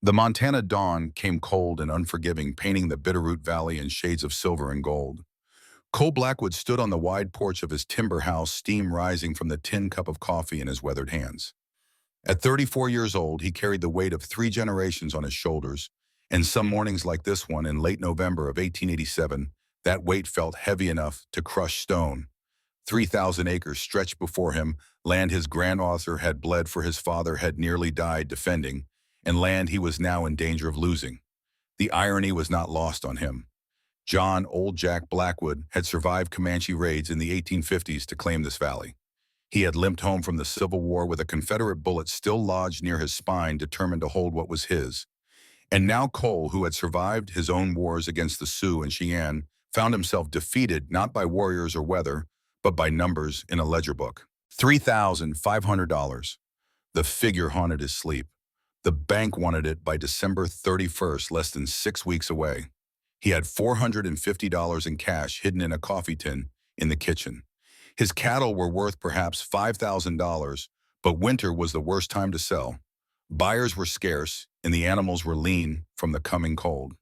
The Montana dawn came cold and unforgiving, painting the Bitterroot Valley in shades of silver and gold. Cole Blackwood stood on the wide porch of his timber house, steam rising from the tin cup of coffee in his weathered hands. At 34 years old, he carried the weight of 3 generations on his shoulders, and some mornings like this one in late November of 1887, that weight felt heavy enough to crush stone. 3,000 acres stretched before him, land his grandfather had bled for his father had nearly died defending, and land he was now in danger of losing. The irony was not lost on him. John "Old Jack" Blackwood had survived Comanche raids in the 1850s to claim this valley. He had limped home from the Civil War with a Confederate bullet still lodged near his spine, determined to hold what was his. And now Cole, who had survived his own wars against the Sioux and Cheyenne, found himself defeated not by warriors or weather, but by numbers in a ledger book. $3,500. The figure haunted his sleep. The bank wanted it by December 31st, less than 6 weeks away. He had $450 in cash hidden in a coffee tin in the kitchen. His cattle were worth perhaps $5,000, but winter was the worst time to sell. Buyers were scarce, and the animals were lean from the coming cold.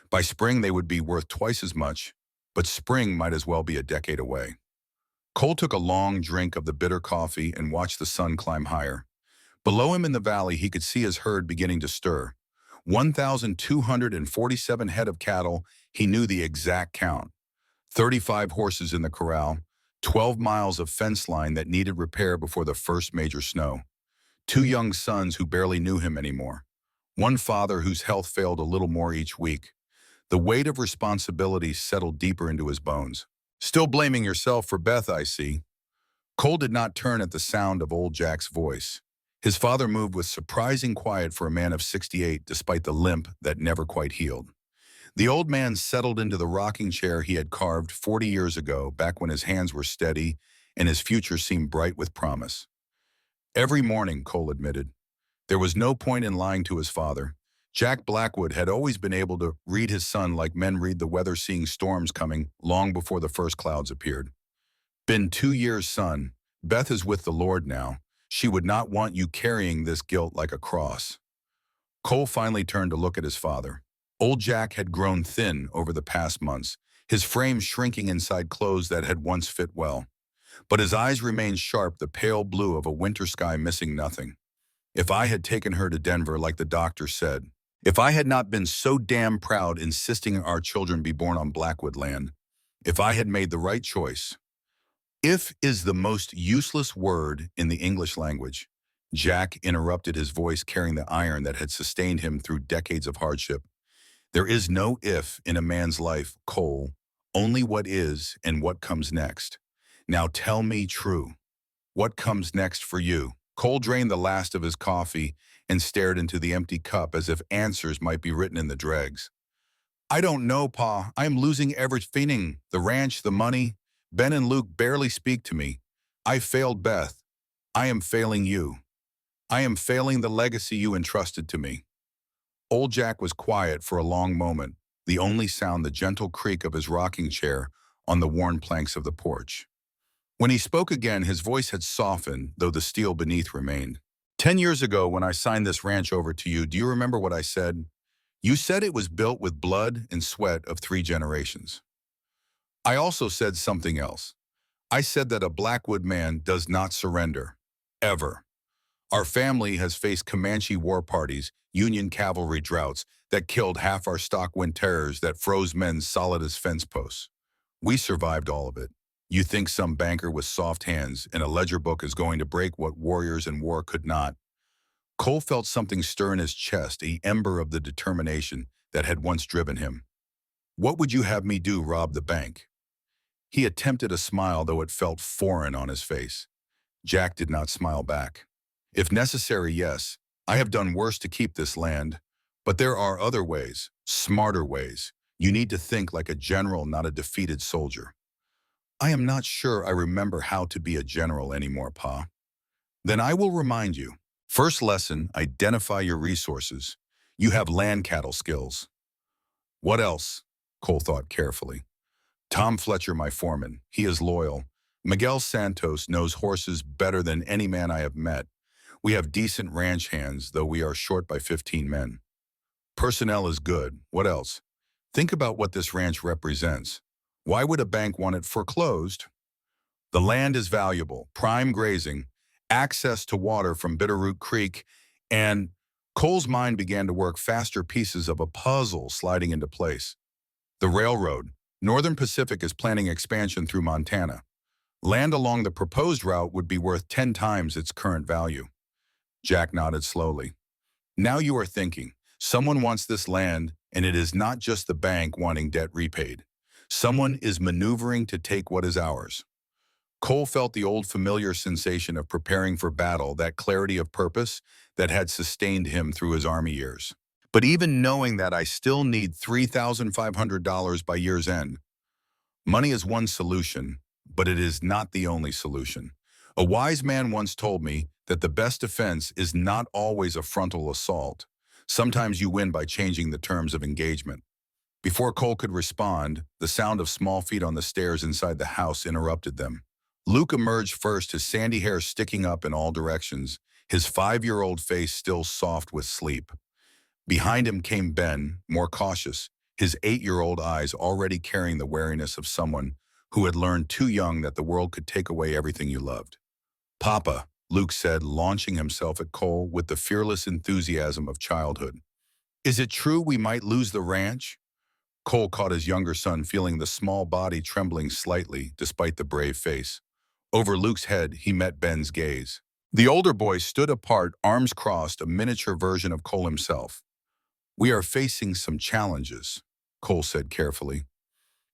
By spring, they would be worth twice as much, but spring might as well be a decade away. Cole took a long drink of the bitter coffee and watched the sun climb higher. Below him in the valley, he could see his herd beginning to stir. 1,247 head of cattle, he knew the exact count. 35 horses in the corral, 12 miles of fence line that needed repair before the first major snow. 2 young sons who barely knew him anymore. One father whose health failed a little more each week. The weight of responsibility settled deeper into his bones. Still blaming yourself for Beth, I see. Cole did not turn at the sound of Old Jack's voice. His father moved with surprising quiet for a man of 68, despite the limp that never quite healed. The old man settled into the rocking chair he had carved 40 years ago, back when his hands were steady and his future seemed bright with promise. Every morning, Cole admitted. There was no point in lying to his father. Jack Blackwood had always been able to read his son like men read the weather, seeing storms coming long before the first clouds appeared. Been 2 years, son. Beth is with the Lord now. She would not want you carrying this guilt like a cross. Cole finally turned to look at his father. Old Jack had grown thin over the past months, his frame shrinking inside clothes that had once fit well. But his eyes remained sharp, the pale blue of a winter sky missing nothing. If I had taken her to Denver like the doctor said, if I had not been so damn proud insisting our children be born on Blackwood land, if I had made the right choice. If is the most useless word in the English language. Jack interrupted, his voice carrying the iron that had sustained him through decades of hardship. There is no if in a man's life, Cole, only what is and what comes next. Now tell me true. What comes next for you? Cole drained the last of his coffee and stared into the empty cup as if answers might be written in the dregs. I don't know, Pa. I am losing everything. The ranch, the money. Ben and Luke barely speak to me. I failed Beth. I am failing you. I am failing the legacy you entrusted to me. Old Jack was quiet for a long moment, the only sound the gentle creak of his rocking chair on the worn planks of the porch. When he spoke again, his voice had softened, though the steel beneath remained. 10 years ago, when I signed this ranch over to you, do you remember what I said? You said it was built with blood and sweat of 3 generations. I also said something else. I said that a Blackwood man does not surrender. Ever. Our family has faced Comanche war parties, Union cavalry droughts that killed half our stock, wind terrors that froze men solid as fence posts. We survived all of it. You think some banker with soft hands and a ledger book is going to break what warriors in war could not? Cole felt something stir in his chest, an ember of the determination that had once driven him. What would you have me do, rob the bank? He attempted a smile, though it felt foreign on his face. Jack did not smile back. If necessary, yes. I have done worse to keep this land. But there are other ways, smarter ways. You need to think like a general, not a defeated soldier. I am not sure I remember how to be a general anymore, Pa. Then I will remind you. First lesson, identify your resources. You have land cattle skills. What else? Cole thought carefully. Tom Fletcher, my foreman. He is loyal. Miguel Santos knows horses better than any man I have met. We have decent ranch hands, though we are short by 15 men. Personnel is good. What else? Think about what this ranch represents. Why would a bank want it foreclosed? The land is valuable, prime grazing, access to water from Bitterroot Creek, and Cole's mind began to work faster pieces of a puzzle sliding into place. The railroad. Northern Pacific is planning expansion through Montana. Land along the proposed route would be worth 10 times its current value. Jack nodded slowly. Now you are thinking. Someone wants this land, and it is not just the bank wanting debt repaid. Someone is maneuvering to take what is ours. Cole felt the old familiar sensation of preparing for battle, that clarity of purpose that had sustained him through his army years. But even knowing that I still need $3,500 by year's end, money is one solution, but it is not the only solution. A wise man once told me that the best defense is not always a frontal assault. Sometimes you win by changing the terms of engagement. Before Cole could respond, the sound of small feet on the stairs inside the house interrupted them. Luke emerged first, his sandy hair sticking up in all directions, his 5-year-old face still soft with sleep. Behind him came Ben, more cautious, his 8-year-old eyes already carrying the wariness of someone who had learned too young that the world could take away everything you loved. "Papa," Luke said, launching himself at Cole with the fearless enthusiasm of childhood. "Is it true we might lose the ranch?" Cole caught his younger son, feeling the small body trembling slightly despite the brave face. Over Luke's head, he met Ben's gaze. The older boy stood apart, arms crossed, a miniature version of Cole himself. "We are facing some challenges," Cole said carefully.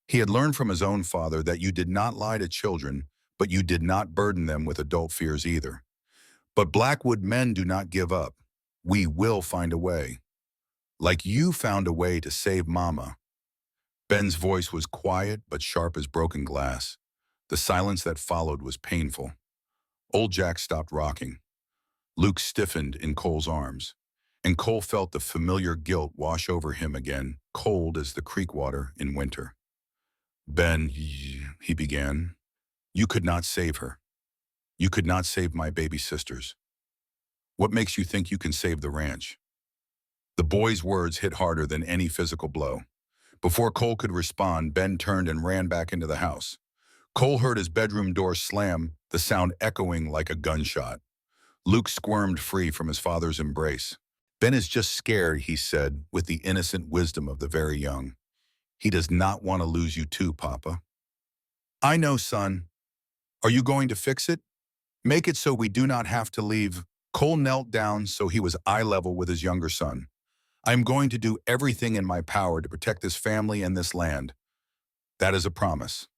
He had learned from his own father that you did not lie to children, but you did not burden them with adult fears either. "But Blackwood men do not give up. We will find a way. Like you found a way to save Mama." Ben's voice was quiet but sharp as broken glass. The silence that followed was painful. Old Jack stopped rocking. Luke stiffened in Cole's arms, and Cole felt the familiar guilt wash over him again, cold as the creek water in winter. "Ben," he began, "you could not save her. You could not save my baby sisters. What makes you think you can save the ranch?" The boy's words hit harder than any physical blow. Before Cole could respond, Ben turned and ran back into the house. Cole heard his bedroom door slam, the sound echoing like a gunshot. Luke squirmed free from his father's embrace. "Ben is just scared," he said, with the innocent wisdom of the very young. "He does not want to lose you too, Papa." "I know, son. Are you going to fix it? Make it so we do not have to leave." Cole knelt down so he was eye level with his younger son. "I am going to do everything in my power to protect this family and this land. That is a promise."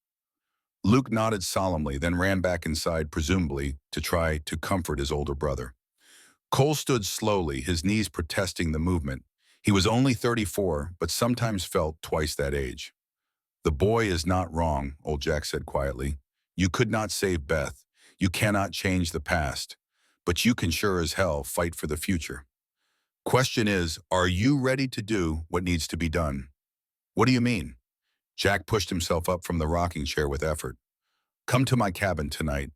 Luke nodded solemnly, then ran back inside, presumably to try to comfort his older brother. Cole stood slowly, his knees protesting the movement. He was only 34, but sometimes felt twice that age. "The boy is not wrong," old Jack said quietly. "You could not save Beth. You cannot change the past. But you can sure as hell fight for the future. Question is, are you ready to do what needs to be done?" "What do you mean?" Jack pushed himself up from the rocking chair with effort. "Come to my cabin tonight.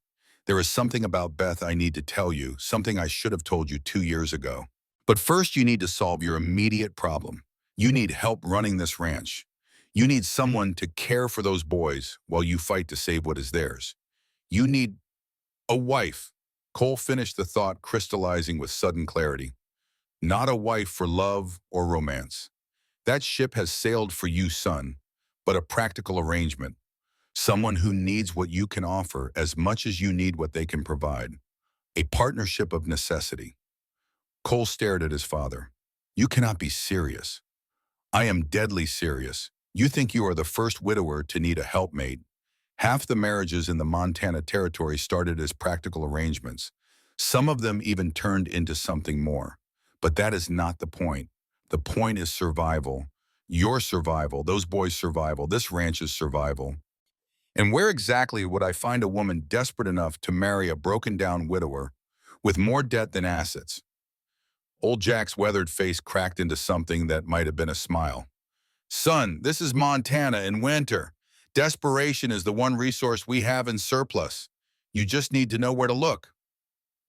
There is something about Beth I need to tell you, something I should have told you 2 years ago. But first you need to solve your immediate problem. You need help running this ranch. You need someone to care for those boys while you fight to save what is theirs. You need a wife." Cole finished the thought, crystallizing with sudden clarity. "Not a wife for love or romance. That ship has sailed for you, son, but a practical arrangement. Someone who needs what you can offer as much as you need what they can provide. A partnership of necessity." Cole stared at his father. "You cannot be serious." "I am deadly serious. You think you are the first widower to need a helpmate. Half the marriages in the Montana Territory started as practical arrangements. Some of them even turned into something more. But that is not the point. The point is survival. Your survival, those boys' survival, this ranch's survival. And where exactly would I find a woman desperate enough to marry a broken-down widower with more debt than assets?" Old Jack's weathered face cracked into something that might have been a smile. "Son, this is Montana in winter. Desperation is the one resource we have in surplus. You just need to know where to look."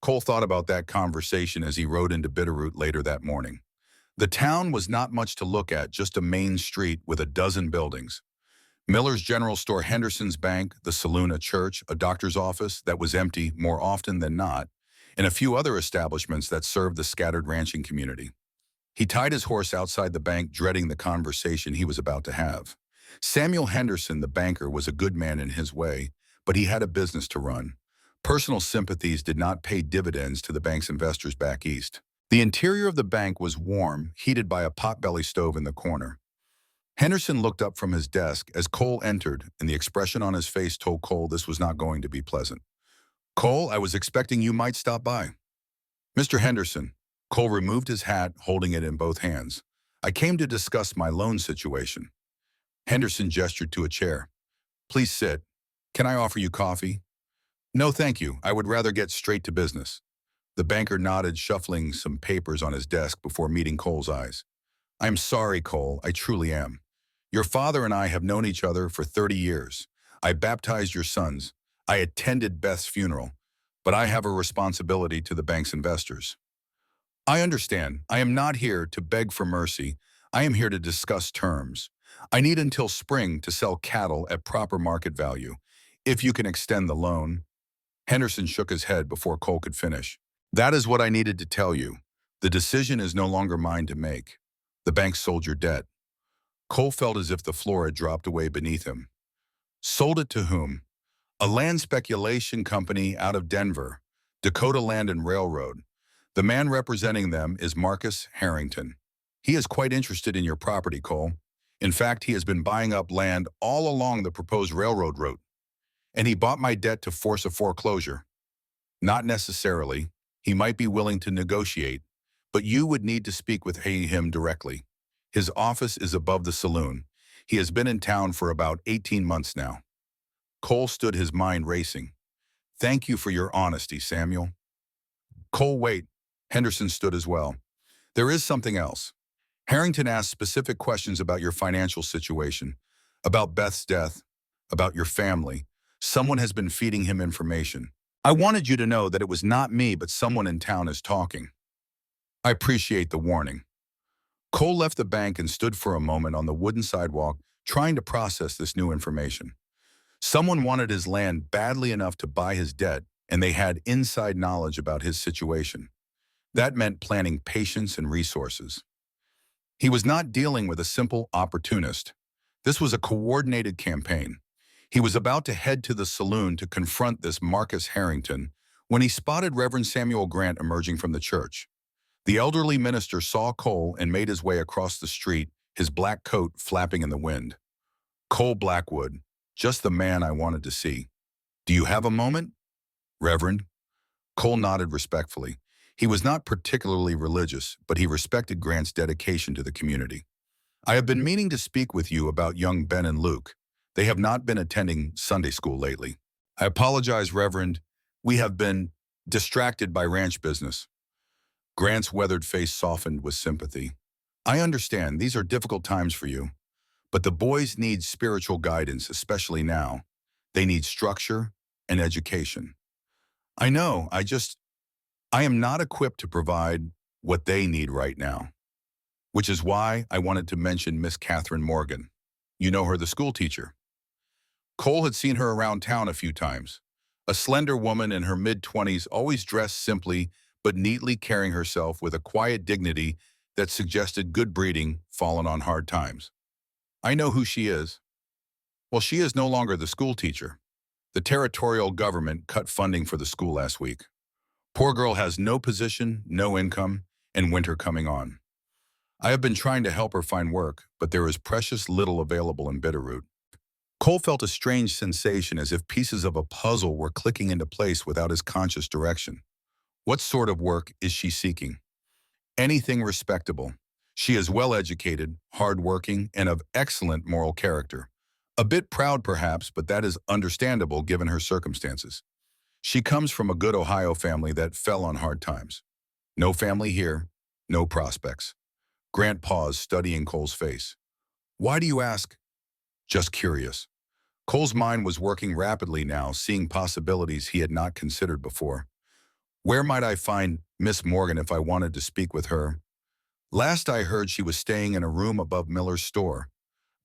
Cole thought about that conversation as he rode into Bitterroot later that morning. The town was not much to look at, just a main street with a dozen buildings. Miller's General Store, Henderson's Bank, the saloon, a church, a doctor's office that was empty more often than not, and a few other establishments that served the scattered ranching community. He tied his horse outside the bank, dreading the conversation he was about to have. Samuel Henderson, the banker, was a good man in his way, but he had a business to run. Personal sympathies did not pay dividends to the bank's investors back east. The interior of the bank was warm, heated by a potbelly stove in the corner. Henderson looked up from his desk as Cole entered, and the expression on his face told Cole this was not going to be pleasant. "Cole, I was expecting you might stop by." "Mr. Henderson." Cole removed his hat, holding it in both hands. "I came to discuss my loan situation." Henderson gestured to a chair. "Please sit. Can I offer you coffee?" "No, thank you. I would rather get straight to business." The banker nodded, shuffling some papers on his desk before meeting Cole's eyes. "I'm sorry, Cole. I truly am. Your father and I have known each other for 30 years. I baptized your sons. I attended Beth's funeral. But I have a responsibility to the bank's investors." "I understand. I am not here to beg for mercy. I am here to discuss terms. I need until spring to sell cattle at proper market value. If you can extend the loan." Henderson shook his head before Cole could finish. "That is what I needed to tell you. The decision is no longer mine to make. The bank sold your debt." Cole felt as if the floor had dropped away beneath him. "Sold it to whom?" "A land speculation company out of Denver, Dakota Land and Railroad. The man representing them is Marcus Harrington. He is quite interested in your property, Cole. In fact, he has been buying up land all along the proposed railroad route. And he bought my debt to force a foreclosure." "Not necessarily. He might be willing to negotiate, but you would need to speak with him directly. His office is above the saloon. He has been in town for about 18 months now." Cole stood, his mind racing. "Thank you for your honesty, Samuel." "Cole, wait." Henderson stood as well. "There is something else. Harrington asked specific questions about your financial situation, about Beth's death, about your family. Someone has been feeding him information. I wanted you to know that it was not me, but someone in town is talking." "I appreciate the warning." Cole left the bank and stood for a moment on the wooden sidewalk, trying to process this new information. Someone wanted his land badly enough to buy his debt, and they had inside knowledge about his situation. That meant planning patience and resources. He was not dealing with a simple opportunist. This was a coordinated campaign. He was about to head to the saloon to confront this Marcus Harrington when he spotted Reverend Samuel Grant emerging from the church. The elderly minister saw Cole and made his way across the street, his black coat flapping in the wind. "Cole Blackwood, just the man I wanted to see. Do you have a moment?" "Reverend?" Cole nodded respectfully. He was not particularly religious, but he respected Grant's dedication to the community. "I have been meaning to speak with you about young Ben and Luke. They have not been attending Sunday school lately." "I apologize, Reverend. We have been distracted by ranch business." Grant's weathered face softened with sympathy. "I understand. These are difficult times for you. But the boys need spiritual guidance, especially now. They need structure and education. I know, I am not equipped to provide what they need right now. Which is why I wanted to mention Miss Catherine Morgan. You know her, the school teacher." Cole had seen her around town a few times. A slender woman in her mid-20s, always dressed simply but neatly, carrying herself with a quiet dignity that suggested good breeding fallen on hard times. "I know who she is." "Well, she is no longer the school teacher. The territorial government cut funding for the school last week. Poor girl has no position, no income, and winter coming on. I have been trying to help her find work, but there is precious little available in Bitterroot." Cole felt a strange sensation, as if pieces of a puzzle were clicking into place without his conscious direction. "What sort of work is she seeking?" "Anything respectable. She is well-educated, hard-working, and of excellent moral character. A bit proud, perhaps, but that is understandable given her circumstances. She comes from a good Ohio family that fell on hard times. No family here, no prospects." Grant paused, studying Cole's face. "Why do you ask?" "Just curious." Cole's mind was working rapidly now, seeing possibilities he had not considered before. "Where might I find Miss Morgan if I wanted to speak with her?" Last I heard, she was staying in a room above Miller's store,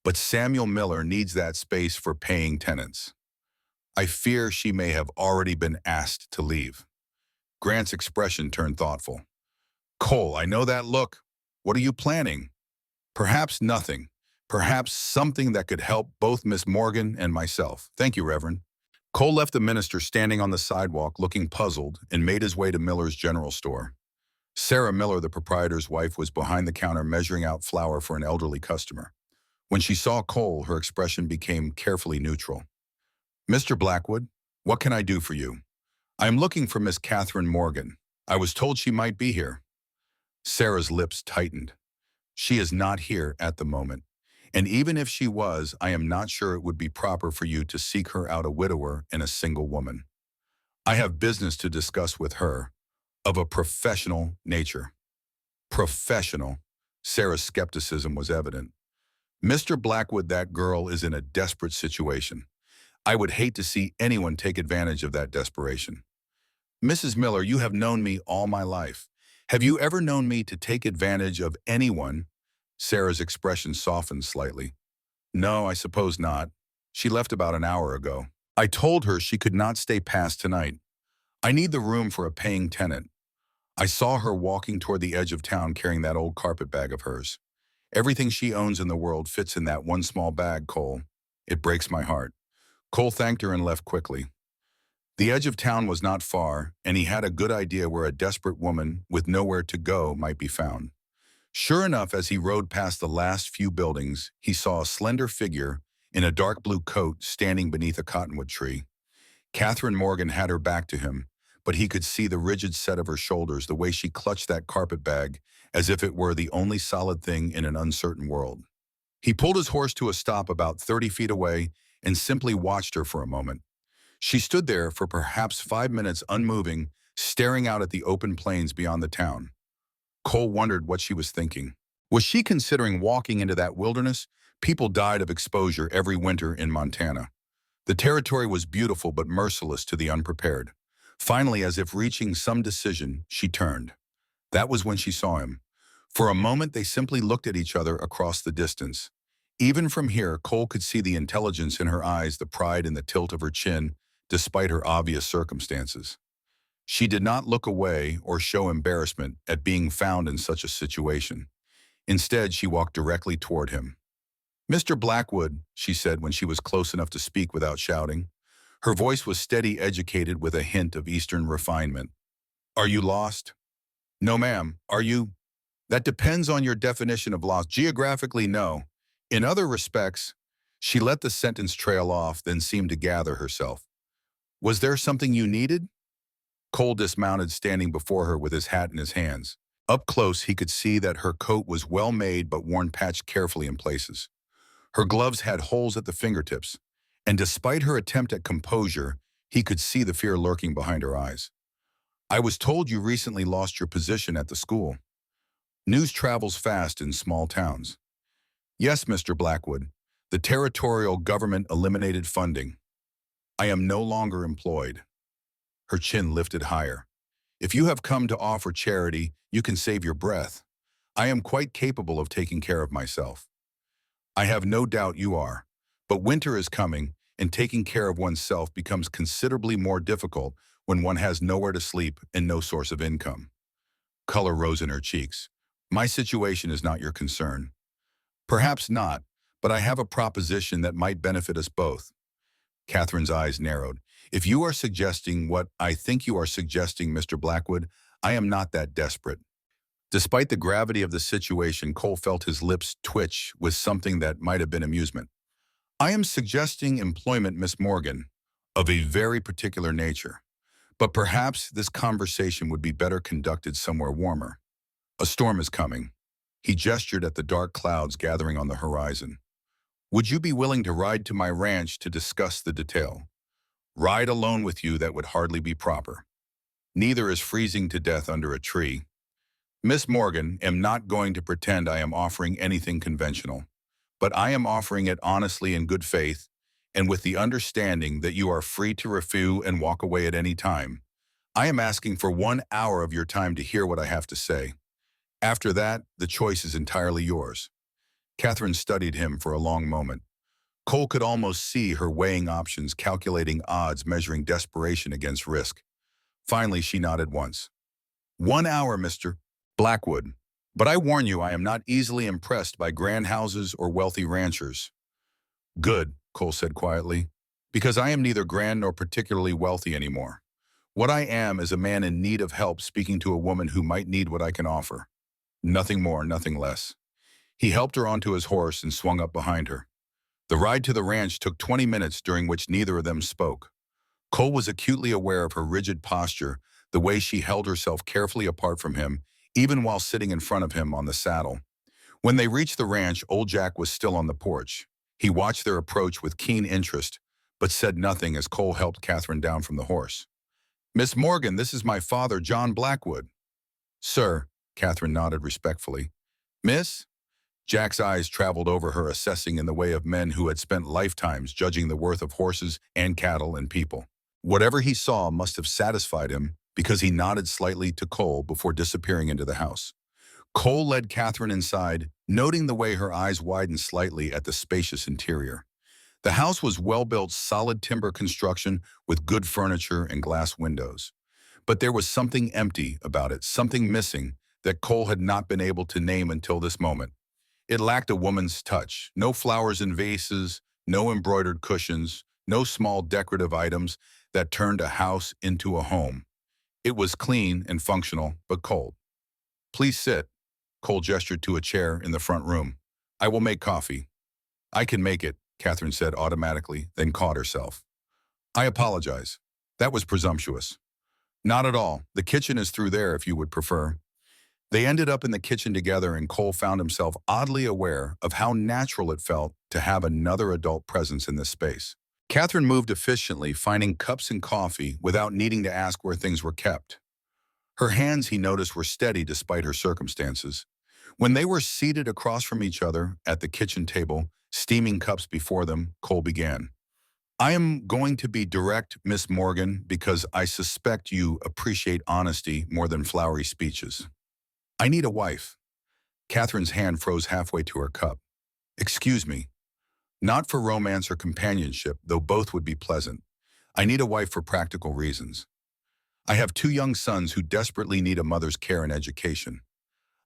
but Samuel Miller needs that space for paying tenants. I fear she may have already been asked to leave. Grant's expression turned thoughtful. Cole, I know that look. What are you planning? Perhaps nothing. Perhaps something that could help both Miss Morgan and myself. Thank you, Reverend. Cole left the minister standing on the sidewalk looking puzzled and made his way to Miller's general store. Sarah Miller, the proprietor's wife, was behind the counter measuring out flour for an elderly customer. When she saw Cole, her expression became carefully neutral. Mr. Blackwood, what can I do for you? I am looking for Miss Catherine Morgan. I was told she might be here. Sarah's lips tightened. She is not here at the moment. And even if she was, I am not sure it would be proper for you to seek her out, a widower and a single woman. I have business to discuss with her, of a professional nature. Professional? Sarah's skepticism was evident. Mr. Blackwood, that girl is in a desperate situation. I would hate to see anyone take advantage of that desperation. Mrs. Miller, you have known me all my life. Have you ever known me to take advantage of anyone? Sarah's expression softened slightly. No, I suppose not. She left about an hour ago. I told her she could not stay past tonight. I need the room for a paying tenant. I saw her walking toward the edge of town carrying that old carpet bag of hers. Everything she owns in the world fits in that one small bag, Cole. It breaks my heart. Cole thanked her and left quickly. The edge of town was not far, and he had a good idea where a desperate woman with nowhere to go might be found. Sure enough, as he rode past the last few buildings, he saw a slender figure in a dark blue coat standing beneath a cottonwood tree. Catherine Morgan had her back to him, but he could see the rigid set of her shoulders, the way she clutched that carpet bag as if it were the only solid thing in an uncertain world. He pulled his horse to a stop about 30 feet away and simply watched her for a moment. She stood there for perhaps 5 minutes unmoving, staring out at the open plains beyond the town. Cole wondered what she was thinking. Was she considering walking into that wilderness? People died of exposure every winter in Montana. The territory was beautiful but merciless to the unprepared. Finally, as if reaching some decision, she turned. That was when she saw him. For a moment, they simply looked at each other across the distance. Even from here, Cole could see the intelligence in her eyes, the pride in the tilt of her chin, despite her obvious circumstances. She did not look away or show embarrassment at being found in such a situation. Instead, she walked directly toward him. Mr. Blackwood, she said when she was close enough to speak without shouting. Her voice was steady, educated, with a hint of Eastern refinement. Are you lost? No, ma'am. Are you? That depends on your definition of lost. Geographically, no. In other respects, she let the sentence trail off, then seemed to gather herself. Was there something you needed? Cole dismounted, standing before her with his hat in his hands. Up close, he could see that her coat was well made but worn patched carefully in places. Her gloves had holes at the fingertips, and despite her attempt at composure, he could see the fear lurking behind her eyes. I was told you recently lost your position at the school. News travels fast in small towns. Yes, Mr. Blackwood, the territorial government eliminated funding. I am no longer employed. Her chin lifted higher. If you have come to offer charity, you can save your breath. I am quite capable of taking care of myself. I have no doubt you are. But winter is coming, and taking care of oneself becomes considerably more difficult when one has nowhere to sleep and no source of income. Color rose in her cheeks. My situation is not your concern. Perhaps not, but I have a proposition that might benefit us both. Catherine's eyes narrowed. If you are suggesting what I think you are suggesting, Mr. Blackwood, I am not that desperate. Despite the gravity of the situation, Cole felt his lips twitch with something that might have been amusement. I am suggesting employment, Miss Morgan, of a very particular nature. But perhaps this conversation would be better conducted somewhere warmer. A storm is coming. He gestured at the dark clouds gathering on the horizon. Would you be willing to ride to my ranch to discuss the detail? Ride alone with you, that would hardly be proper. Neither is freezing to death under a tree. Miss Morgan, am not going to pretend I am offering anything conventional, but I am offering it honestly in good faith and with the understanding that you are free to refuse and walk away at any time. I am asking for 1 hour of your time to hear what I have to say. After that, the choice is entirely yours. Catherine studied him for a long moment. Cole could almost see her weighing options, calculating odds, measuring desperation against risk. Finally, she nodded once. 1 hour, Mr. Blackwood. But I warn you, I am not easily impressed by grand houses or wealthy ranchers. Good, Cole said quietly, because I am neither grand nor particularly wealthy anymore. What I am is a man in need of help speaking to a woman who might need what I can offer. Nothing more, nothing less. He helped her onto his horse and swung up behind her. The ride to the ranch took 20 minutes, during which neither of them spoke. Cole was acutely aware of her rigid posture, the way she held herself carefully apart from him, even while sitting in front of him on the saddle. When they reached the ranch, old Jack was still on the porch. He watched their approach with keen interest, but said nothing as Cole helped Catherine down from the horse. Miss Morgan, this is my father, John Blackwood. Sir, Catherine nodded respectfully. Miss? Jack's eyes traveled over her, assessing in the way of men who had spent lifetimes judging the worth of horses and cattle and people. Whatever he saw must have satisfied him, because he nodded slightly to Cole before disappearing into the house. Cole led Catherine inside, noting the way her eyes widened slightly at the spacious interior. The house was well-built, solid timber construction with good furniture and glass windows. But there was something empty about it, something missing that Cole had not been able to name until this moment. It lacked a woman's touch. No flowers in vases, no embroidered cushions, no small decorative items that turned a house into a home. It was clean and functional, but cold. Please sit. Cole gestured to a chair in the front room. I will make coffee. I can make it, Catherine said automatically, then caught herself. I apologize. That was presumptuous. Not at all. The kitchen is through there if you would prefer. They ended up in the kitchen together, and Cole found himself oddly aware of how natural it felt to have another adult presence in this space. Catherine moved efficiently, finding cups and coffee without needing to ask where things were kept. Her hands, he noticed, were steady despite her circumstances. When they were seated across from each other at the kitchen table, steaming cups before them, Cole began. I am going to be direct, Miss Morgan, because I suspect you appreciate honesty more than flowery speeches. I need a wife. Catherine's hand froze halfway to her cup. Excuse me. Not for romance or companionship, though both would be pleasant. I need a wife for practical reasons. I have 2 young sons who desperately need a mother's care and education.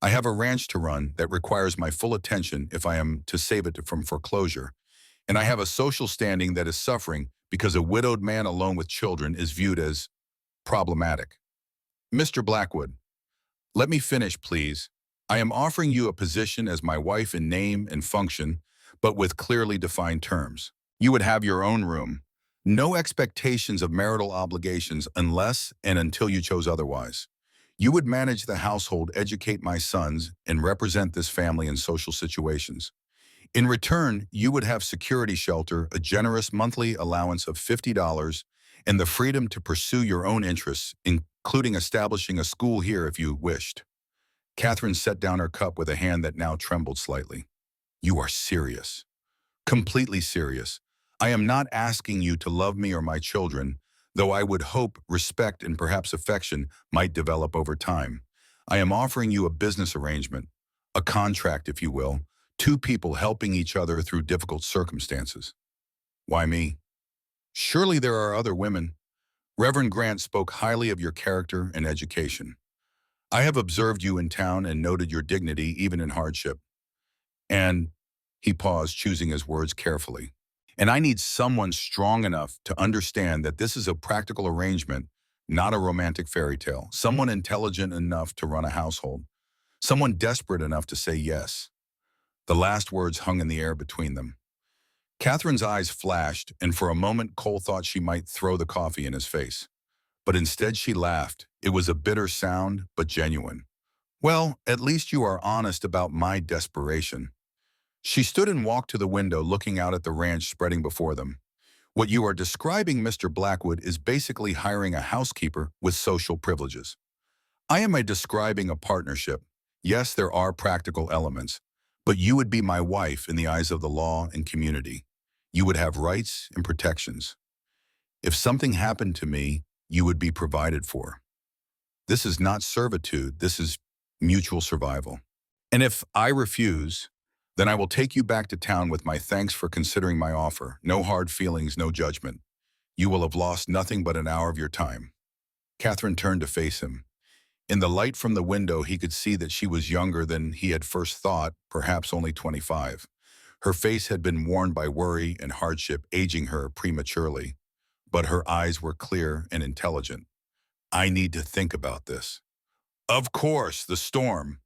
I have a ranch to run that requires my full attention if I am to save it from foreclosure, and I have a social standing that is suffering because a widowed man alone with children is viewed as problematic. Mr. Blackwood, let me finish, please. I am offering you a position as my wife in name and function, but with clearly defined terms. You would have your own room. No expectations of marital obligations unless and until you chose otherwise. You would manage the household, educate my sons, and represent this family in social situations. In return, you would have security shelter, a generous monthly allowance of $50, and the freedom to pursue your own interests, including establishing a school here if you wished. Catherine set down her cup with a hand that now trembled slightly. You are serious. Completely serious. I am not asking you to love me or my children, though I would hope respect and perhaps affection might develop over time. I am offering you a business arrangement, a contract, if you will, 2 people helping each other through difficult circumstances. Why me? Surely there are other women. Reverend Grant spoke highly of your character and education. I have observed you in town and noted your dignity even in hardship. And he paused, choosing his words carefully. And I need someone strong enough to understand that this is a practical arrangement, not a romantic fairy tale. Someone intelligent enough to run a household. Someone desperate enough to say yes. The last words hung in the air between them. Catherine's eyes flashed, and for a moment Cole thought she might throw the coffee in his face. But instead she laughed. It was a bitter sound, but genuine. Well, at least you are honest about my desperation. She stood and walked to the window, looking out at the ranch spreading before them. What you are describing, Mr. Blackwood, is basically hiring a housekeeper with social privileges. I am describing a partnership. Yes, there are practical elements, but you would be my wife in the eyes of the law and community. You would have rights and protections. If something happened to me, you would be provided for. This is not servitude, this is mutual survival. And if I refuse, then I will take you back to town with my thanks for considering my offer. No hard feelings, no judgment. You will have lost nothing but an hour of your time. Catherine turned to face him. In the light from the window, he could see that she was younger than he had first thought, perhaps only 25. Her face had been worn by worry and hardship, aging her prematurely. But her eyes were clear and intelligent. I need to think about this. Of course, the storm.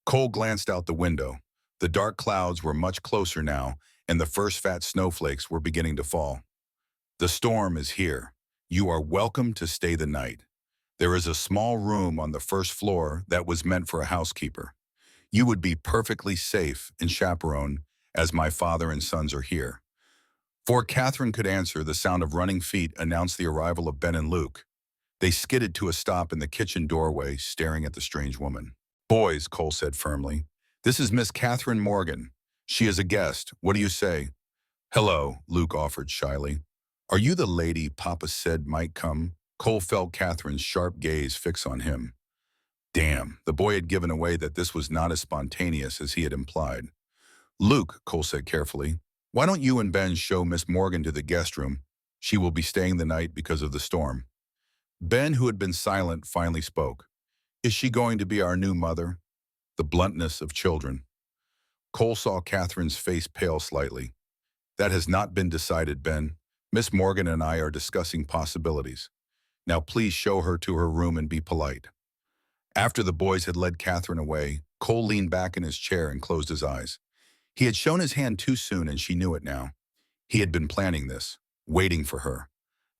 Cole glanced out the window. The dark clouds were much closer now, and the first fat snowflakes were beginning to fall. The storm is here. You are welcome to stay the night. There is a small room on the first floor that was meant for a housekeeper. You would be perfectly safe and chaperoned, as my father and sons are here. Before Catherine could answer, the sound of running feet announced the arrival of Ben and Luke. They skidded to a stop in the kitchen doorway, staring at the strange woman. Boys, Cole said firmly, this is Miss Catherine Morgan. She is a guest. What do you say? Hello, Luke offered shyly. Are you the lady Papa said might come? Cole felt Catherine's sharp gaze fix on him. Damn, the boy had given away that this was not as spontaneous as he had implied. Luke, Cole said carefully, why don't you and Ben show Miss Morgan to the guest room? She will be staying the night because of the storm. Ben, who had been silent, finally spoke. Is she going to be our new mother? The bluntness of children. Cole saw Catherine's face pale slightly. That has not been decided, Ben. Miss Morgan and I are discussing possibilities. Now please show her to her room and be polite. After the boys had led Catherine away, Cole leaned back in his chair and closed his eyes. He had shown his hand too soon and she knew it now. He had been planning this, waiting for her.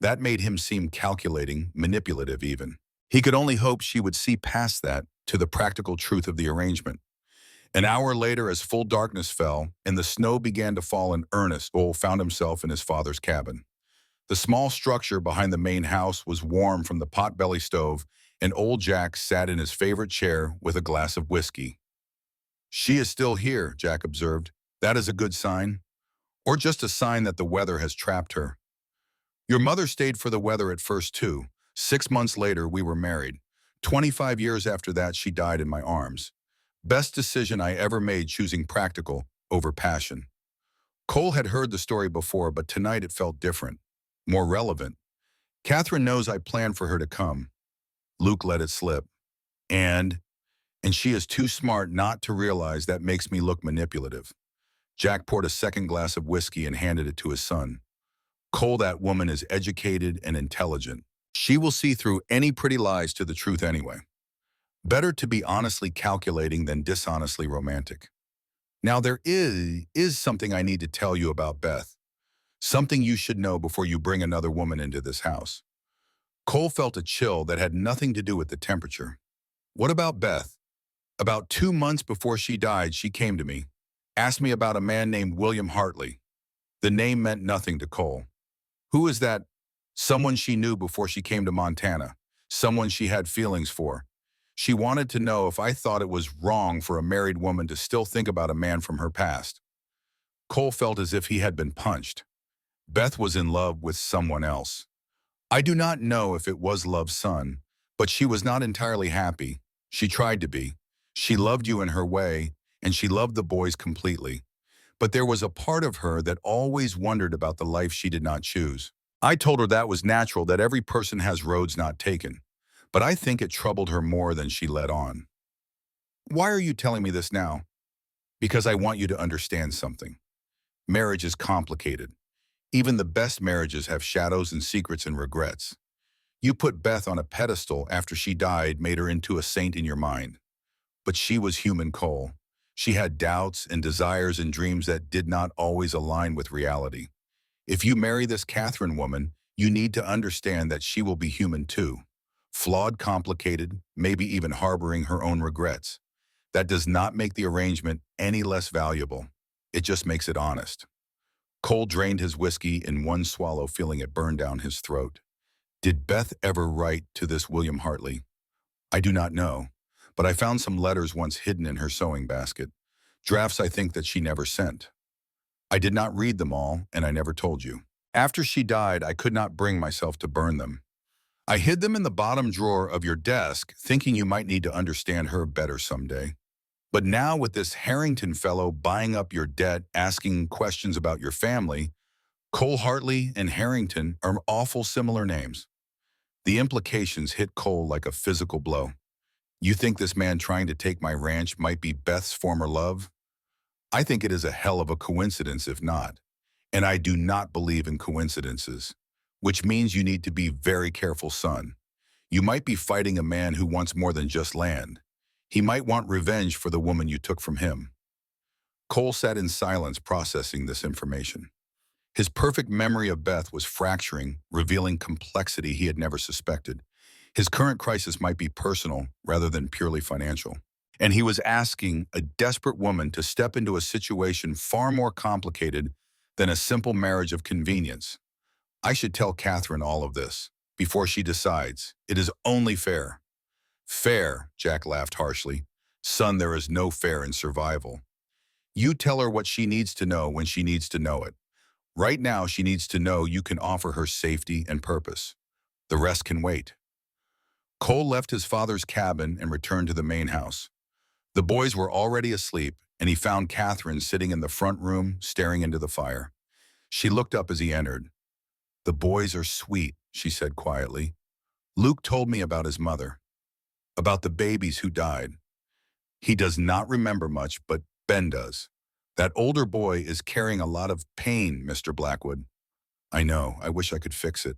That made him seem calculating, manipulative even. He could only hope she would see past that to the practical truth of the arrangement. An hour later, as full darkness fell and the snow began to fall in earnest, Cole found himself in his father's cabin. The small structure behind the main house was warm from the potbelly stove, and old Jack sat in his favorite chair with a glass of whiskey. She is still here, Jack observed. That is a good sign. Or just a sign that the weather has trapped her. Your mother stayed for the weather at first too. 6 months later, we were married. 25 years after that, she died in my arms. Best decision I ever made, choosing practical over passion. Cole had heard the story before, but tonight it felt different, more relevant. Catherine knows I planned for her to come. Luke let it slip. And she is too smart not to realize that makes me look manipulative. Jack poured a second glass of whiskey and handed it to his son. Cole, that woman is educated and intelligent. She will see through any pretty lies to the truth anyway. Better to be honestly calculating than dishonestly romantic. Now there is something I need to tell you about Beth. Something you should know before you bring another woman into this house. Cole felt a chill that had nothing to do with the temperature. What about Beth? About 2 months before she died, she came to me, asked me about a man named William Hartley. The name meant nothing to Cole. Who is that? Someone she knew before she came to Montana. Someone she had feelings for. She wanted to know if I thought it was wrong for a married woman to still think about a man from her past. Cole felt as if he had been punched. Beth was in love with someone else. I do not know if it was love's son, but she was not entirely happy. She tried to be. She loved you in her way, and she loved the boys completely. But there was a part of her that always wondered about the life she did not choose. I told her that was natural, that every person has roads not taken. But I think it troubled her more than she let on. Why are you telling me this now? Because I want you to understand something. Marriage is complicated. Even the best marriages have shadows and secrets and regrets. You put Beth on a pedestal after she died, made her into a saint in your mind. But she was human, Cole. She had doubts and desires and dreams that did not always align with reality. If you marry this Catherine woman, you need to understand that she will be human too. Flawed, complicated, maybe even harboring her own regrets. That does not make the arrangement any less valuable. It just makes it honest. Cole drained his whiskey in one swallow, feeling it burn down his throat. Did Beth ever write to this William Hartley? I do not know, but I found some letters once hidden in her sewing basket. Drafts I think that she never sent. I did not read them all, and I never told you. After she died, I could not bring myself to burn them. I hid them in the bottom drawer of your desk, thinking you might need to understand her better someday. But now with this Harrington fellow buying up your debt, asking questions about your family, Cole Hartley and Harrington are awful similar names. The implications hit Cole like a physical blow. You think this man trying to take my ranch might be Beth's former love? I think it is a hell of a coincidence if not. And I do not believe in coincidences, which means you need to be very careful, son. You might be fighting a man who wants more than just land. He might want revenge for the woman you took from him. Cole sat in silence processing this information. His perfect memory of Beth was fracturing, revealing complexity he had never suspected. His current crisis might be personal rather than purely financial. And he was asking a desperate woman to step into a situation far more complicated than a simple marriage of convenience. I should tell Catherine all of this before she decides. It is only fair. Fair, Jack laughed harshly. Son, there is no fair in survival. You tell her what she needs to know when she needs to know it. Right now, she needs to know you can offer her safety and purpose. The rest can wait. Cole left his father's cabin and returned to the main house. The boys were already asleep, and he found Catherine sitting in the front room, staring into the fire. She looked up as he entered. The boys are sweet, she said quietly. Luke told me about his mother, about the babies who died. He does not remember much, but Ben does. That older boy is carrying a lot of pain, Mr. Blackwood. I know, I wish I could fix it.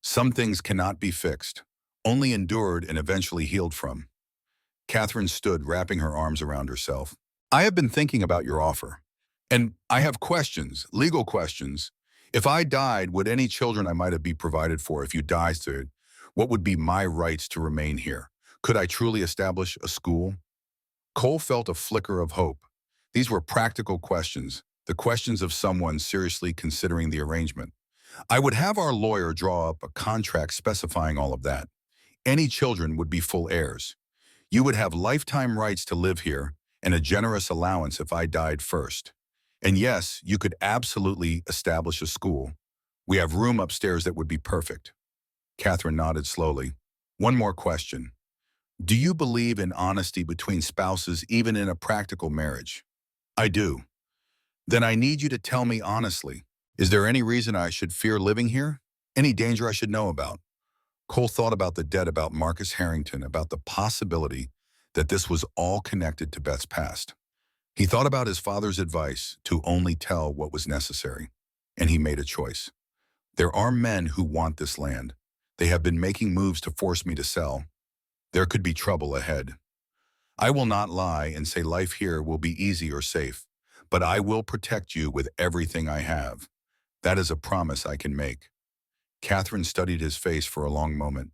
Some things cannot be fixed, only endured and eventually healed from. Catherine stood, wrapping her arms around herself. I have been thinking about your offer. And I have questions, legal questions. If I died, would any children I might have be provided for if you died? What would be my rights to remain here? Could I truly establish a school? Cole felt a flicker of hope. These were practical questions, the questions of someone seriously considering the arrangement. I would have our lawyer draw up a contract specifying all of that. Any children would be full heirs. You would have lifetime rights to live here and a generous allowance if I died first. And yes, you could absolutely establish a school. We have room upstairs that would be perfect. Catherine nodded slowly. One more question. Do you believe in honesty between spouses even in a practical marriage? I do. Then I need you to tell me honestly. Is there any reason I should fear living here? Any danger I should know about? Cole thought about the debt, about Marcus Harrington, about the possibility that this was all connected to Beth's past. He thought about his father's advice to only tell what was necessary, and he made a choice. There are men who want this land. They have been making moves to force me to sell. There could be trouble ahead. I will not lie and say life here will be easy or safe, but I will protect you with everything I have. That is a promise I can make. Catherine studied his face for a long moment.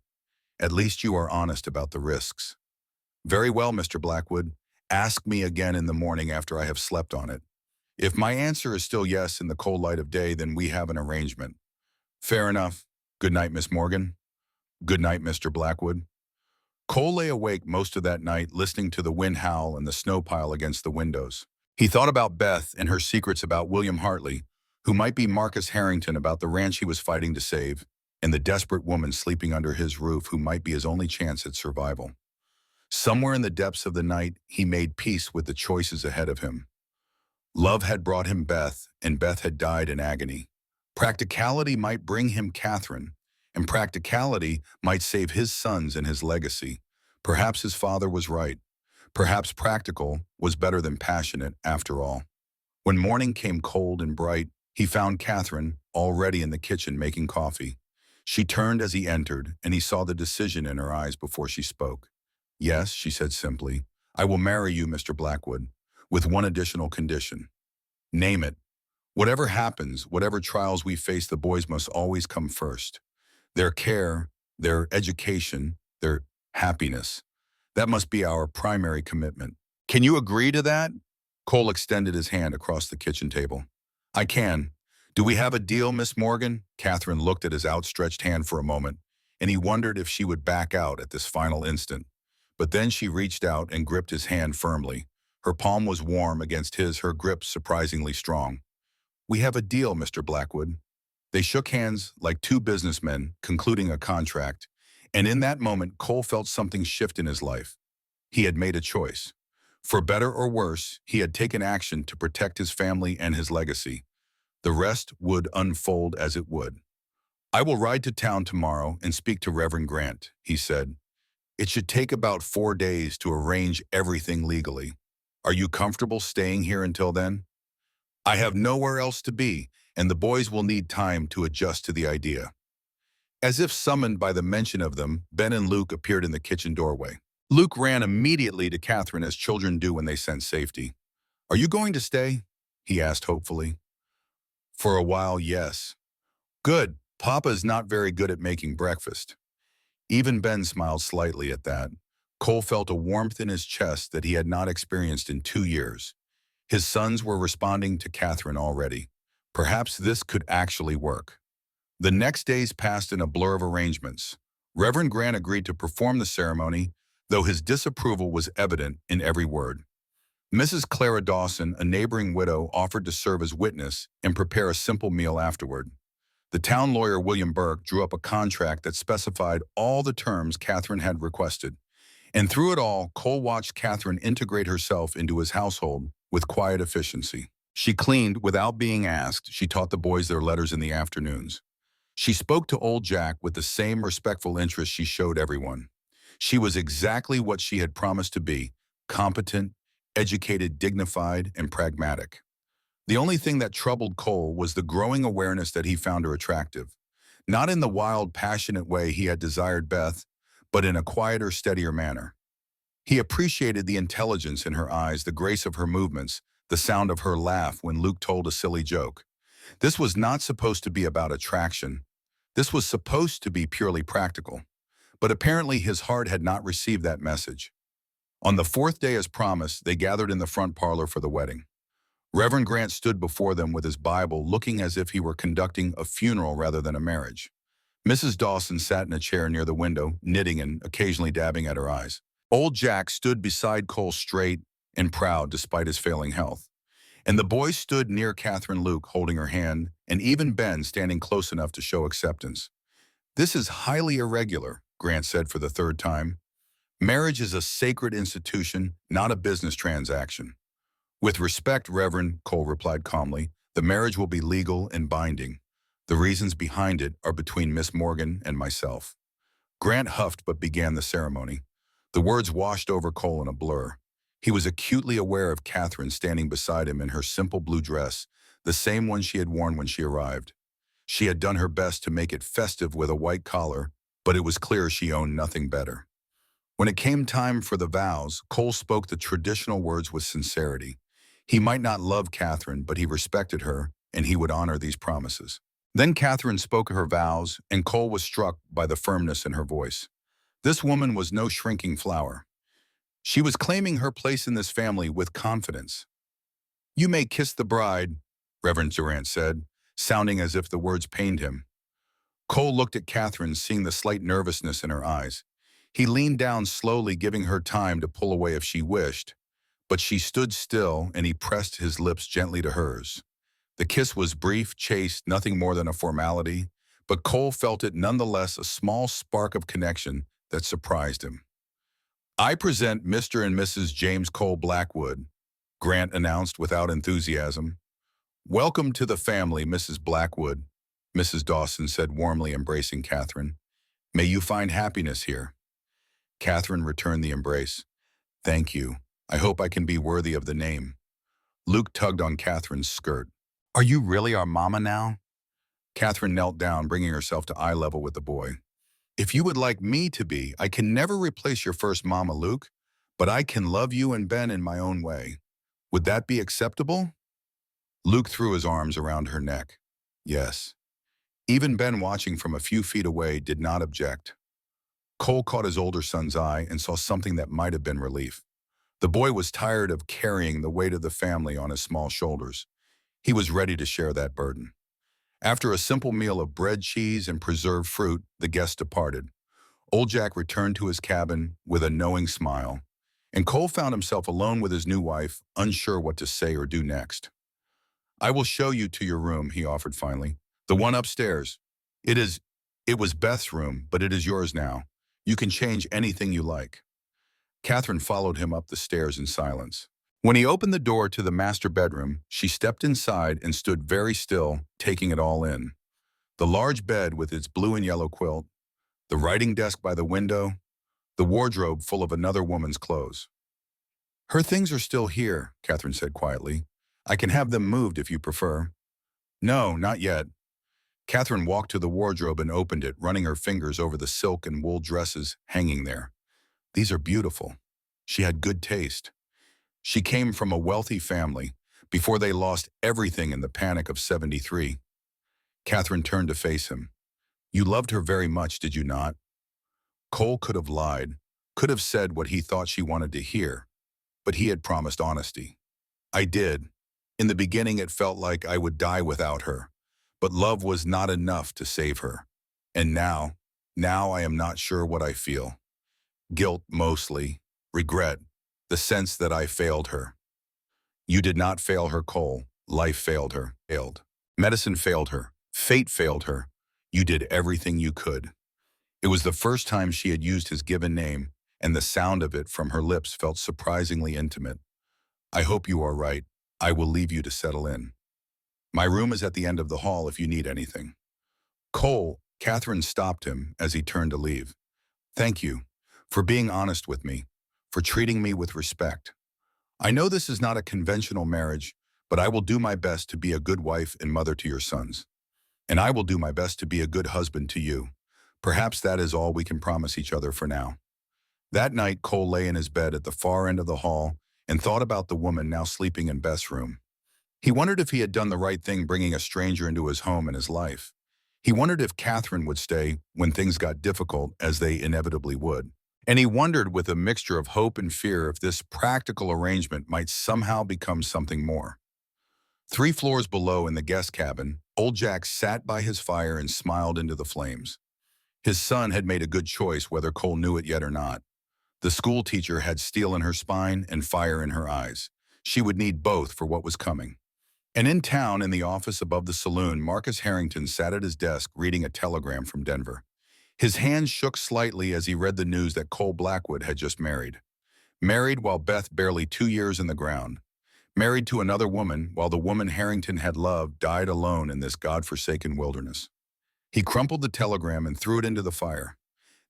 At least you are honest about the risks. Very well, Mr. Blackwood. Ask me again in the morning after I have slept on it. If my answer is still yes in the cold light of day, then we have an arrangement. Fair enough. Good night, Miss Morgan. Good night, Mr. Blackwood. Cole lay awake most of that night, listening to the wind howl and the snow pile against the windows. He thought about Beth and her secrets about William Hartley, who might be Marcus Harrington, about the ranch he was fighting to save, and the desperate woman sleeping under his roof who might be his only chance at survival. Somewhere in the depths of the night, he made peace with the choices ahead of him. Love had brought him Beth, and Beth had died in agony. Practicality might bring him Catherine, and practicality might save his sons and his legacy. Perhaps his father was right. Perhaps practical was better than passionate after all. When morning came cold and bright, he found Catherine already in the kitchen making coffee. She turned as he entered, and he saw the decision in her eyes before she spoke. Yes, she said simply, I will marry you, Mr. Blackwood, with one additional condition. Name it. Whatever happens, whatever trials we face, the boys must always come first. Their care, their education, their happiness. That must be our primary commitment. Can you agree to that? Cole extended his hand across the kitchen table. I can. Do we have a deal, Miss Morgan? Catherine looked at his outstretched hand for a moment, and he wondered if she would back out at this final instant. But then she reached out and gripped his hand firmly. Her palm was warm against his, her grip surprisingly strong. We have a deal, Mr. Blackwood. They shook hands like two businessmen concluding a contract, And in that moment, Cole felt something shift in his life. He had made a choice. For better or worse, he had taken action to protect his family and his legacy. The rest would unfold as it would. "I will ride to town tomorrow and speak to Reverend Grant," he said. "It should take about 4 days to arrange everything legally. Are you comfortable staying here until then? I have nowhere else to be, and the boys will need time to adjust to the idea." As if summoned by the mention of them, Ben and Luke appeared in the kitchen doorway. Luke ran immediately to Catherine, as children do when they sense safety. "Are you going to stay?" he asked hopefully. "For a while, yes." "Good. Papa is not very good at making breakfast." Even Ben smiled slightly at that. Cole felt a warmth in his chest that he had not experienced in 2 years. His sons were responding to Catherine already. Perhaps this could actually work. The next days passed in a blur of arrangements. Reverend Grant agreed to perform the ceremony, though his disapproval was evident in every word. Mrs. Clara Dawson, a neighboring widow, offered to serve as witness and prepare a simple meal afterward. The town lawyer, William Burke, drew up a contract that specified all the terms Catherine had requested. And through it all, Cole watched Catherine integrate herself into his household with quiet efficiency. She cleaned without being asked. She taught the boys their letters in the afternoons. She spoke to old Jack with the same respectful interest she showed everyone. She was exactly what she had promised to be: competent, educated, dignified, and pragmatic. The only thing that troubled Cole was the growing awareness that he found her attractive. Not in the wild, passionate way he had desired Beth, but in a quieter, steadier manner. He appreciated the intelligence in her eyes, the grace of her movements, the sound of her laugh when Luke told a silly joke. This was not supposed to be about attraction. This was supposed to be purely practical. But apparently his heart had not received that message. On the fourth day, as promised, they gathered in the front parlor for the wedding. Reverend Grant stood before them with his Bible, looking as if he were conducting a funeral rather than a marriage. Mrs. Dawson sat in a chair near the window, knitting and occasionally dabbing at her eyes. Old Jack stood beside Cole, straight and proud despite his failing health. And the boys stood near Catherine, Luke holding her hand, and even Ben standing close enough to show acceptance. "This is highly irregular," Grant said for the third time. "Marriage is a sacred institution, not a business transaction." "With respect, Reverend," Cole replied calmly, "the marriage will be legal and binding. The reasons behind it are between Miss Morgan and myself." Grant huffed but began the ceremony. The words washed over Cole in a blur. He was acutely aware of Catherine standing beside him in her simple blue dress, the same one she had worn when she arrived. She had done her best to make it festive with a white collar, but it was clear she owned nothing better. When it came time for the vows, Cole spoke the traditional words with sincerity. He might not love Catherine, but he respected her, and he would honor these promises. Then Catherine spoke her vows, and Cole was struck by the firmness in her voice. This woman was no shrinking flower. She was claiming her place in this family with confidence. "You may kiss the bride," Reverend Durant said, sounding as if the words pained him. Cole looked at Catherine, seeing the slight nervousness in her eyes. He leaned down slowly, giving her time to pull away if she wished. But she stood still, and he pressed his lips gently to hers. The kiss was brief, chaste, nothing more than a formality, but Cole felt it nonetheless, a small spark of connection that surprised him. "I present Mr. and Mrs. James Cole Blackwood," Grant announced without enthusiasm. "Welcome to the family, Mrs. Blackwood," Mrs. Dawson said warmly, embracing Catherine. "May you find happiness here." Catherine returned the embrace. "Thank you. I hope I can be worthy of the name." Luke tugged on Catherine's skirt. "Are you really our mama now?" Catherine knelt down, bringing herself to eye level with the boy. "If you would like me to be, I can never replace your first mama, Luke, but I can love you and Ben in my own way. Would that be acceptable?" Luke threw his arms around her neck. "Yes." Even Ben, watching from a few feet away, did not object. Cole caught his older son's eye and saw something that might have been relief. The boy was tired of carrying the weight of the family on his small shoulders. He was ready to share that burden. After a simple meal of bread, cheese, and preserved fruit, the guests departed. Old Jack returned to his cabin with a knowing smile, and Cole found himself alone with his new wife, unsure what to say or do next. "I will show you to your room," he offered finally. "The one upstairs. It was Beth's room, but it is yours now. You can change anything you like. Catherine followed him up the stairs in silence. When he opened the door to the master bedroom, she stepped inside and stood very still, taking it all in. The large bed with its blue and yellow quilt, the writing desk by the window, the wardrobe full of another woman's clothes. Her things are still here, Catherine said quietly. I can have them moved if you prefer. No, not yet. Catherine walked to the wardrobe and opened it, running her fingers over the silk and wool dresses hanging there. These are beautiful. She had good taste. She came from a wealthy family before they lost everything in the panic of '73. Catherine turned to face him. You loved her very much, did you not? Cole could have lied, could have said what he thought she wanted to hear, but he had promised honesty. I did. In the beginning, it felt like I would die without her, but love was not enough to save her. And now I am not sure what I feel. Guilt mostly, regret, the sense that I failed her. You did not fail her, Cole. Life failed her, failed. Medicine failed her. Fate failed her. You did everything you could. It was the first time she had used his given name, and the sound of it from her lips felt surprisingly intimate. I hope you are right. I will leave you to settle in. My room is at the end of the hall if you need anything. Cole, Catherine stopped him as he turned to leave. Thank you for being honest with me, for treating me with respect. I know this is not a conventional marriage, but I will do my best to be a good wife and mother to your sons. And I will do my best to be a good husband to you. Perhaps that is all we can promise each other for now. That night, Cole lay in his bed at the far end of the hall and thought about the woman now sleeping in Beth's room. He wondered if he had done the right thing bringing a stranger into his home and his life. He wondered if Catherine would stay when things got difficult, as they inevitably would. And he wondered with a mixture of hope and fear if this practical arrangement might somehow become something more. 3 floors below in the guest cabin, old Jack sat by his fire and smiled into the flames. His son had made a good choice, whether Cole knew it yet or not. The school teacher had steel in her spine and fire in her eyes. She would need both for what was coming. And in town, in the office above the saloon, Marcus Harrington sat at his desk reading a telegram from Denver. His hands shook slightly as he read the news that Cole Blackwood had just married. Married while Beth barely 2 years in the ground. Married to another woman while the woman Harrington had loved died alone in this God-forsaken wilderness. He crumpled the telegram and threw it into the fire.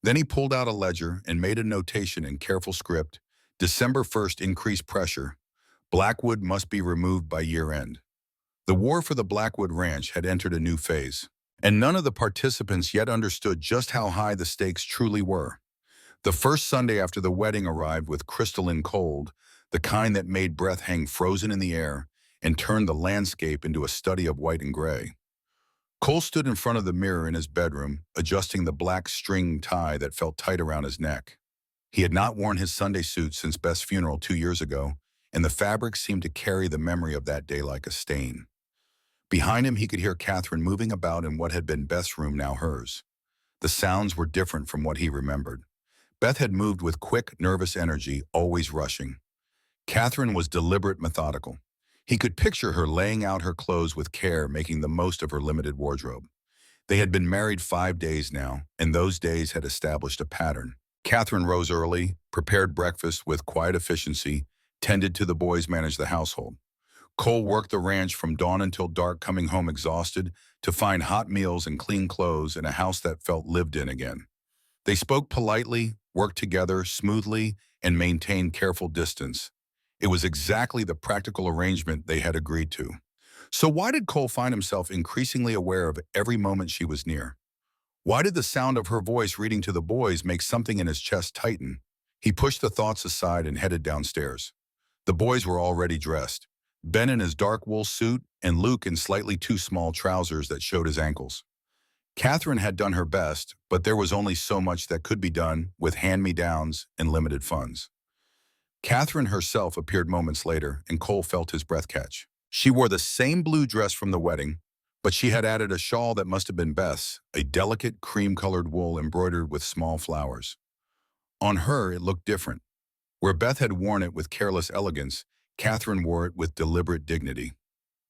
Then he pulled out a ledger and made a notation in careful script. December 1st, increased pressure. Blackwood must be removed by year-end. The war for the Blackwood Ranch had entered a new phase, and none of the participants yet understood just how high the stakes truly were. The first Sunday after the wedding arrived with crystalline cold, the kind that made breath hang frozen in the air and turned the landscape into a study of white and gray. Cole stood in front of the mirror in his bedroom, adjusting the black string tie that felt tight around his neck. He had not worn his Sunday suit since Beth's funeral 2 years ago, and the fabric seemed to carry the memory of that day like a stain. Behind him, he could hear Catherine moving about in what had been Beth's room, now hers. The sounds were different from what he remembered. Beth had moved with quick, nervous energy, always rushing. Catherine was deliberate, methodical. He could picture her laying out her clothes with care, making the most of her limited wardrobe. They had been married 5 days now, and those days had established a pattern. Catherine rose early, prepared breakfast with quiet efficiency, tended to the boys, managed the household. Cole worked the ranch from dawn until dark, coming home exhausted to find hot meals and clean clothes in a house that felt lived in again. They spoke politely, worked together smoothly, and maintained careful distance. It was exactly the practical arrangement they had agreed to. So why did Cole find himself increasingly aware of every moment she was near? Why did the sound of her voice reading to the boys make something in his chest tighten? He pushed the thoughts aside and headed downstairs. The boys were already dressed. Ben in his dark wool suit and Luke in slightly too small trousers that showed his ankles. Catherine had done her best, but there was only so much that could be done with hand-me-downs and limited funds. Catherine herself appeared moments later, and Cole felt his breath catch. She wore the same blue dress from the wedding, but she had added a shawl that must have been Beth's, a delicate cream-colored wool embroidered with small flowers. On her, it looked different. Where Beth had worn it with careless elegance, Catherine wore it with deliberate dignity.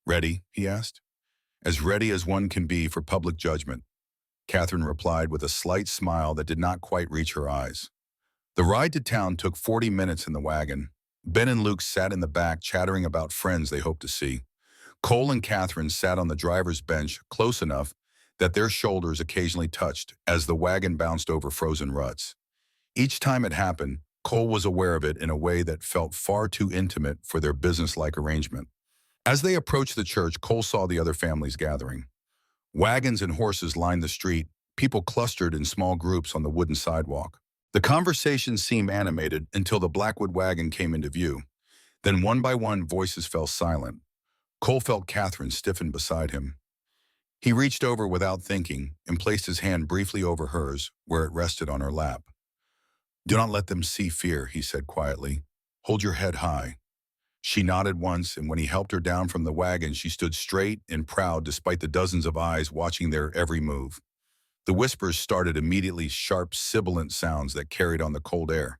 "Ready?" he asked. "As ready as one can be for public judgment." Catherine replied with a slight smile that did not quite reach her eyes. The ride to town took 40 minutes in the wagon. Ben and Luke sat in the back chattering about friends they hoped to see. Cole and Catherine sat on the driver's bench close enough that their shoulders occasionally touched as the wagon bounced over frozen ruts. Each time it happened, Cole was aware of it in a way that felt far too intimate for their business-like arrangement. As they approached the church, Cole saw the other families gathering. Wagons and horses lined the street, people clustered in small groups on the wooden sidewalk. The conversation seemed animated until the Blackwood wagon came into view. Then one by one, voices fell silent. Cole felt Catherine stiffen beside him. He reached over without thinking and placed his hand briefly over hers, where it rested on her lap. "Do not let them see fear," he said quietly. "Hold your head high." She nodded once, and when he helped her down from the wagon, she stood straight and proud despite the dozens of eyes watching their every move. The whispers started immediately, sharp, sibilant sounds that carried on the cold air.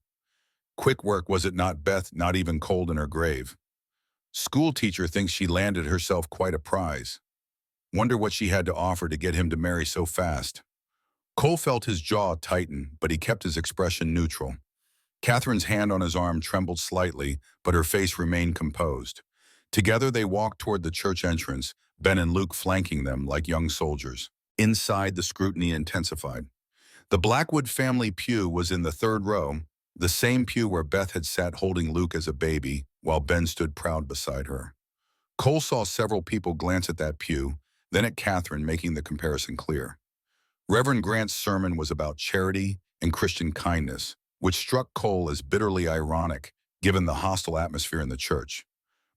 Quick work, was it not, Beth, not even cold in her grave? School teacher thinks she landed herself quite a prize. Wonder what she had to offer to get him to marry so fast. Cole felt his jaw tighten, but he kept his expression neutral. Catherine's hand on his arm trembled slightly, but her face remained composed. Together they walked toward the church entrance, Ben and Luke flanking them like young soldiers. Inside, the scrutiny intensified. The Blackwood family pew was in the third row, the same pew where Beth had sat holding Luke as a baby, while Ben stood proud beside her. Cole saw several people glance at that pew, then at Catherine, making the comparison clear. Reverend Grant's sermon was about charity and Christian kindness, which struck Cole as bitterly ironic, given the hostile atmosphere in the church.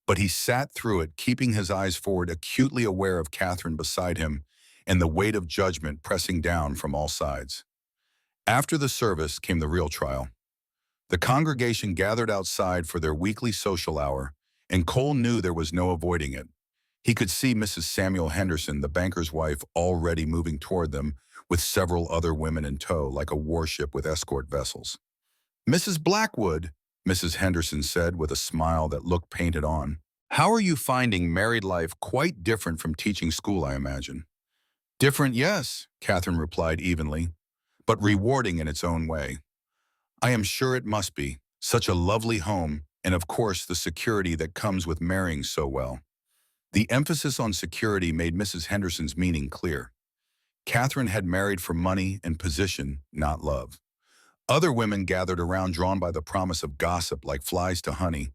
But he sat through it, keeping his eyes forward, acutely aware of Catherine beside him and the weight of judgment pressing down from all sides. After the service came the real trial. The congregation gathered outside for their weekly social hour, and Cole knew there was no avoiding it. He could see Mrs. Samuel Henderson, the banker's wife, already moving toward them, with several other women in tow, like a warship with escort vessels. "Mrs. Blackwood," Mrs. Henderson said with a smile that looked painted on, "how are you finding married life? Quite different from teaching school, I imagine." "Different, yes," Catherine replied evenly, "but rewarding in its own way. I am sure it must be. Such a lovely home, and of course the security that comes with marrying so well." The emphasis on security made Mrs. Henderson's meaning clear. Catherine had married for money and position, not love. Other women gathered around, drawn by the promise of gossip like flies to honey.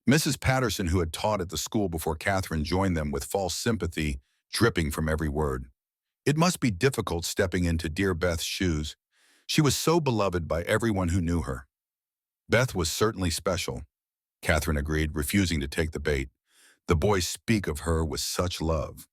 Mrs. Patterson, who had taught at the school before Catherine, joined them with false sympathy dripping from every word. It must be difficult stepping into dear Beth's shoes. She was so beloved by everyone who knew her. Beth was certainly special, Catherine agreed, refusing to take the bait. The boys speak of her with such love.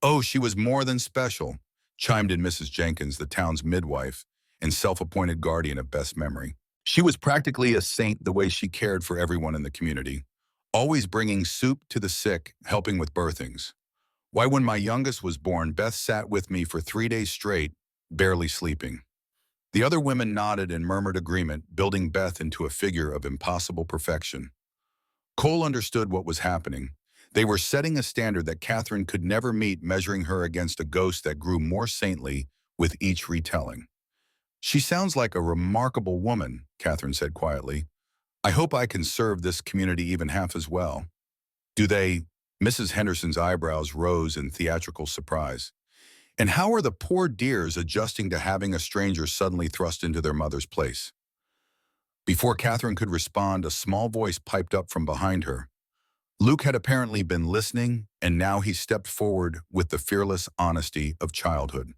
"Oh, she was more than special," chimed in Mrs. Jenkins, the town's midwife and self-appointed guardian of Beth's memory. "She was practically a saint, the way she cared for everyone in the community, always bringing soup to the sick, helping with birthings. Why, when my youngest was born, Beth sat with me for 3 days straight, barely sleeping." The other women nodded and murmured agreement, building Beth into a figure of impossible perfection. Cole understood what was happening. They were setting a standard that Catherine could never meet, measuring her against a ghost that grew more saintly with each retelling. "She sounds like a remarkable woman," Catherine said quietly. "I hope I can serve this community even half as well." "Do they?" Mrs. Henderson's eyebrows rose in theatrical surprise. "And how are the poor dears adjusting to having a stranger suddenly thrust into their mother's place?" Before Catherine could respond, a small voice piped up from behind her. Luke had apparently been listening, and now he stepped forward with the fearless honesty of childhood.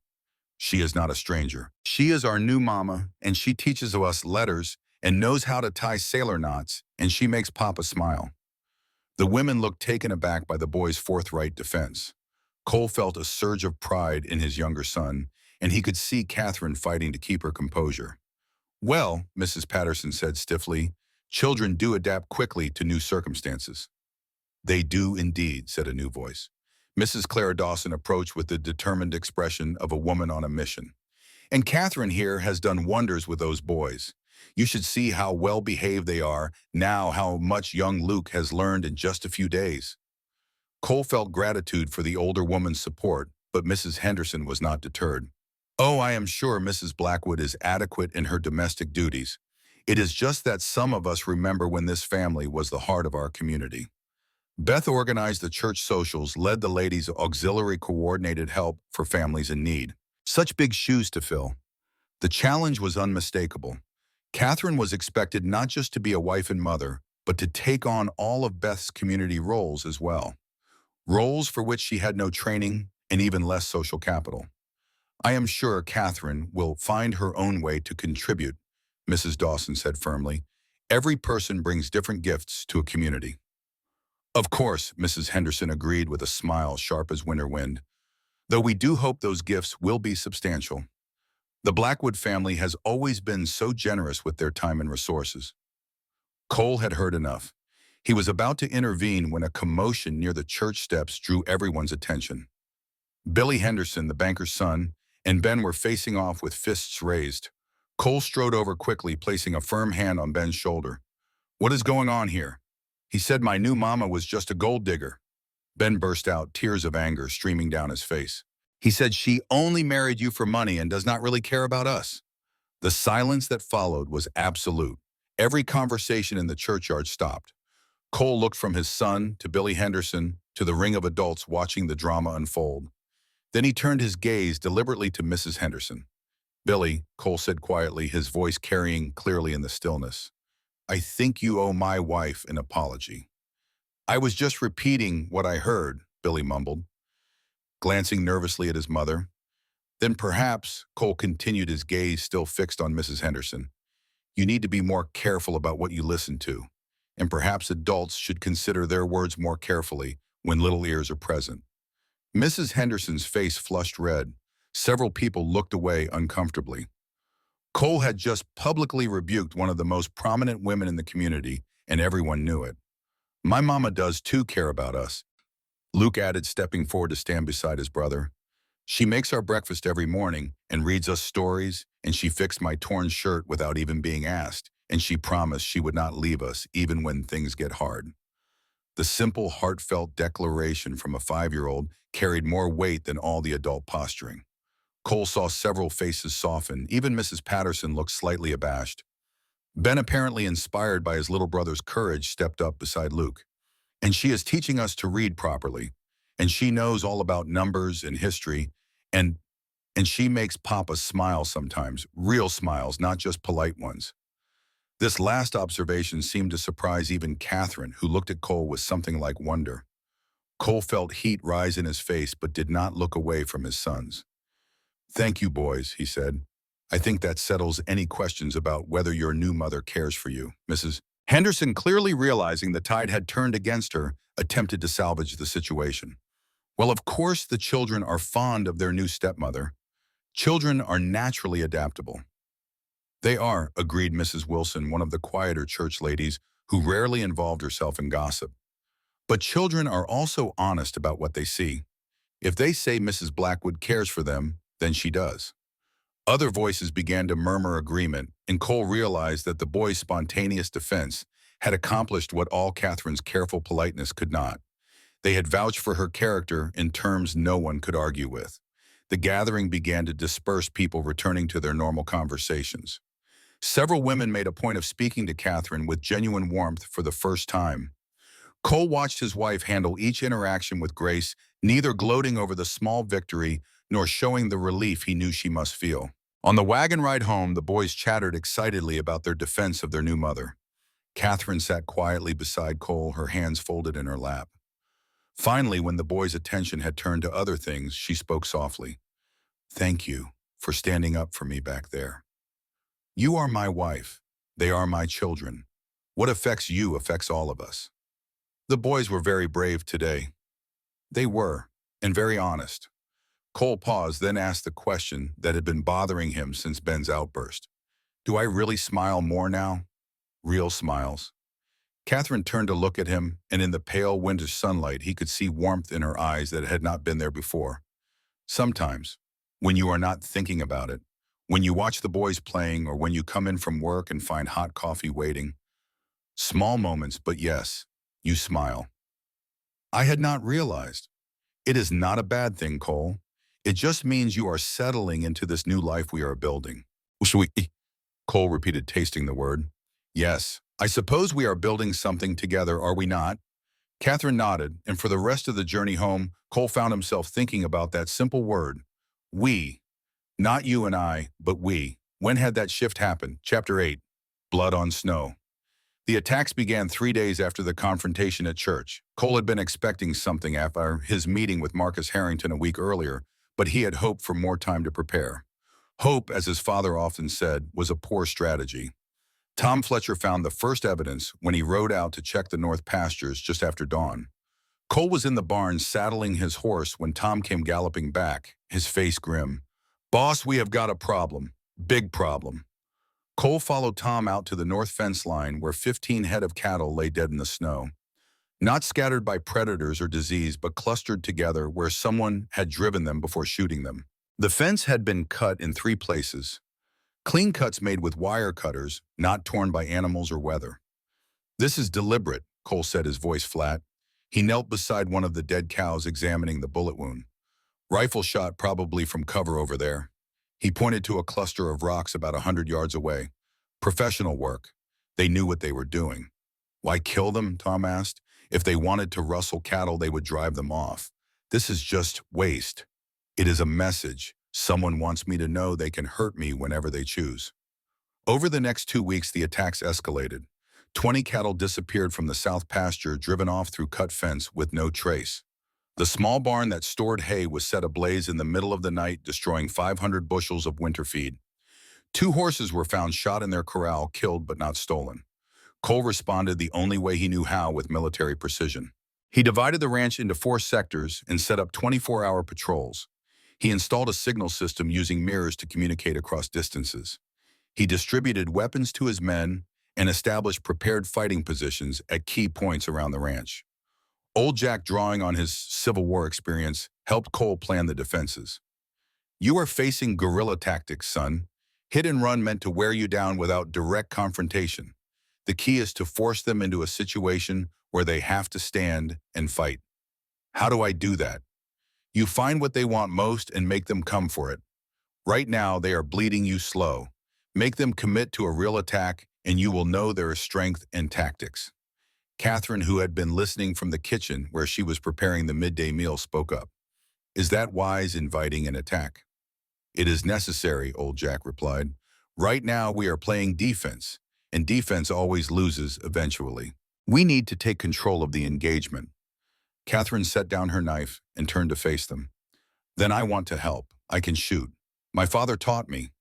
"She is not a stranger. She is our new mama, and she teaches us letters and knows how to tie sailor knots, and she makes Papa smile." The women looked taken aback by the boy's forthright defense. Cole felt a surge of pride in his younger son, and he could see Catherine fighting to keep her composure. "Well," Mrs. Patterson said stiffly, "children do adapt quickly to new circumstances." "They do indeed," said a new voice. Mrs. Clara Dawson approached with the determined expression of a woman on a mission. "And Catherine here has done wonders with those boys. You should see how well behaved they are now, how much young Luke has learned in just a few days." Cole felt gratitude for the older woman's support, but Mrs. Henderson was not deterred. Oh, I am sure Mrs. Blackwood is adequate in her domestic duties. It is just that some of us remember when this family was the heart of our community. Beth organized the church socials, led the ladies' auxiliary coordinated help for families in need. Such big shoes to fill. The challenge was unmistakable. Catherine was expected not just to be a wife and mother, but to take on all of Beth's community roles as well. Roles for which she had no training and even less social capital. I am sure Catherine will find her own way to contribute, Mrs. Dawson said firmly. Every person brings different gifts to a community. Of course, Mrs. Henderson agreed with a smile sharp as winter wind, though we do hope those gifts will be substantial. The Blackwood family has always been so generous with their time and resources. Cole had heard enough. He was about to intervene when a commotion near the church steps drew everyone's attention. Billy Henderson, the banker's son, and Ben were facing off with fists raised. Cole strode over quickly, placing a firm hand on Ben's shoulder. "What is going on here?" "He said my new mama was just a gold digger." Ben burst out, tears of anger streaming down his face. "He said she only married you for money and does not really care about us." The silence that followed was absolute. Every conversation in the churchyard stopped. Cole looked from his son to Billy Henderson to the ring of adults watching the drama unfold. Then he turned his gaze deliberately to Mrs. Henderson. "Billy," Cole said quietly, his voice carrying clearly in the stillness, "I think you owe my wife an apology." "I was just repeating what I heard," Billy mumbled, glancing nervously at his mother. "Then perhaps," Cole continued, his gaze still fixed on Mrs. Henderson, "you need to be more careful about what you listen to, and perhaps adults should consider their words more carefully when little ears are present." Mrs. Henderson's face flushed red. Several people looked away uncomfortably. Cole had just publicly rebuked one of the most prominent women in the community, and everyone knew it. "My mama does too care about us," Luke added, stepping forward to stand beside his brother. "She makes our breakfast every morning and reads us stories, and she fixed my torn shirt without even being asked, and she promised she would not leave us even when things get hard." The simple, heartfelt declaration from a 5-year-old carried more weight than all the adult posturing. Cole saw several faces soften. Even Mrs. Patterson looked slightly abashed. Ben, apparently inspired by his little brother's courage, stepped up beside Luke. "And she is teaching us to read properly. And she knows all about numbers and history. And she makes Papa smile sometimes, real smiles, not just polite ones." This last observation seemed to surprise even Catherine, who looked at Cole with something like wonder. Cole felt heat rise in his face but did not look away from his sons. "Thank you, boys," he said. "I think that settles any questions about whether your new mother cares for you." Mrs. Henderson, clearly realizing the tide had turned against her, attempted to salvage the situation. "Well, of course the children are fond of their new stepmother. Children are naturally adaptable." "They are," agreed Mrs. Wilson, one of the quieter church ladies who rarely involved herself in gossip. "But children are also honest about what they see. If they say Mrs. Blackwood cares for them, then she does." Other voices began to murmur agreement, and Cole realized that the boy's spontaneous defense had accomplished what all Catherine's careful politeness could not. They had vouched for her character in terms no one could argue with. The gathering began to disperse, people returning to their normal conversations. Several women made a point of speaking to Catherine with genuine warmth for the first time. Cole watched his wife handle each interaction with grace, neither gloating over the small victory nor showing the relief he knew she must feel. On the wagon ride home, the boys chattered excitedly about their defense of their new mother. Catherine sat quietly beside Cole, her hands folded in her lap. Finally, when the boys' attention had turned to other things, she spoke softly. "Thank you for standing up for me back there. You are my wife. They are my children. What affects you affects all of us." The boys were very brave today. They were, and very honest. Cole paused, then asked the question that had been bothering him since Ben's outburst. "Do I really smile more now?" Real smiles. Catherine turned to look at him, and in the pale winter sunlight he could see warmth in her eyes that had not been there before. "Sometimes, when you are not thinking about it, when you watch the boys playing or when you come in from work and find hot coffee waiting. Small moments, but yes, you smile." "I had not realized." "It is not a bad thing, Cole. It just means you are settling into this new life we are building. Sweet, Cole repeated, tasting the word. Yes, I suppose we are building something together, are we not? Catherine nodded, and for the rest of the journey home, Cole found himself thinking about that simple word. We. Not you and I, but we. When had that shift happened? Chapter 8. Blood on Snow. The attacks began 3 days after the confrontation at church. Cole had been expecting something after his meeting with Marcus Harrington a week earlier, but he had hoped for more time to prepare. Hope, as his father often said, was a poor strategy. Tom Fletcher found the first evidence when he rode out to check the north pastures just after dawn. Cole was in the barn saddling his horse when Tom came galloping back, his face grim. "Boss, we have got a problem. Big problem." Cole followed Tom out to the north fence line where 15 head of cattle lay dead in the snow. Not scattered by predators or disease, but clustered together where someone had driven them before shooting them. The fence had been cut in 3 places. Clean cuts made with wire cutters, not torn by animals or weather. "This is deliberate," Cole said, his voice flat. He knelt beside one of the dead cows examining the bullet wound. "Rifle shot probably from cover over there." He pointed to a cluster of rocks about 100 yards away. "Professional work. They knew what they were doing." "Why kill them?" Tom asked. "If they wanted to rustle cattle, they would drive them off. This is just waste. It is a message. Someone wants me to know they can hurt me whenever they choose." Over the next 2 weeks, the attacks escalated. 20 cattle disappeared from the south pasture, driven off through cut fence with no trace. The small barn that stored hay was set ablaze in the middle of the night, destroying 500 bushels of winter feed. 2 horses were found shot in their corral, killed but not stolen. Cole responded the only way he knew how, with military precision. He divided the ranch into 4 sectors and set up 24-hour patrols. He installed a signal system using mirrors to communicate across distances. He distributed weapons to his men and established prepared fighting positions at key points around the ranch. Old Jack, drawing on his Civil War experience, helped Cole plan the defenses. "You are facing guerrilla tactics, son. Hit and run meant to wear you down without direct confrontation. The key is to force them into a situation where they have to stand and fight." "How do I do that?" "You find what they want most and make them come for it. Right now, they are bleeding you slow. Make them commit to a real attack, and you will know there is strength in tactics." Catherine, who had been listening from the kitchen where she was preparing the midday meal, spoke up. "Is that wise, inviting an attack?" "It is necessary," Old Jack replied. "Right now we are playing defense, and defense always loses eventually. We need to take control of the engagement." Catherine set down her knife and turned to face them. "Then I want to help. I can shoot. My father taught me."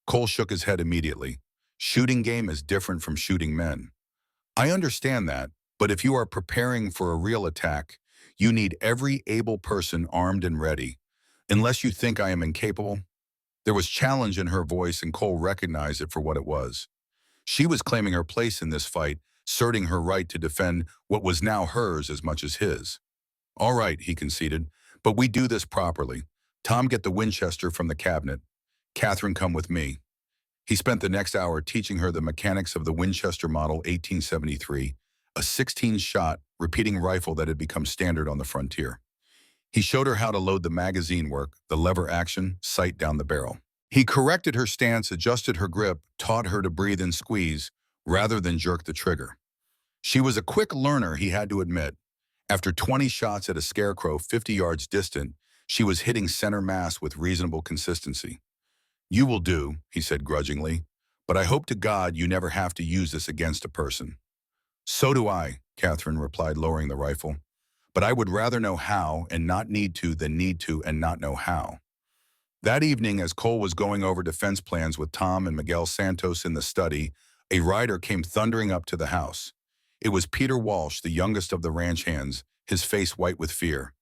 Cole shook his head immediately. "Shooting game is different from shooting men." "I understand that, but if you are preparing for a real attack, you need every able person armed and ready. Unless you think I am incapable." There was challenge in her voice, and Cole recognized it for what it was. She was claiming her place in this fight, asserting her right to defend what was now hers as much as his. "All right," he conceded, "but we do this properly. Tom, get the Winchester from the cabinet. Catherine, come with me." He spent the next hour teaching her the mechanics of the Winchester Model 1873, a 16-shot repeating rifle that had become standard on the frontier. He showed her how to load the magazine work, the lever action, sight down the barrel. He corrected her stance, adjusted her grip, taught her to breathe and squeeze, rather than jerk the trigger. She was a quick learner, he had to admit. After 20 shots at a scarecrow 50 yards distant, she was hitting center mass with reasonable consistency. "You will do," he said grudgingly, "but I hope to God you never have to use this against a person." "So do I," Catherine replied, lowering the rifle. "But I would rather know how and not need to than need to and not know how." That evening, as Cole was going over defense plans with Tom and Miguel Santos in the study, a rider came thundering up to the house. It was Peter Walsh, the youngest of the ranch hands, his face white with fear.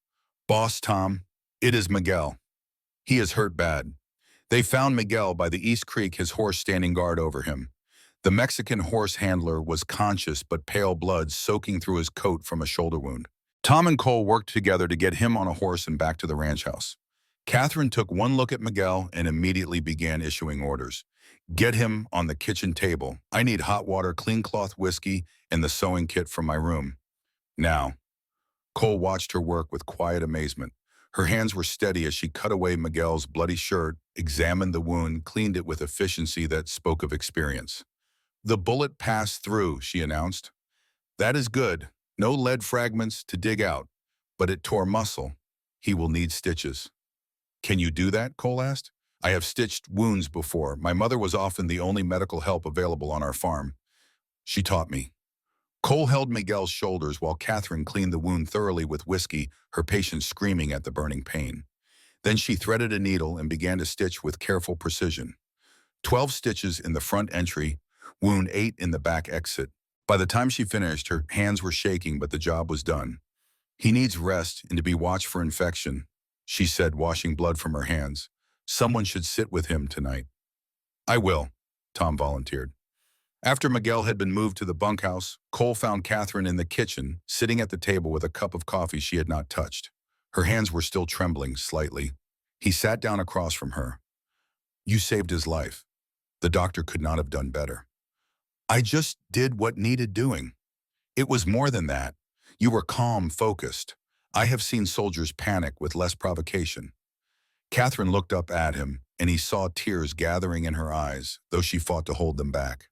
"Boss, Tom, it is Miguel. He is hurt bad." They found Miguel by the East Creek, his horse standing guard over him. The Mexican horse handler was conscious, but pale blood soaking through his coat from a shoulder wound. Tom and Cole worked together to get him on a horse and back to the ranch house. Catherine took one look at Miguel and immediately began issuing orders. "Get him on the kitchen table. I need hot water, clean cloth, whiskey, and the sewing kit from my room. Now." Cole watched her work with quiet amazement. Her hands were steady as she cut away Miguel's bloody shirt, examined the wound, cleaned it with efficiency that spoke of experience. "The bullet passed through," she announced. "That is good. No lead fragments to dig out. But it tore muscle. He will need stitches." "Can you do that?" Cole asked. "I have stitched wounds before. My mother was often the only medical help available on our farm. She taught me." Cole held Miguel's shoulders while Catherine cleaned the wound thoroughly with whiskey, her patient screaming at the burning pain. Then she threaded a needle and began to stitch with careful precision. 12 stitches in the front entry, wound 8 in the back exit. By the time she finished, her hands were shaking, but the job was done. "He needs rest and to be watched for infection," she said, washing blood from her hands. "Someone should sit with him tonight." "I will," Tom volunteered. After Miguel had been moved to the bunkhouse, Cole found Catherine in the kitchen, sitting at the table with a cup of coffee she had not touched. Her hands were still trembling slightly. He sat down across from her. "You saved his life. The doctor could not have done better." "I just did what needed doing. It was more than that. You were calm, focused. I have seen soldiers panic with less provocation." Catherine looked up at him, and he saw tears gathering in her eyes, though she fought to hold them back.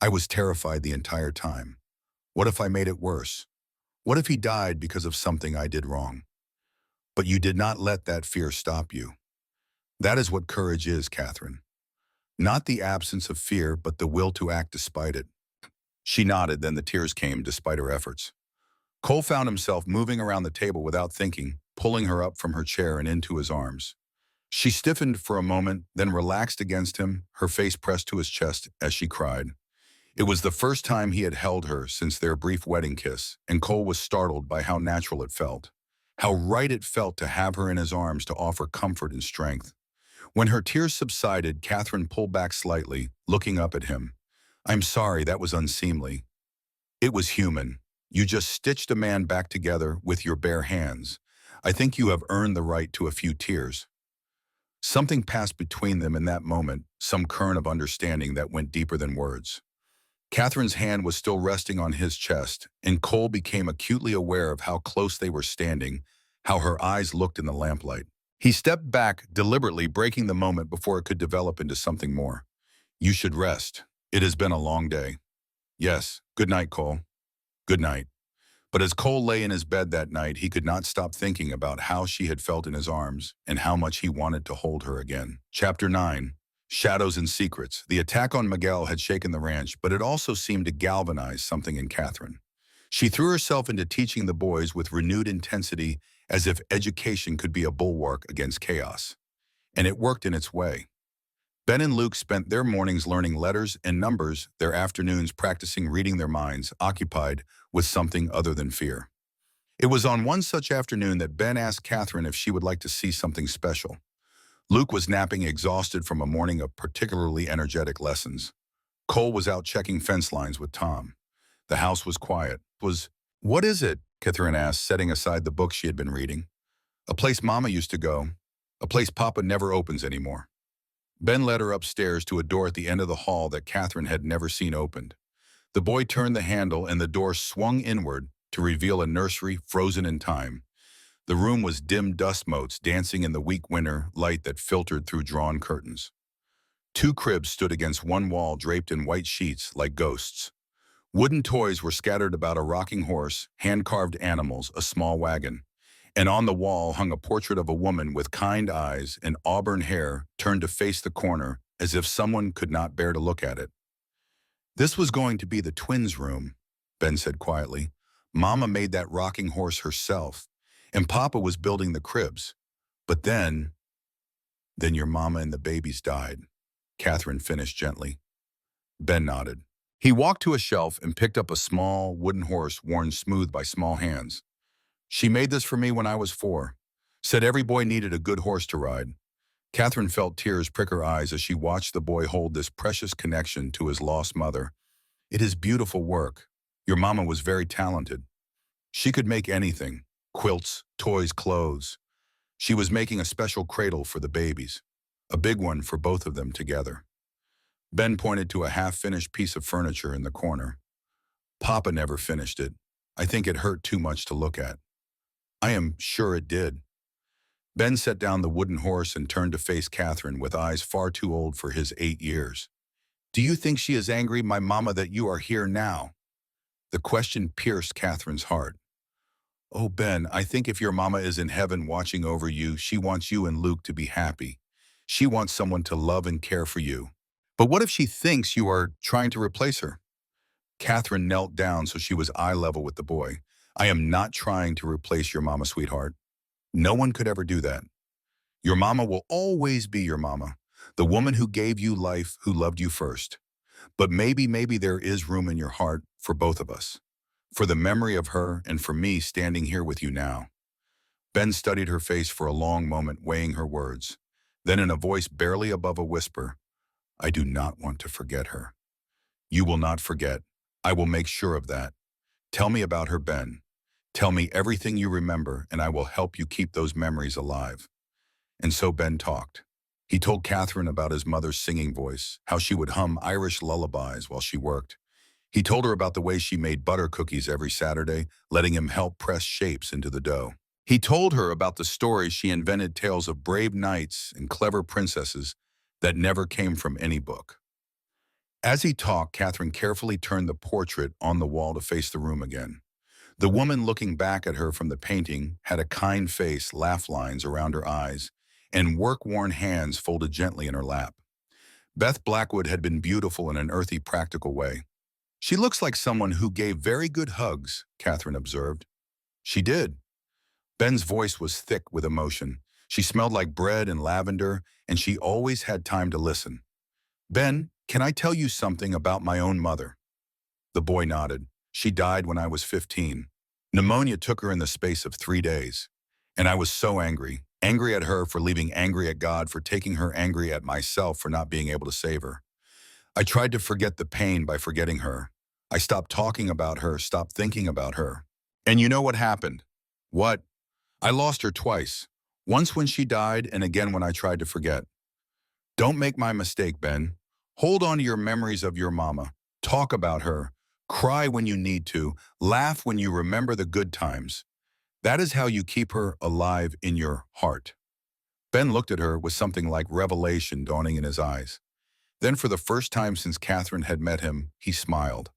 "I was terrified the entire time. What if I made it worse? What if he died because of something I did wrong? But you did not let that fear stop you. That is what courage is, Catherine. Not the absence of fear, but the will to act despite it." She nodded, then the tears came despite her efforts. Cole found himself moving around the table without thinking, pulling her up from her chair and into his arms. She stiffened for a moment, then relaxed against him, her face pressed to his chest as she cried. It was the first time he had held her since their brief wedding kiss, and Cole was startled by how natural it felt. How right it felt to have her in his arms to offer comfort and strength. When her tears subsided, Catherine pulled back slightly, looking up at him. "I'm sorry, that was unseemly. It was human. You just stitched a man back together with your bare hands. I think you have earned the right to a few tears." Something passed between them in that moment, some current of understanding that went deeper than words. Catherine's hand was still resting on his chest, and Cole became acutely aware of how close they were standing, how her eyes looked in the lamplight. He stepped back, deliberately breaking the moment before it could develop into something more. "You should rest. It has been a long day." "Yes. Good night, Cole." "Good night." But as Cole lay in his bed that night, he could not stop thinking about how she had felt in his arms and how much he wanted to hold her again. Chapter 9. Shadows and Secrets. The attack on Miguel had shaken the ranch, but it also seemed to galvanize something in Catherine. She threw herself into teaching the boys with renewed intensity, as if education could be a bulwark against chaos. And it worked in its way. Ben and Luke spent their mornings learning letters and numbers, their afternoons practicing reading their minds, occupied with something other than fear. It was on one such afternoon that Ben asked Catherine if she would like to see something special. Luke was napping, exhausted from a morning of particularly energetic lessons. Cole was out checking fence lines with Tom. The house was quiet. "What is it?" Catherine asked, setting aside the book she had been reading. "A place Mama used to go. A place Papa never opens anymore." Ben led her upstairs to a door at the end of the hall that Catherine had never seen opened. The boy turned the handle and the door swung inward to reveal a nursery frozen in time. The room was dim dust motes dancing in the weak winter light that filtered through drawn curtains. 2 cribs stood against one wall draped in white sheets like ghosts. Wooden toys were scattered about a rocking horse, hand-carved animals, a small wagon. And on the wall hung a portrait of a woman with kind eyes and auburn hair turned to face the corner as if someone could not bear to look at it. "This was going to be the twins' room," Ben said quietly. "Mama made that rocking horse herself, and Papa was building the cribs. But then your mama and the babies died," Catherine finished gently. Ben nodded. He walked to a shelf and picked up a small wooden horse worn smooth by small hands. "She made this for me when I was 4. Said every boy needed a good horse to ride." Catherine felt tears prick her eyes as she watched the boy hold this precious connection to his lost mother. "It is beautiful work. Your mama was very talented. She could make anything, quilts, toys, clothes. She was making a special cradle for the babies, a big one for both of them together." Ben pointed to a half-finished piece of furniture in the corner. "Papa never finished it. I think it hurt too much to look at." "I am sure it did." Ben set down the wooden horse and turned to face Catherine with eyes far too old for his 8 years. Do you think she is angry, my mama, that you are here now? The question pierced Catherine's heart. Oh, Ben, I think if your mama is in heaven watching over you, she wants you and Luke to be happy. She wants someone to love and care for you. But what if she thinks you are trying to replace her? Catherine knelt down so she was eye level with the boy. I am not trying to replace your mama, sweetheart. No one could ever do that. Your mama will always be your mama, the woman who gave you life, who loved you first. But maybe there is room in your heart for both of us, for the memory of her and for me standing here with you now. Ben studied her face for a long moment, weighing her words. Then in a voice barely above a whisper, I do not want to forget her. You will not forget. I will make sure of that. Tell me about her, Ben. Tell me everything you remember, and I will help you keep those memories alive. And so Ben talked. He told Catherine about his mother's singing voice, how she would hum Irish lullabies while she worked. He told her about the way she made butter cookies every Saturday, letting him help press shapes into the dough. He told her about the stories she invented, tales of brave knights and clever princesses that never came from any book. As he talked, Catherine carefully turned the portrait on the wall to face the room again. The woman looking back at her from the painting had a kind face, laugh lines around her eyes, and work-worn hands folded gently in her lap. Beth Blackwood had been beautiful in an earthy, practical way. She looks like someone who gave very good hugs, Catherine observed. She did. Ben's voice was thick with emotion. She smelled like bread and lavender, and she always had time to listen. Ben, can I tell you something about my own mother? The boy nodded. She died when I was 15. Pneumonia took her in the space of 3 days. And I was so angry. Angry at her for leaving, angry at God for taking her, angry at myself for not being able to save her. I tried to forget the pain by forgetting her. I stopped talking about her, stopped thinking about her. And you know what happened? What? I lost her twice. Once when she died, and again when I tried to forget. Don't make my mistake, Ben. Hold on to your memories of your mama. Talk about her. Cry when you need to. Laugh when you remember the good times. That is how you keep her alive in your heart. Ben looked at her with something like revelation dawning in his eyes. Then for the first time since Catherine had met him, he smiled.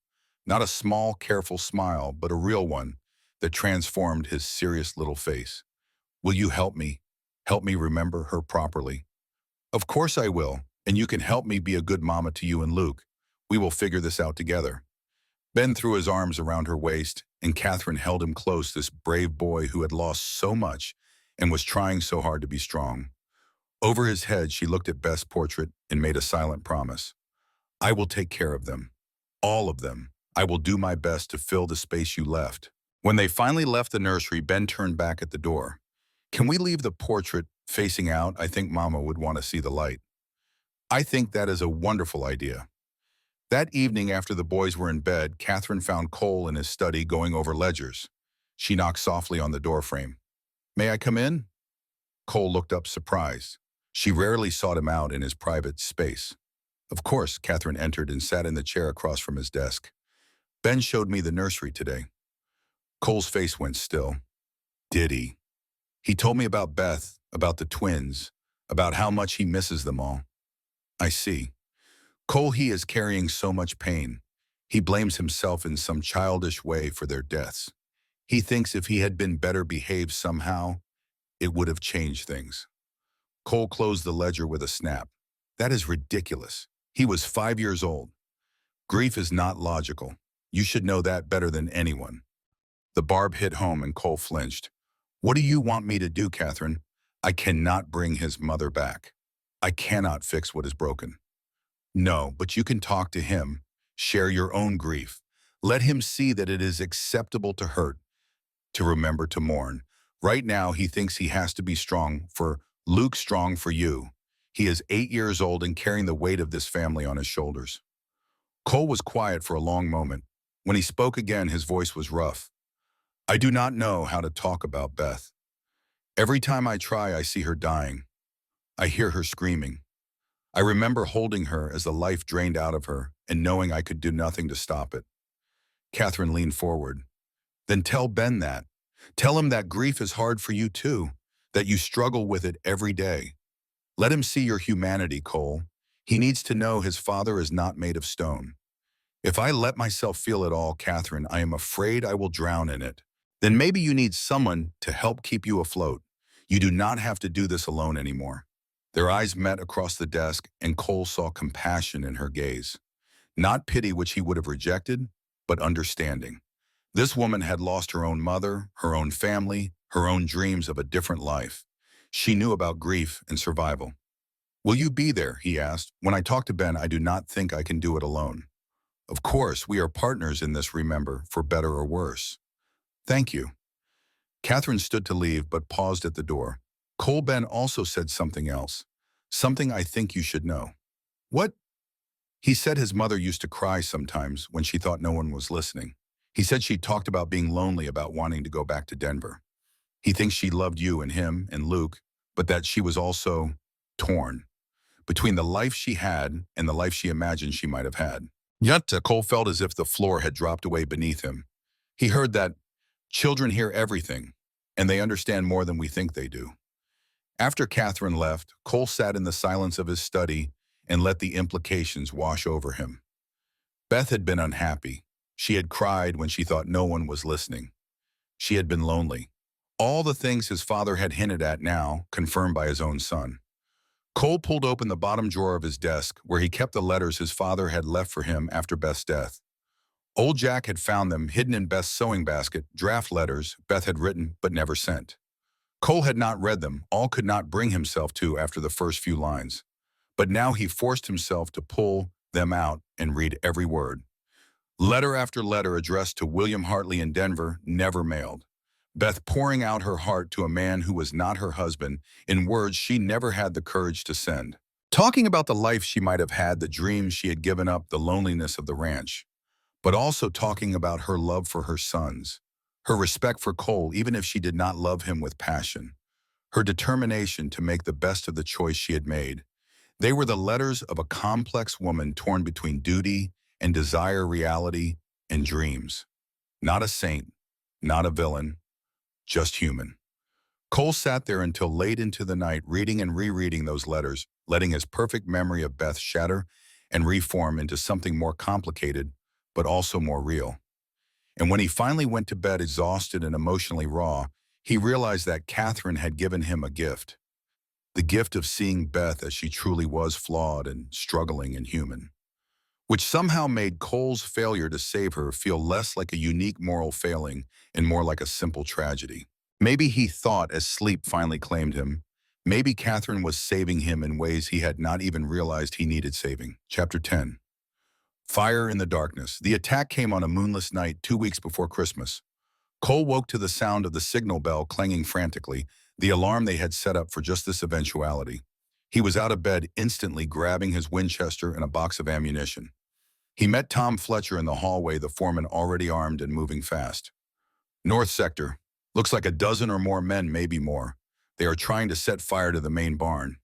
Not a small, careful smile, but a real one that transformed his serious little face. Will you help me? Help me remember her properly. Of course I will, and you can help me be a good mama to you and Luke. We will figure this out together. Ben threw his arms around her waist, and Catherine held him close, this brave boy who had lost so much and was trying so hard to be strong. Over his head, she looked at Beth's portrait and made a silent promise. I will take care of them. All of them. I will do my best to fill the space you left. When they finally left the nursery, Ben turned back at the door. Can we leave the portrait facing out? I think Mama would want to see the light. I think that is a wonderful idea. That evening, after the boys were in bed, Catherine found Cole in his study going over ledgers. She knocked softly on the doorframe. May I come in? Cole looked up surprised. She rarely sought him out in his private space. Of course, Catherine entered and sat in the chair across from his desk. Ben showed me the nursery today. Cole's face went still. Did he? He told me about Beth, about the twins, about how much he misses them all. I see. Cole, he is carrying so much pain. He blames himself in some childish way for their deaths. He thinks if he had been better behaved somehow, it would have changed things. Cole closed the ledger with a snap. That is ridiculous. He was 5 years old. Grief is not logical. You should know that better than anyone. The barb hit home and Cole flinched. What do you want me to do, Catherine? I cannot bring his mother back. I cannot fix what is broken. No, but you can talk to him. Share your own grief. Let him see that it is acceptable to hurt, to remember to mourn. Right now, he thinks he has to be strong for Luke, strong for you. He is 8 years old and carrying the weight of this family on his shoulders. Cole was quiet for a long moment. When he spoke again, his voice was rough. I do not know how to talk about Beth. Every time I try, I see her dying. I hear her screaming. I remember holding her as the life drained out of her and knowing I could do nothing to stop it. Catherine leaned forward. Then tell Ben that. Tell him that grief is hard for you too, that you struggle with it every day. Let him see your humanity, Cole. He needs to know his father is not made of stone. If I let myself feel it all, Catherine, I am afraid I will drown in it. Then maybe you need someone to help keep you afloat. You do not have to do this alone anymore. Their eyes met across the desk, and Cole saw compassion in her gaze. Not pity, which he would have rejected, but understanding. This woman had lost her own mother, her own family, her own dreams of a different life. She knew about grief and survival. Will you be there, he asked. When I talk to Ben, I do not think I can do it alone. Of course, we are partners in this, remember, for better or worse. Thank you. Catherine stood to leave, but paused at the door. Cole, Ben also said something else. Something I think you should know. What? He said his mother used to cry sometimes when she thought no one was listening. He said she talked about being lonely, about wanting to go back to Denver. He thinks she loved you and him and Luke, but that she was also torn between the life she had and the life she imagined she might have had. Yet Cole felt as if the floor had dropped away beneath him. He heard that children hear everything, and they understand more than we think they do. After Catherine left, Cole sat in the silence of his study and let the implications wash over him. Beth had been unhappy. She had cried when she thought no one was listening. She had been lonely. All the things his father had hinted at now, confirmed by his own son. Cole pulled open the bottom drawer of his desk, where he kept the letters his father had left for him after Beth's death. Old Jack had found them hidden in Beth's sewing basket, draft letters Beth had written but never sent. Cole had not read them, all could not bring himself to after the first few lines. But now he forced himself to pull them out and read every word. Letter after letter addressed to William Hartley in Denver, never mailed. Beth pouring out her heart to a man who was not her husband in words she never had the courage to send. Talking about the life she might have had, the dreams she had given up, the loneliness of the ranch. But also talking about her love for her sons, her respect for Cole even if she did not love him with passion, her determination to make the best of the choice she had made. They were the letters of a complex woman torn between duty and desire, reality and dreams. Not a saint, not a villain, just human. Cole sat there until late into the night, reading and rereading those letters, letting his perfect memory of Beth shatter and reform into something more complicated, but also more real. And when he finally went to bed exhausted and emotionally raw, he realized that Catherine had given him a gift. The gift of seeing Beth as she truly was, flawed and struggling and human. Which somehow made Cole's failure to save her feel less like a unique moral failing and more like a simple tragedy. Maybe he thought as sleep finally claimed him. Maybe Catherine was saving him in ways he had not even realized he needed saving. Chapter 10. Fire in the darkness. The attack came on a moonless night 2 weeks before Christmas. Cole woke to the sound of the signal bell clanging frantically, the alarm they had set up for just this eventuality. He was out of bed instantly, grabbing his Winchester and a box of ammunition. He met Tom Fletcher in the hallway, the foreman already armed and moving fast. North sector. Looks like a dozen or more men, maybe more. They are trying to set fire to the main barn.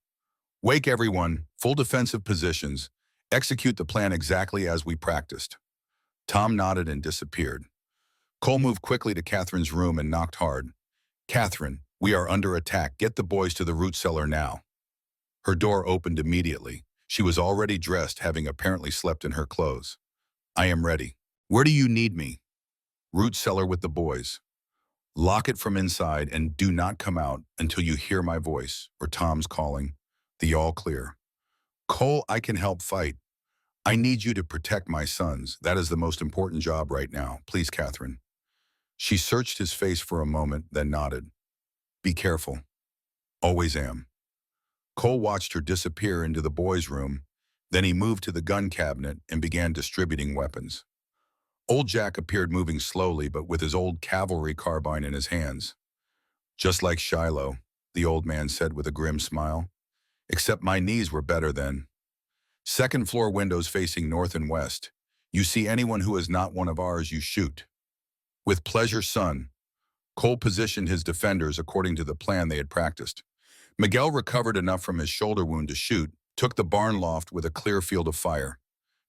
Wake everyone, full defensive positions. Execute the plan exactly as we practiced. Tom nodded and disappeared. Cole moved quickly to Catherine's room and knocked hard. Catherine, we are under attack. Get the boys to the root cellar now. Her door opened immediately. She was already dressed, having apparently slept in her clothes. I am ready. Where do you need me? Root cellar with the boys. Lock it from inside and do not come out until you hear my voice or Tom's calling. The all clear. Cole, I can help fight. I need you to protect my sons. That is the most important job right now. Please, Catherine. She searched his face for a moment, then nodded. Be careful. Always am. Cole watched her disappear into the boys' room. Then he moved to the gun cabinet and began distributing weapons. Old Jack appeared, moving slowly, but with his old cavalry carbine in his hands. Just like Shiloh, the old man said with a grim smile. Except my knees were better then. Second floor windows facing north and west. You see anyone who is not one of ours, you shoot. With pleasure, son. Cole positioned his defenders according to the plan they had practiced. Miguel recovered enough from his shoulder wound to shoot, took the barn loft with a clear field of fire.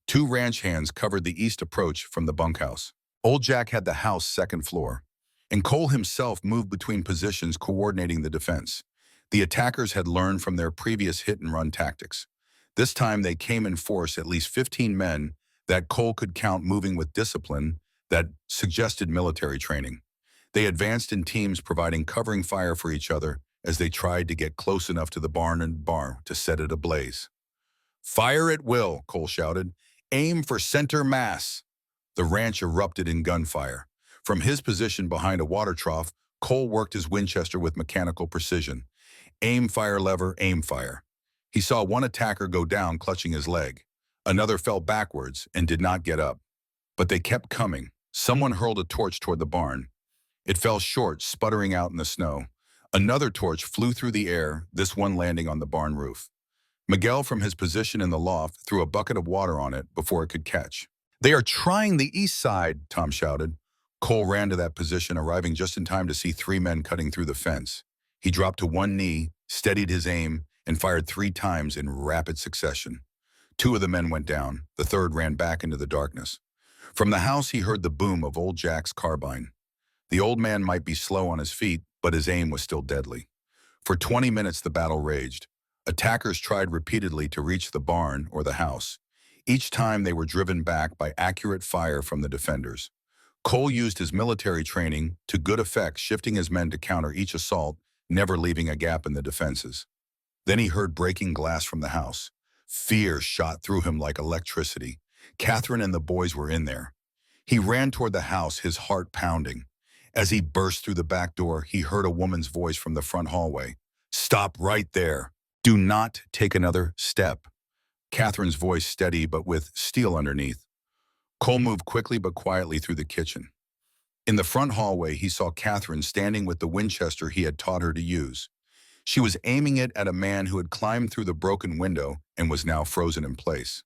2 ranch hands covered the east approach from the bunkhouse. Old Jack had the house second floor, and Cole himself moved between positions, coordinating the defense. The attackers had learned from their previous hit-and-run tactics. This time they came in force, at least 15 men that Cole could count, moving with discipline that suggested military training. They advanced in teams, providing covering fire for each other as they tried to get close enough to the barn and bar to set it ablaze. "Fire at will," Cole shouted. "Aim for center mass." The ranch erupted in gunfire. From his position behind a water trough, Cole worked his Winchester with mechanical precision. Aim, fire, lever, aim, fire. He saw one attacker go down, clutching his leg. Another fell backwards and did not get up. But they kept coming. Someone hurled a torch toward the barn. It fell short, sputtering out in the snow. Another torch flew through the air, this one landing on the barn roof. Miguel, from his position in the loft, threw a bucket of water on it before it could catch. "They are trying the east side," Tom shouted. Cole ran to that position, arriving just in time to see three men cutting through the fence. He dropped to one knee, steadied his aim, and fired 3 times in rapid succession. 2 of the men went down. The third ran back into the darkness. From the house, he heard the boom of old Jack's carbine. The old man might be slow on his feet, but his aim was still deadly. For 20 minutes, the battle raged. Attackers tried repeatedly to reach the barn or the house. Each time they were driven back by accurate fire from the defenders. Cole used his military training to good effect, shifting his men to counter each assault, never leaving a gap in the defenses. Then he heard breaking glass from the house. Fear shot through him like electricity. Catherine and the boys were in there. He ran toward the house, his heart pounding. As he burst through the back door, he heard a woman's voice from the front hallway. "Stop right there. Do not take another step." Catherine's voice steady but with steel underneath. Cole moved quickly but quietly through the kitchen. In the front hallway, he saw Catherine standing with the Winchester he had taught her to use. She was aiming it at a man who had climbed through the broken window and was now frozen in place.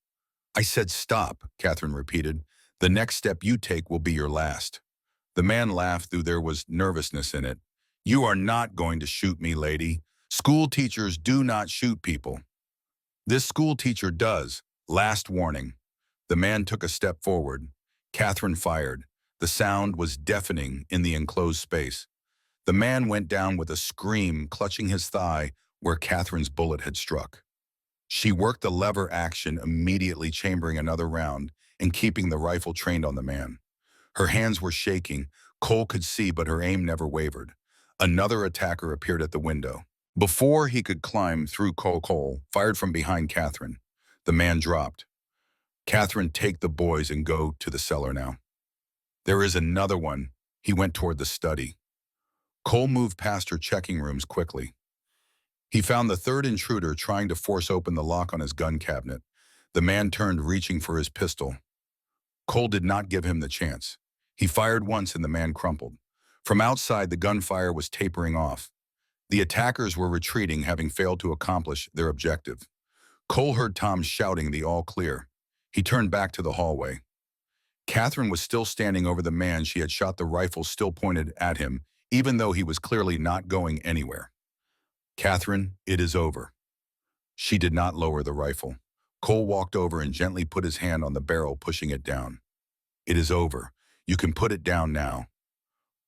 "I said stop," Catherine repeated. "The next step you take will be your last." The man laughed, though there was nervousness in it. "You are not going to shoot me, lady. School teachers do not shoot people." "This school teacher does. Last warning." The man took a step forward. Catherine fired. The sound was deafening in the enclosed space. The man went down with a scream, clutching his thigh where Catherine's bullet had struck. She worked the lever action, immediately chambering another round and keeping the rifle trained on the man. Her hands were shaking. Cole could see, but her aim never wavered. Another attacker appeared at the window. Before he could climb through, Cole fired from behind Catherine. The man dropped. "Catherine, take the boys and go to the cellar now." "There is another one." He went toward the study. Cole moved past her checking rooms quickly. He found the third intruder trying to force open the lock on his gun cabinet. The man turned, reaching for his pistol. Cole did not give him the chance. He fired once and the man crumpled. From outside, the gunfire was tapering off. The attackers were retreating, having failed to accomplish their objective. Cole heard Tom shouting the all clear. He turned back to the hallway. Catherine was still standing over the man she had shot, the rifle still pointed at him, even though he was clearly not going anywhere. "Catherine, it is over." She did not lower the rifle. Cole walked over and gently put his hand on the barrel, pushing it down. "It is over. You can put it down now."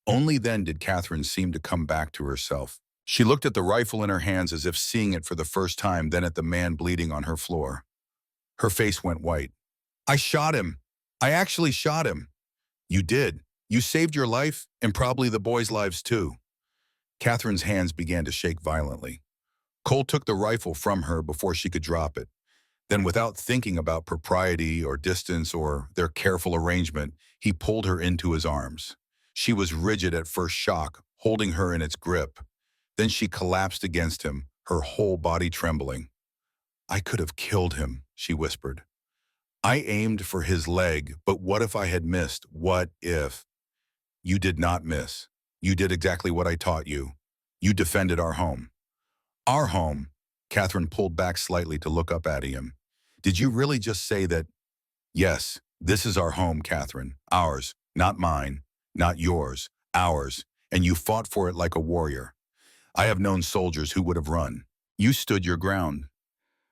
Only then did Catherine seem to come back to herself. She looked at the rifle in her hands as if seeing it for the first time, then at the man bleeding on her floor. Her face went white. "I shot him. I actually shot him." "You did. You saved your life, and probably the boys' lives too." Catherine's hands began to shake violently. Cole took the rifle from her before she could drop it. Then, without thinking about propriety or distance or their careful arrangement, he pulled her into his arms. She was rigid at first shock, holding her in its grip. Then she collapsed against him, her whole body trembling. "I could have killed him," she whispered. "I aimed for his leg, but what if I had missed? What if?" "You did not miss. You did exactly what I taught you. You defended our home." "Our home?" Catherine pulled back slightly to look up at him. "Did you really just say that?" "Yes, this is our home, Catherine. Ours, not mine, not yours, ours. And you fought for it like a warrior. I have known soldiers who would have run. You stood your ground."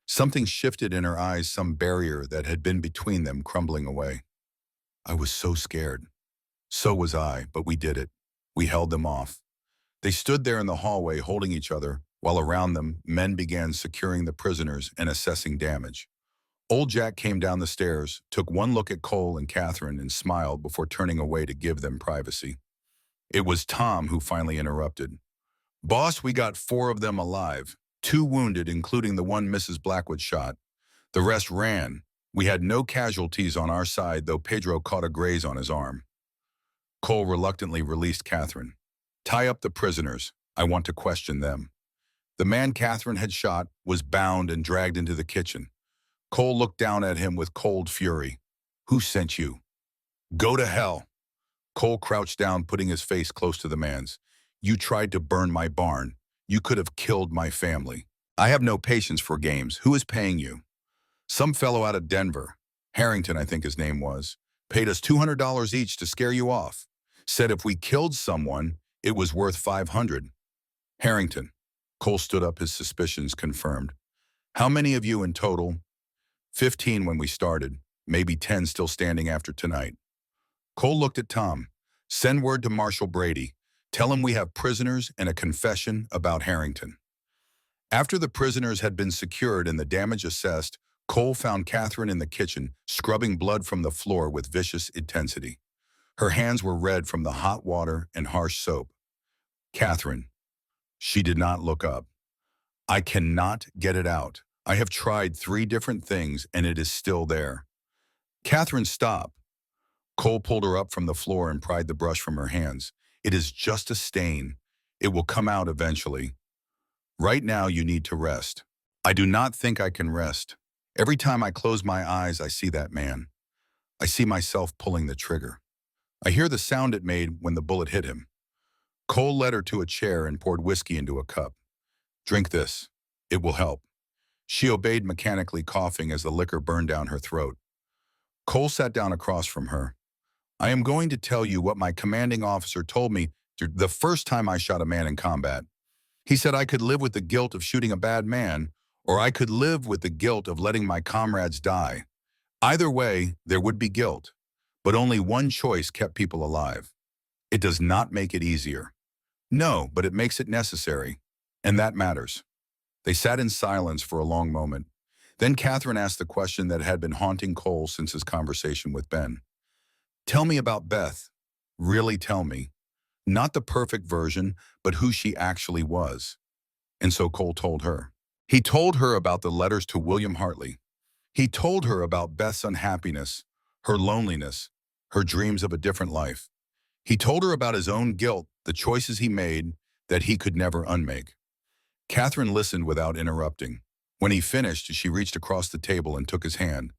Something shifted in her eyes, some barrier that had been between them crumbling away. "I was so scared." "So was I, but we did it. We held them off." They stood there in the hallway, holding each other, while around them, men began securing the prisoners and assessing damage. Old Jack came down the stairs, took one look at Cole and Catherine, and smiled before turning away to give them privacy. It was Tom who finally interrupted. "Boss, we got 4 of them alive, 2 wounded, including the one Mrs. Blackwood shot. The rest ran. We had no casualties on our side, though Pedro caught a graze on his arm." Cole reluctantly released Catherine. "Tie up the prisoners. I want to question them." The man Catherine had shot was bound and dragged into the kitchen. Cole looked down at him with cold fury. "Who sent you?" "Go to hell." Cole crouched down, putting his face close to the man's. "You tried to burn my barn. You could have killed my family. I have no patience for games. Who is paying you?" "Some fellow out of Denver. Harrington, I think his name was. Paid us $200 each to scare you off. Said if we killed someone, it was worth 500. Harrington. Cole stood up, his suspicions confirmed. "How many of you in total?" 15 when we started. Maybe 10 still standing after tonight." Cole looked at Tom. "Send word to Marshal Brady. Tell him we have prisoners and a confession about Harrington." After the prisoners had been secured and the damage assessed, Cole found Catherine in the kitchen, scrubbing blood from the floor with vicious intensity. Her hands were red from the hot water and harsh soap. "Catherine." She did not look up. "I cannot get it out. I have tried 3 different things and it is still there." "Catherine, stop." Cole pulled her up from the floor and pried the brush from her hands. "It is just a stain. It will come out eventually. Right now you need to rest." "I do not think I can rest. Every time I close my eyes, I see that man. I see myself pulling the trigger. I hear the sound it made when the bullet hit him." Cole led her to a chair and poured whiskey into a cup. "Drink this. It will help." She obeyed, mechanically coughing as the liquor burned down her throat. Cole sat down across from her. "I am going to tell you what my commanding officer told me the first time I shot a man in combat. He said I could live with the guilt of shooting a bad man, or I could live with the guilt of letting my comrades die. Either way, there would be guilt, but only one choice kept people alive. It does not make it easier. No, but it makes it necessary, and that matters." They sat in silence for a long moment. Then Catherine asked the question that had been haunting Cole since his conversation with Ben. "Tell me about Beth. Really tell me. Not the perfect version, but who she actually was." And so Cole told her. He told her about the letters to William Hartley. He told her about Beth's unhappiness, her loneliness, her dreams of a different life. He told her about his own guilt, the choices he made that he could never unmake. Catherine listened without interrupting. When he finished, she reached across the table and took his hand.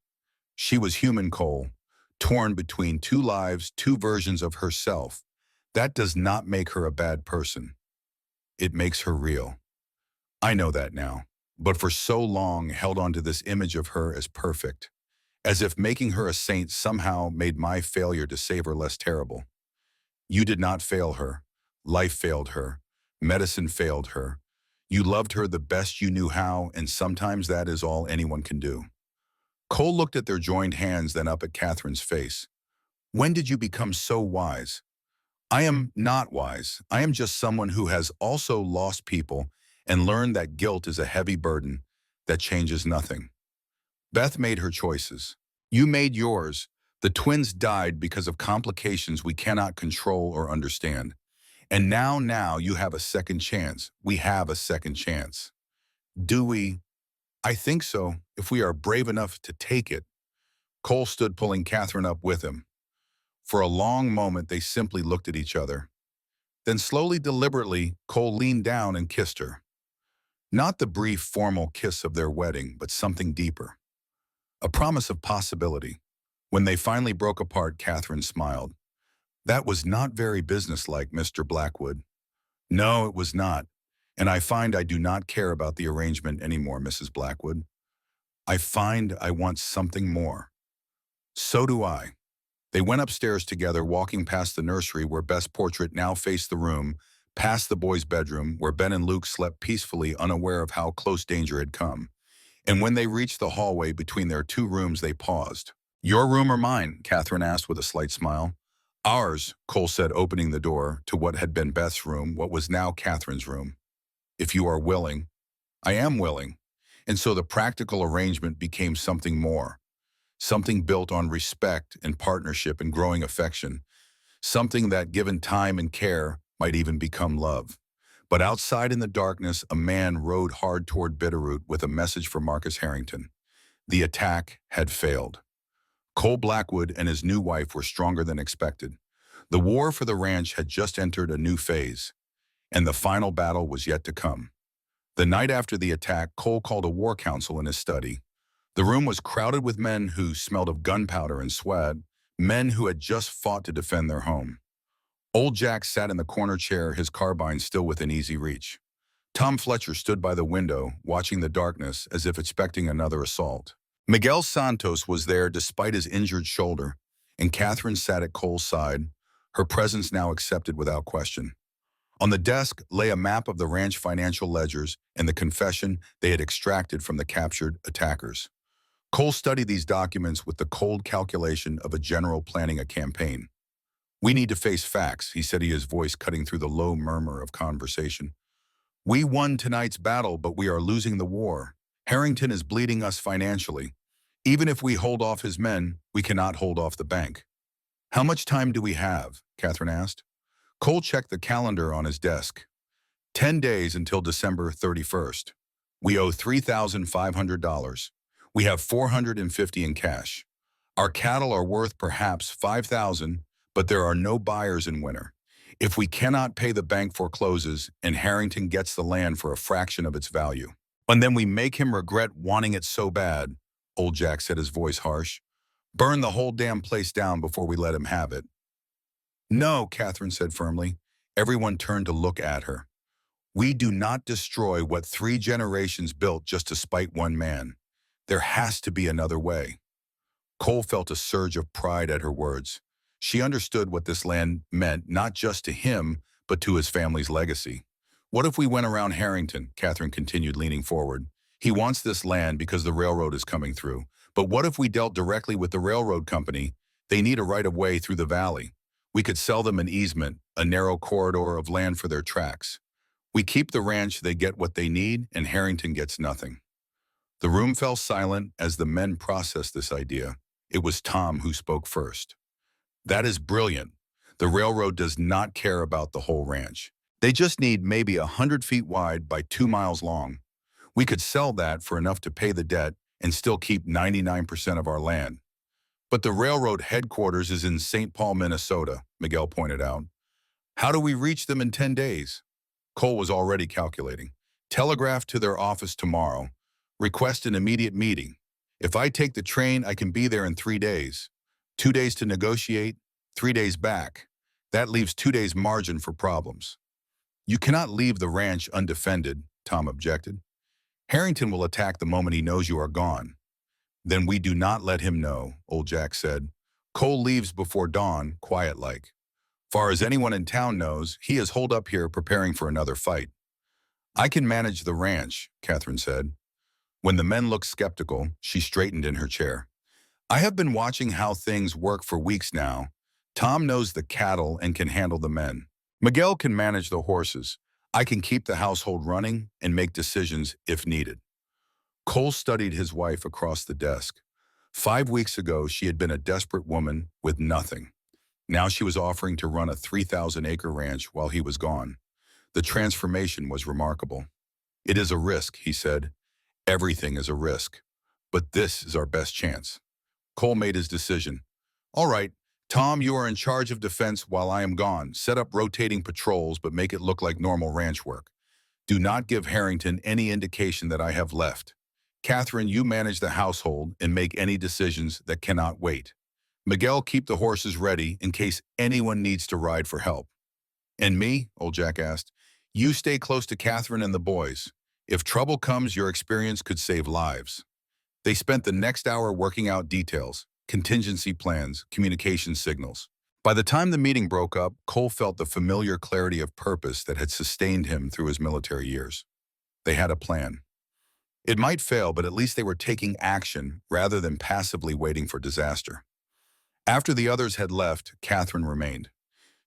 She was human, Cole, torn between 2 lives, 2 versions of herself. That does not make her a bad person. It makes her real. I know that now, but for so long held on to this image of her as perfect, as if making her a saint somehow made my failure to save her less terrible. You did not fail her. Life failed her. Medicine failed her. You loved her the best you knew how, and sometimes that is all anyone can do. Cole looked at their joined hands, then up at Catherine's face. "When did you become so wise?" "I am not wise. I am just someone who has also lost people and learned that guilt is a heavy burden that changes nothing. Beth made her choices. You made yours. The twins died because of complications we cannot control or understand. And now you have a second chance. We have a second chance." "Do we?" "I think so, if we are brave enough to take it." Cole stood, pulling Catherine up with him. For a long moment, they simply looked at each other. Then slowly, deliberately, Cole leaned down and kissed her. Not the brief, formal kiss of their wedding, but something deeper. A promise of possibility. When they finally broke apart, Catherine smiled. "That was not very businesslike, Mr. Blackwood." "No, it was not. And I find I do not care about the arrangement anymore, Mrs. Blackwood. I find I want something more." "So do I." They went upstairs together, walking past the nursery where Beth's portrait now faced the room, past the boys' bedroom where Ben and Luke slept peacefully, unaware of how close danger had come. And when they reached the hallway between their 2 rooms, they paused. "Your room or mine?" Catherine asked with a slight smile. "Ours," Cole said, opening the door to what had been Beth's room, what was now Catherine's room. If you are willing, I am willing. And so the practical arrangement became something more, something built on respect and partnership and growing affection, something that, given time and care, might even become love. But outside in the darkness, a man rode hard toward Bitterroot with a message for Marcus Harrington. The attack had failed. Cole Blackwood and his new wife were stronger than expected. The war for the ranch had just entered a new phase, and the final battle was yet to come. The night after the attack, Cole called a war council in his study. The room was crowded with men who smelled of gunpowder and sweat, men who had just fought to defend their home. Old Jack sat in the corner chair, his carbine still within easy reach. Tom Fletcher stood by the window, watching the darkness as if expecting another assault. Miguel Santos was there despite his injured shoulder, and Catherine sat at Cole's side, her presence now accepted without question. On the desk lay a map of the ranch financial ledgers and the confession they had extracted from the captured attackers. Cole studied these documents with the cold calculation of a general planning a campaign. "We need to face facts," he said, his voice cutting through the low murmur of conversation. "We won tonight's battle, but we are losing the war. Harrington is bleeding us financially. Even if we hold off his men, we cannot hold off the bank." "How much time do we have?" Catherine asked. Cole checked the calendar on his desk. 10 days until December 31st. We owe $3,500. We have $450 in cash. Our cattle are worth perhaps $5,000, but there are no buyers in winter. If we cannot pay, the bank forecloses and Harrington gets the land for a fraction of its value. And then we make him regret wanting it so bad, Old Jack said, his voice harsh. "Burn the whole damn place down before we let him have it." "No," Catherine said firmly. Everyone turned to look at her. "We do not destroy what 3 generations built just to spite one man. There has to be another way." Cole felt a surge of pride at her words. She understood what this land meant, not just to him, but to his family's legacy. "What if we went around Harrington?" Catherine continued, leaning forward. "He wants this land because the railroad is coming through. But what if we dealt directly with the railroad company? They need a right-of-way through the valley. We could sell them an easement, a narrow corridor of land for their tracks. We keep the ranch, they get what they need, and Harrington gets nothing." The room fell silent as the men processed this idea. It was Tom who spoke first. "That is brilliant. The railroad does not care about the whole ranch. They just need maybe 100 feet wide by 2 miles long. We could sell that for enough to pay the debt and still keep 99% of our land." "But the railroad headquarters is in St. Paul, Minnesota," Miguel pointed out. "How do we reach them in 10 days? Cole was already calculating. "Telegraph to their office tomorrow. Request an immediate meeting. If I take the train, I can be there in 3 days. 2 days to negotiate, 3 days back. That leaves 2 days margin for problems." "You cannot leave the ranch undefended," Tom objected. "Harrington will attack the moment he knows you are gone." "Then we do not let him know," Old Jack said. "Cole leaves before dawn, quiet-like. Far as anyone in town knows, he is holed up here preparing for another fight." "I can manage the ranch," Catherine said. When the men looked skeptical, she straightened in her chair. "I have been watching how things work for weeks now. Tom knows the cattle and can handle the men. Miguel can manage the horses. I can keep the household running and make decisions if needed." Cole studied his wife across the desk. 5 weeks ago, she had been a desperate woman with nothing. Now she was offering to run a 3,000-acre ranch while he was gone. The transformation was remarkable. "It is a risk," he said. "Everything is a risk. But this is our best chance." Cole made his decision. "All right, Tom, you are in charge of defense while I am gone. Set up rotating patrols, but make it look like normal ranch work. Do not give Harrington any indication that I have left. Catherine, you manage the household and make any decisions that cannot wait. Miguel, keep the horses ready in case anyone needs to ride for help." "And me?" Old Jack asked. "You stay close to Catherine and the boys. If trouble comes, your experience could save lives." They spent the next hour working out details, contingency plans, communication signals. By the time the meeting broke up, Cole felt the familiar clarity of purpose that had sustained him through his military years. They had a plan. It might fail, but at least they were taking action rather than passively waiting for disaster. After the others had left, Catherine remained.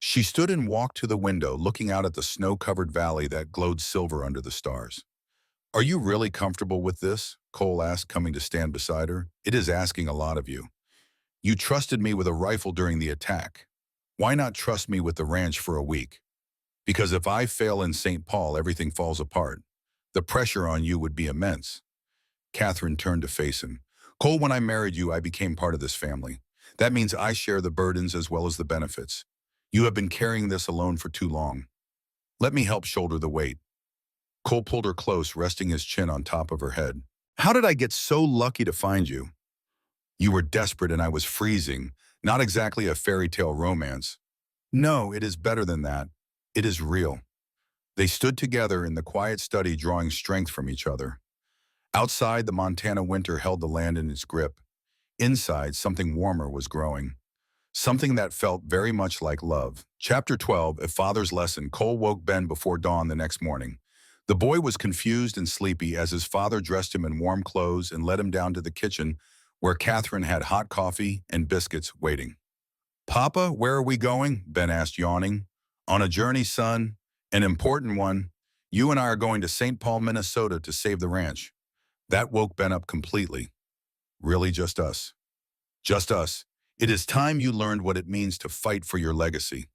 She stood and walked to the window, looking out at the snow-covered valley that glowed silver under the stars. "Are you really comfortable with this?" Cole asked, coming to stand beside her. "It is asking a lot of you. You trusted me with a rifle during the attack. Why not trust me with the ranch for a week? Because if I fail in St. Paul, everything falls apart. The pressure on you would be immense." Catherine turned to face him. "Cole, when I married you, I became part of this family. That means I share the burdens as well as the benefits. You have been carrying this alone for too long. Let me help shoulder the weight." Cole pulled her close, resting his chin on top of her head. "How did I get so lucky to find you? You were desperate and I was freezing. Not exactly a fairy tale romance. No, it is better than that. It is real." They stood together in the quiet study, drawing strength from each other. Outside, the Montana winter held the land in its grip. Inside, something warmer was growing. Something that felt very much like love. Chapter 12, A Father's Lesson. Cole woke Ben before dawn the next morning. The boy was confused and sleepy as his father dressed him in warm clothes and led him down to the kitchen where Catherine had hot coffee and biscuits waiting. "Papa, where are we going?" Ben asked, yawning. "On a journey, son. An important one. You and I are going to St. Paul, Minnesota to save the ranch." That woke Ben up completely. "Really, just us?" "Just us. It is time you learned what it means to fight for your legacy."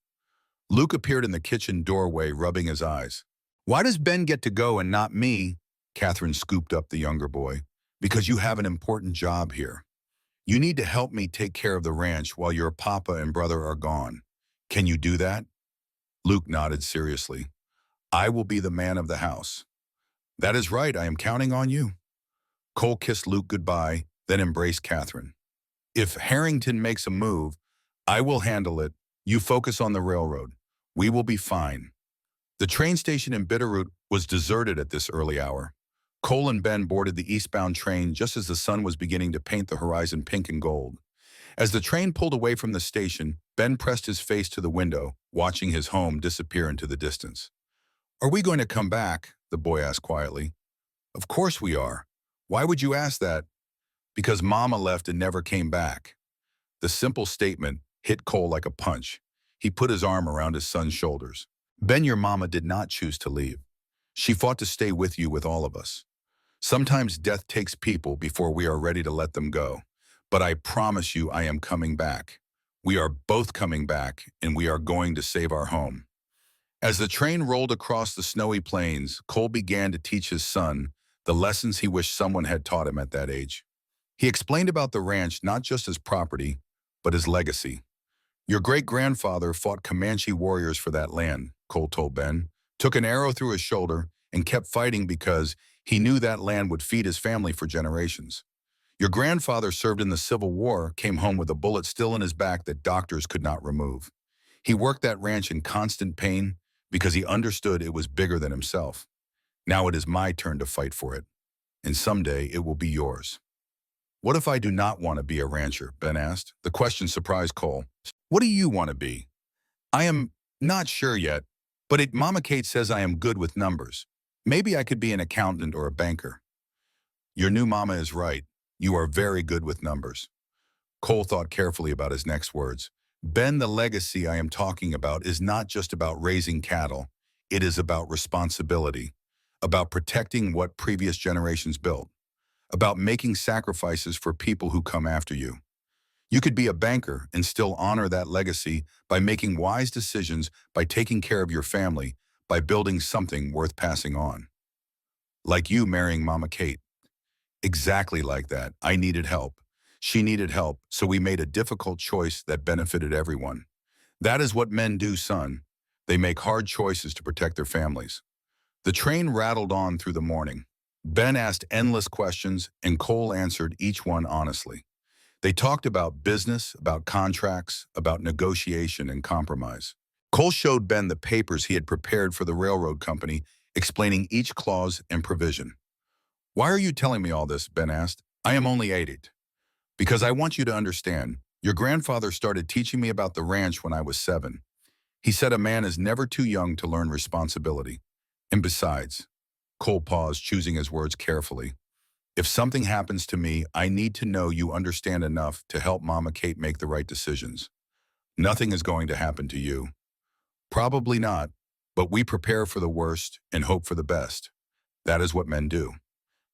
Luke appeared in the kitchen doorway, rubbing his eyes. "Why does Ben get to go and not me?" Catherine scooped up the younger boy. "Because you have an important job here. You need to help me take care of the ranch while your papa and brother are gone. Can you do that?" Luke nodded seriously. "I will be the man of the house." "That is right, I am counting on you." Cole kissed Luke goodbye, then embraced Catherine. "If Harrington makes a move, I will handle it. You focus on the railroad. We will be fine." The train station in Bitterroot was deserted at this early hour. Cole and Ben boarded the eastbound train just as the sun was beginning to paint the horizon pink and gold. As the train pulled away from the station, Ben pressed his face to the window, watching his home disappear into the distance. "Are we going to come back?" the boy asked quietly. "Of course we are. Why would you ask that?" "Because Mama left and never came back." The simple statement hit Cole like a punch. He put his arm around his son's shoulders. "Ben, your mama did not choose to leave. She fought to stay with you with all of us. Sometimes death takes people before we are ready to let them go. But I promise you I am coming back. We are both coming back, and we are going to save our home." As the train rolled across the snowy plains, Cole began to teach his son the lessons he wished someone had taught him at that age. He explained about the ranch not just as property, but as legacy. "Your great-grandfather fought Comanche warriors for that land," Cole told Ben, "took an arrow through his shoulder and kept fighting because he knew that land would feed his family for generations. Your grandfather served in the Civil War, came home with a bullet still in his back that doctors could not remove. He worked that ranch in constant pain because he understood it was bigger than himself. Now it is my turn to fight for it, and someday it will be yours." "What if I do not want to be a rancher?" Ben asked. The question surprised Cole. "What do you want to be?" "I am not sure yet, but Mama Kate says I am good with numbers. Maybe I could be an accountant or a banker." "Your new mama is right. You are very good with numbers." Cole thought carefully about his next words. "Ben, the legacy I am talking about is not just about raising cattle. It is about responsibility, about protecting what previous generations built, about making sacrifices for people who come after you. You could be a banker and still honor that legacy by making wise decisions, by taking care of your family, by building something worth passing on. Like you marrying Mama Kate." "Exactly like that. I needed help. She needed help, so we made a difficult choice that benefited everyone. That is what men do, son. They make hard choices to protect their families." The train rattled on through the morning. Ben asked endless questions, and Cole answered each one honestly. They talked about business, about contracts, about negotiation and compromise. Cole showed Ben the papers he had prepared for the railroad company, explaining each clause and provision. "Why are you telling me all this?" Ben asked. "I am only 8. "Because I want you to understand. Your grandfather started teaching me about the ranch when I was 7. He said a man is never too young to learn responsibility. And besides," Cole paused, choosing his words carefully, "if something happens to me, I need to know you understand enough to help Mama Kate make the right decisions. Nothing is going to happen to you." Probably not, but we prepare for the worst and hope for the best. That is what men do.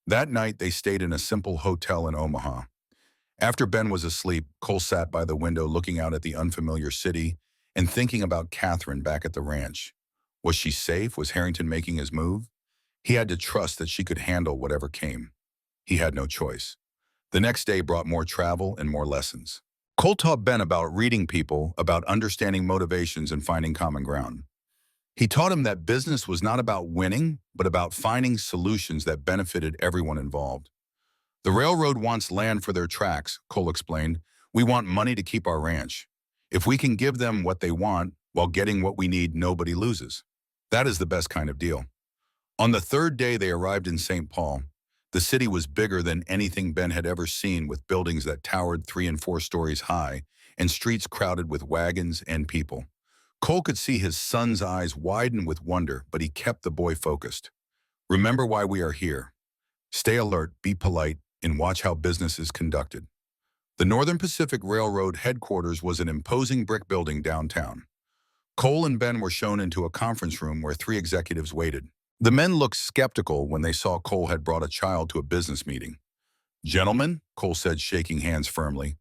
That night, they stayed in a simple hotel in Omaha. After Ben was asleep, Cole sat by the window looking out at the unfamiliar city and thinking about Catherine back at the ranch. Was she safe? Was Harrington making his move? He had to trust that she could handle whatever came. He had no choice. The next day brought more travel and more lessons. Cole taught Ben about reading people, about understanding motivations and finding common ground. He taught him that business was not about winning, but about finding solutions that benefited everyone involved. The railroad wants land for their tracks, Cole explained. We want money to keep our ranch. If we can give them what they want while getting what we need, nobody loses. That is the best kind of deal. On the third day they arrived in St. Paul. The city was bigger than anything Ben had ever seen, with buildings that towered 3 and 4 stories high and streets crowded with wagons and people. Cole could see his son's eyes widen with wonder, but he kept the boy focused. Remember why we are here. Stay alert, be polite, and watch how business is conducted. The Northern Pacific Railroad headquarters was an imposing brick building downtown. Cole and Ben were shown into a conference room where 3 executives waited. The men looked skeptical when they saw Cole had brought a child to a business meeting. Gentlemen, Cole said, shaking hands firmly,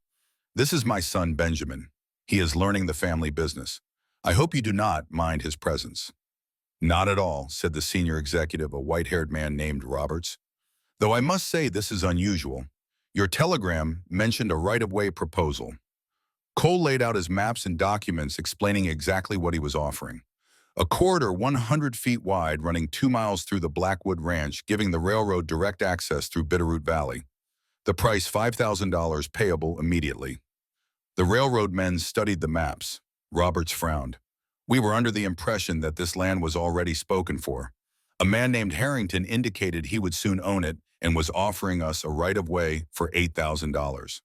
this is my son Benjamin. He is learning the family business. I hope you do not mind his presence. Not at all, said the senior executive, a white-haired man named Roberts. Though I must say this is unusual. Your telegram mentioned a right-of-way proposal. Cole laid out his maps and documents explaining exactly what he was offering. A corridor 100 feet wide running 2 miles through the Blackwood Ranch, giving the railroad direct access through Bitterroot Valley. The price $5,000 payable immediately. The railroad men studied the maps. Roberts frowned. We were under the impression that this land was already spoken for. A man named Harrington indicated he would soon own it and was offering us a right-of-way for $8,000.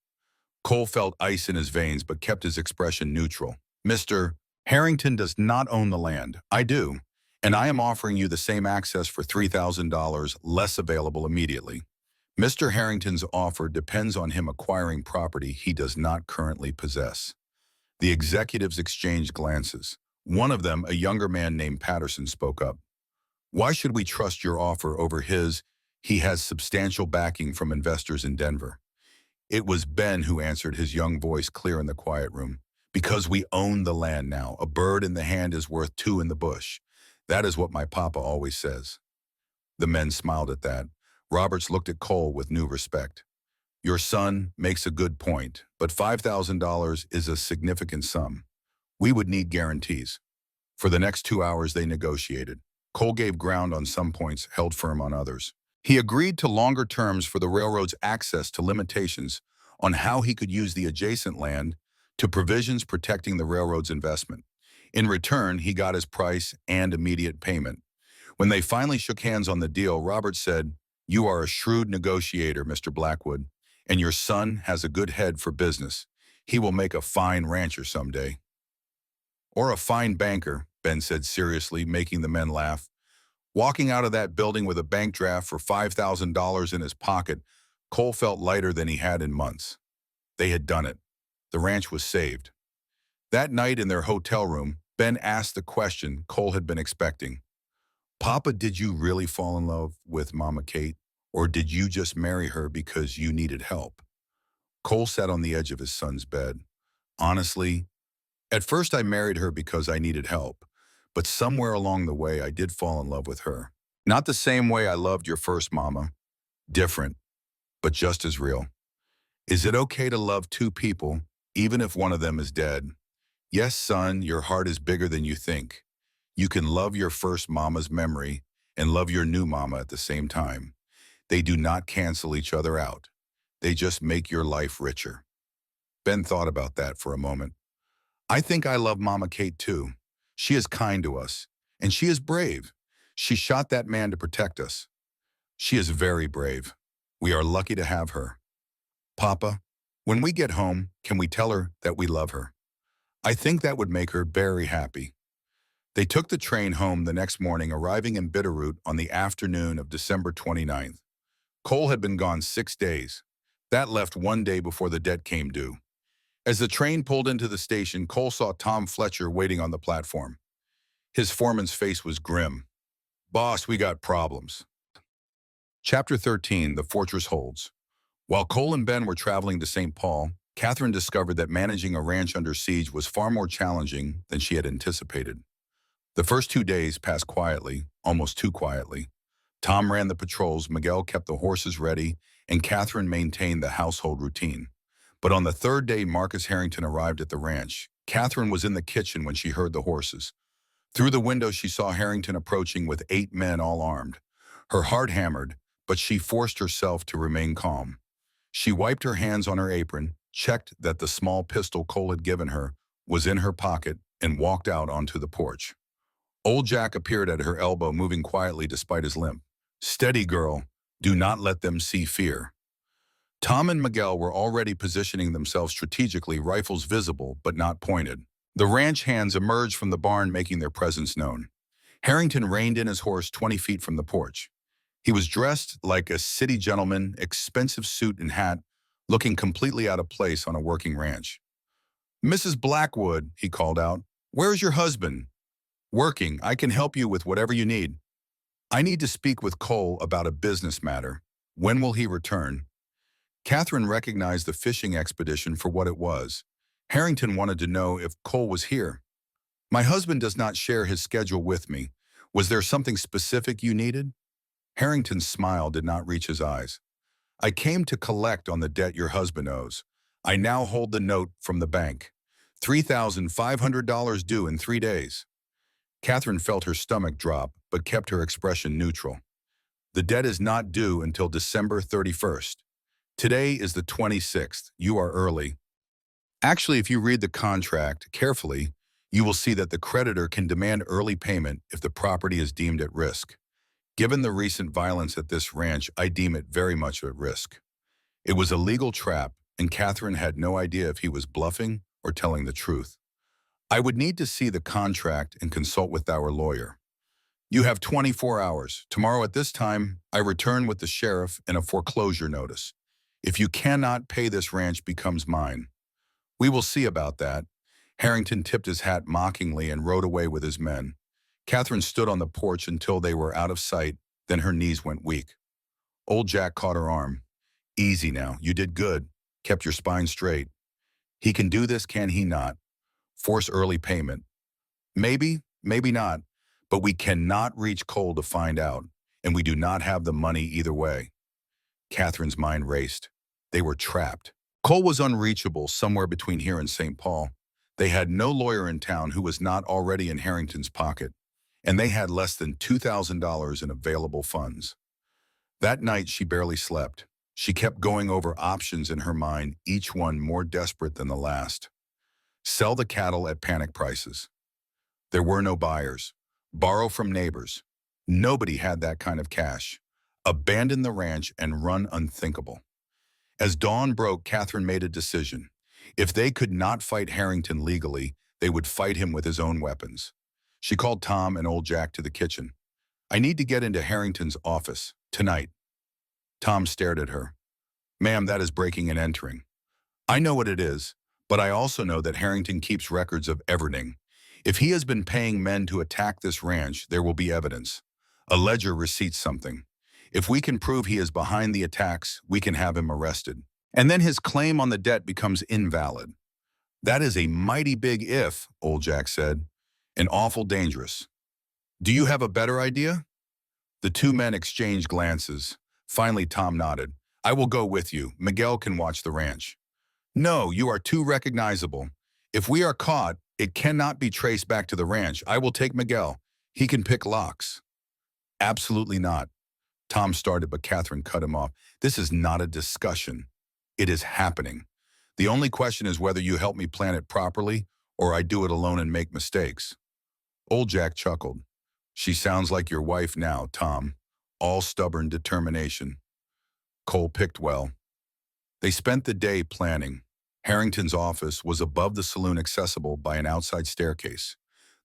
Cole felt ice in his veins but kept his expression neutral. Mr. Harrington does not own the land. I do, and I am offering you the same access for $3,000, less available immediately. Mr. Harrington's offer depends on him acquiring property he does not currently possess. The executives exchanged glances. One of them, a younger man named Patterson, spoke up. Why should we trust your offer over his? He has substantial backing from investors in Denver. It was Ben who answered, his young voice clear in the quiet room. Because we own the land now. A bird in the hand is worth 2 in the bush. That is what my papa always says. The men smiled at that. Roberts looked at Cole with new respect. Your son makes a good point, but $5,000 is a significant sum. We would need guarantees. For the next 2 hours they negotiated. Cole gave ground on some points, held firm on others. He agreed to longer terms for the railroad's access to limitations on how he could use the adjacent land, to provisions protecting the railroad's investment. In return, he got his price and immediate payment. When they finally shook hands on the deal, Roberts said, You are a shrewd negotiator, Mr. Blackwood, and your son has a good head for business. He will make a fine rancher someday. Or a fine banker, Ben said seriously, making the men laugh. Walking out of that building with a bank draft for $5,000 in his pocket, Cole felt lighter than he had in months. They had done it. The ranch was saved. That night in their hotel room, Ben asked the question Cole had been expecting. Papa, did you really fall in love with Mama Kate, or did you just marry her because you needed help? Cole sat on the edge of his son's bed. Honestly, at first I married her because I needed help, but somewhere along the way I did fall in love with her. Not the same way I loved your first mama. Different, but just as real. Is it okay to love 2 people, even if one of them is dead? Yes, son, your heart is bigger than you think. You can love your first mama's memory and love your new mama at the same time. They do not cancel each other out. They just make your life richer. Ben thought about that for a moment. I think I love Mama Kate too. She is kind to us, and she is brave. She shot that man to protect us. She is very brave. We are lucky to have her. Papa, when we get home, can we tell her that we love her? I think that would make her very happy. They took the train home the next morning, arriving in Bitterroot on the afternoon of December 29th. Cole had been gone 6 days. That left 1 day before the debt came due. As the train pulled into the station, Cole saw Tom Fletcher waiting on the platform. His foreman's face was grim. Boss, we got problems. Chapter 13, The Fortress Holds. While Cole and Ben were traveling to St. Paul, Catherine discovered that managing a ranch under siege was far more challenging than she had anticipated. The first 2 days passed quietly, almost too quietly. Tom ran the patrols, Miguel kept the horses ready, and Catherine maintained the household routine. But on the third day Marcus Harrington arrived at the ranch, Catherine was in the kitchen when she heard the horses. Through the window she saw Harrington approaching with 8 men all armed. Her heart hammered, but she forced herself to remain calm. She wiped her hands on her apron, checked that the small pistol Cole had given her was in her pocket, and walked out onto the porch. Old Jack appeared at her elbow, moving quietly despite his limp. Steady, girl. Do not let them see fear. Tom and Miguel were already positioning themselves strategically, rifles visible but not pointed. The ranch hands emerged from the barn, making their presence known. Harrington reined in his horse 20 feet from the porch. He was dressed like a city gentleman, expensive suit and hat, looking completely out of place on a working ranch. Mrs. Blackwood, he called out, where's your husband? Working. I can help you with whatever you need. I need to speak with Cole about a business matter. When will he return? Catherine recognized the fishing expedition for what it was. Harrington wanted to know if Cole was here. My husband does not share his schedule with me. Was there something specific you needed? Harrington's smile did not reach his eyes. I came to collect on the debt your husband owes. I now hold the note from the bank. $3,500 due in 3 days. Catherine felt her stomach drop, but kept her expression neutral. The debt is not due until December 31st. Today is the 26th. You are early. Actually, if you read the contract carefully, you will see that the creditor can demand early payment if the property is deemed at risk. Given the recent violence at this ranch, I deem it very much at risk. It was a legal trap, and Catherine had no idea if he was bluffing or telling the truth. I would need to see the contract and consult with our lawyer. You have 24 hours. Tomorrow at this time, I return with the sheriff and a foreclosure notice. If you cannot pay, this ranch becomes mine. We will see about that. Harrington tipped his hat mockingly and rode away with his men. Catherine stood on the porch until they were out of sight, then her knees went weak. Old Jack caught her arm. Easy now, you did good. Kept your spine straight. He can do this, can he not? Force early payment. Maybe, maybe not, but we cannot reach Cole to find out, and we do not have the money either way. Catherine's mind raced. They were trapped. Cole was unreachable somewhere between here and St. Paul. They had no lawyer in town who was not already in Harrington's pocket, and they had less than $2,000 in available funds. That night, she barely slept. She kept going over options in her mind, each one more desperate than the last. Sell the cattle at panic prices. There were no buyers. Borrow from neighbors. Nobody had that kind of cash. Abandon the ranch and run unthinkable. As dawn broke, Catherine made a decision. If they could not fight Harrington legally, they would fight him with his own weapons. She called Tom and old Jack to the kitchen. I need to get into Harrington's office, tonight. Tom stared at her. Ma'am, that is breaking and entering. I know what it is, but I also know that Harrington keeps records of everything. If he has been paying men to attack this ranch, there will be evidence. A ledger receipts something. If we can prove he is behind the attacks, we can have him arrested. And then his claim on the debt becomes invalid. That is a mighty big if, old Jack said, and awful dangerous. Do you have a better idea? The two men exchanged glances. Finally, Tom nodded. I will go with you. Miguel can watch the ranch. No, you are too recognizable. If we are caught, it cannot be traced back to the ranch. I will take Miguel. He can pick locks. Absolutely not. Tom started, but Catherine cut him off. This is not a discussion. It is happening. The only question is whether you help me plan it properly or I do it alone and make mistakes. Old Jack chuckled. She sounds like your wife now, Tom. All stubborn determination. Cole picked well. They spent the day planning. Harrington's office was above the saloon, accessible by an outside staircase.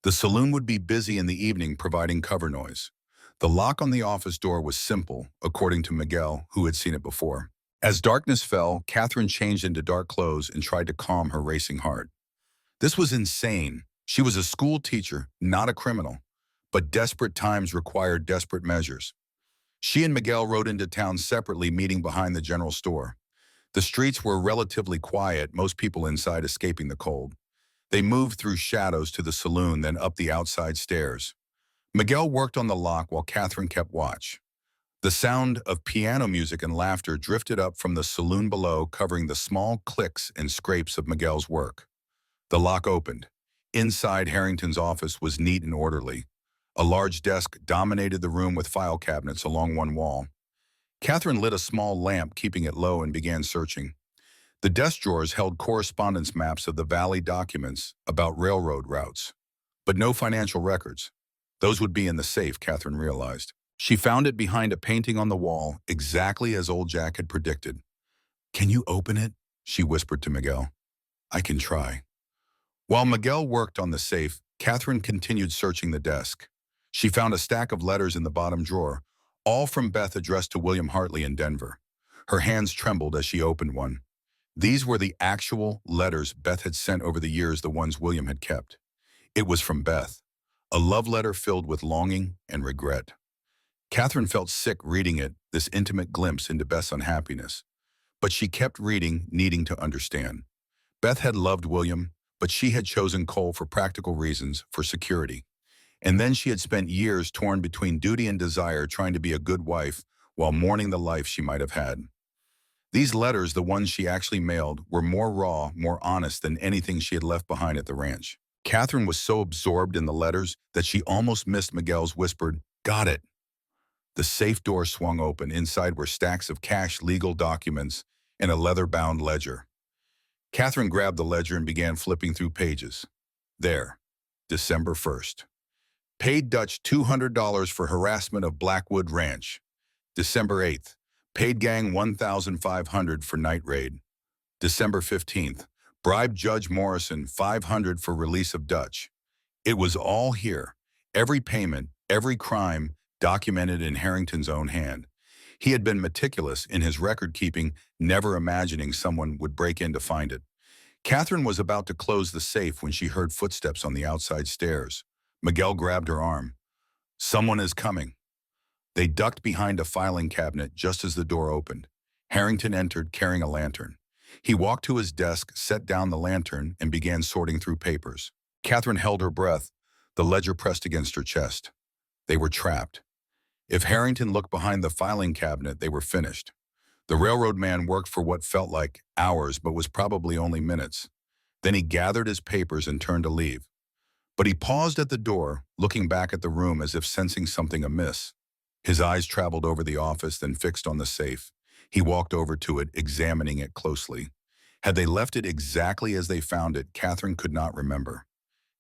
The saloon would be busy in the evening, providing cover noise. The lock on the office door was simple, according to Miguel, who had seen it before. As darkness fell, Catherine changed into dark clothes and tried to calm her racing heart. This was insane. She was a school teacher, not a criminal, but desperate times required desperate measures. She and Miguel rode into town separately, meeting behind the general store. The streets were relatively quiet, most people inside escaping the cold. They moved through shadows to the saloon, then up the outside stairs. Miguel worked on the lock while Catherine kept watch. The sound of piano music and laughter drifted up from the saloon below, covering the small clicks and scrapes of Miguel's work. The lock opened. Inside, Harrington's office was neat and orderly. A large desk dominated the room with file cabinets along one wall. Catherine lit a small lamp, keeping it low, and began searching. The desk drawers held correspondence maps of the Valley documents about railroad routes, but no financial records. Those would be in the safe, Catherine realized. She found it behind a painting on the wall, exactly as old Jack had predicted. "Can you open it?" she whispered to Miguel. "I can try." While Miguel worked on the safe, Catherine continued searching the desk. She found a stack of letters in the bottom drawer, all from Beth, addressed to William Hartley in Denver. Her hands trembled as she opened one. These were the actual letters Beth had sent over the years, the ones William had kept. It was from Beth, a love letter filled with longing and regret. Catherine felt sick reading it, this intimate glimpse into Beth's unhappiness. But she kept reading, needing to understand. Beth had loved William, but she had chosen Cole for practical reasons, for security. And then she had spent years torn between duty and desire, trying to be a good wife while mourning the life she might have had. These letters, the ones she actually mailed, were more raw, more honest than anything she had left behind at the ranch. Catherine was so absorbed in the letters that she almost missed Miguel's whispered, "Got it." The safe door swung open. Inside were stacks of cash, legal documents, and a leather-bound ledger. Catherine grabbed the ledger and began flipping through pages. There, December 1st. Paid Dutch $200 for harassment of Blackwood Ranch. December 8th. Paid gang $1,500 for night raid. December 15th. Bribed Judge Morrison $500 for release of Dutch. It was all here. Every payment, every crime, documented in Harrington's own hand. He had been meticulous in his record-keeping, never imagining someone would break in to find it. Catherine was about to close the safe when she heard footsteps on the outside stairs. Miguel grabbed her arm. "Someone is coming." They ducked behind a filing cabinet just as the door opened. Harrington entered carrying a lantern. He walked to his desk, set down the lantern, and began sorting through papers. Catherine held her breath, the ledger pressed against her chest. They were trapped. If Harrington looked behind the filing cabinet, they were finished. The railroad man worked for what felt like hours, but was probably only minutes. Then he gathered his papers and turned to leave. But he paused at the door, looking back at the room as if sensing something amiss. His eyes traveled over the office, then fixed on the safe. He walked over to it, examining it closely. Had they left it exactly as they found it, Catherine could not remember.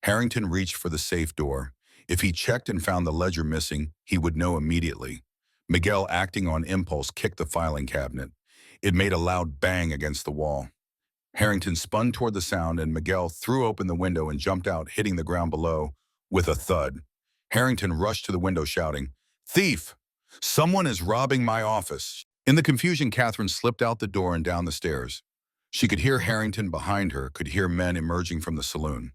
Harrington reached for the safe door. If he checked and found the ledger missing, he would know immediately. Miguel, acting on impulse, kicked the filing cabinet. It made a loud bang against the wall. Harrington spun toward the sound, and Miguel threw open the window and jumped out, hitting the ground below with a thud. Harrington rushed to the window, shouting, "Thief! Someone is robbing my office." In the confusion, Catherine slipped out the door and down the stairs. She could hear Harrington behind her, could hear men emerging from the saloon.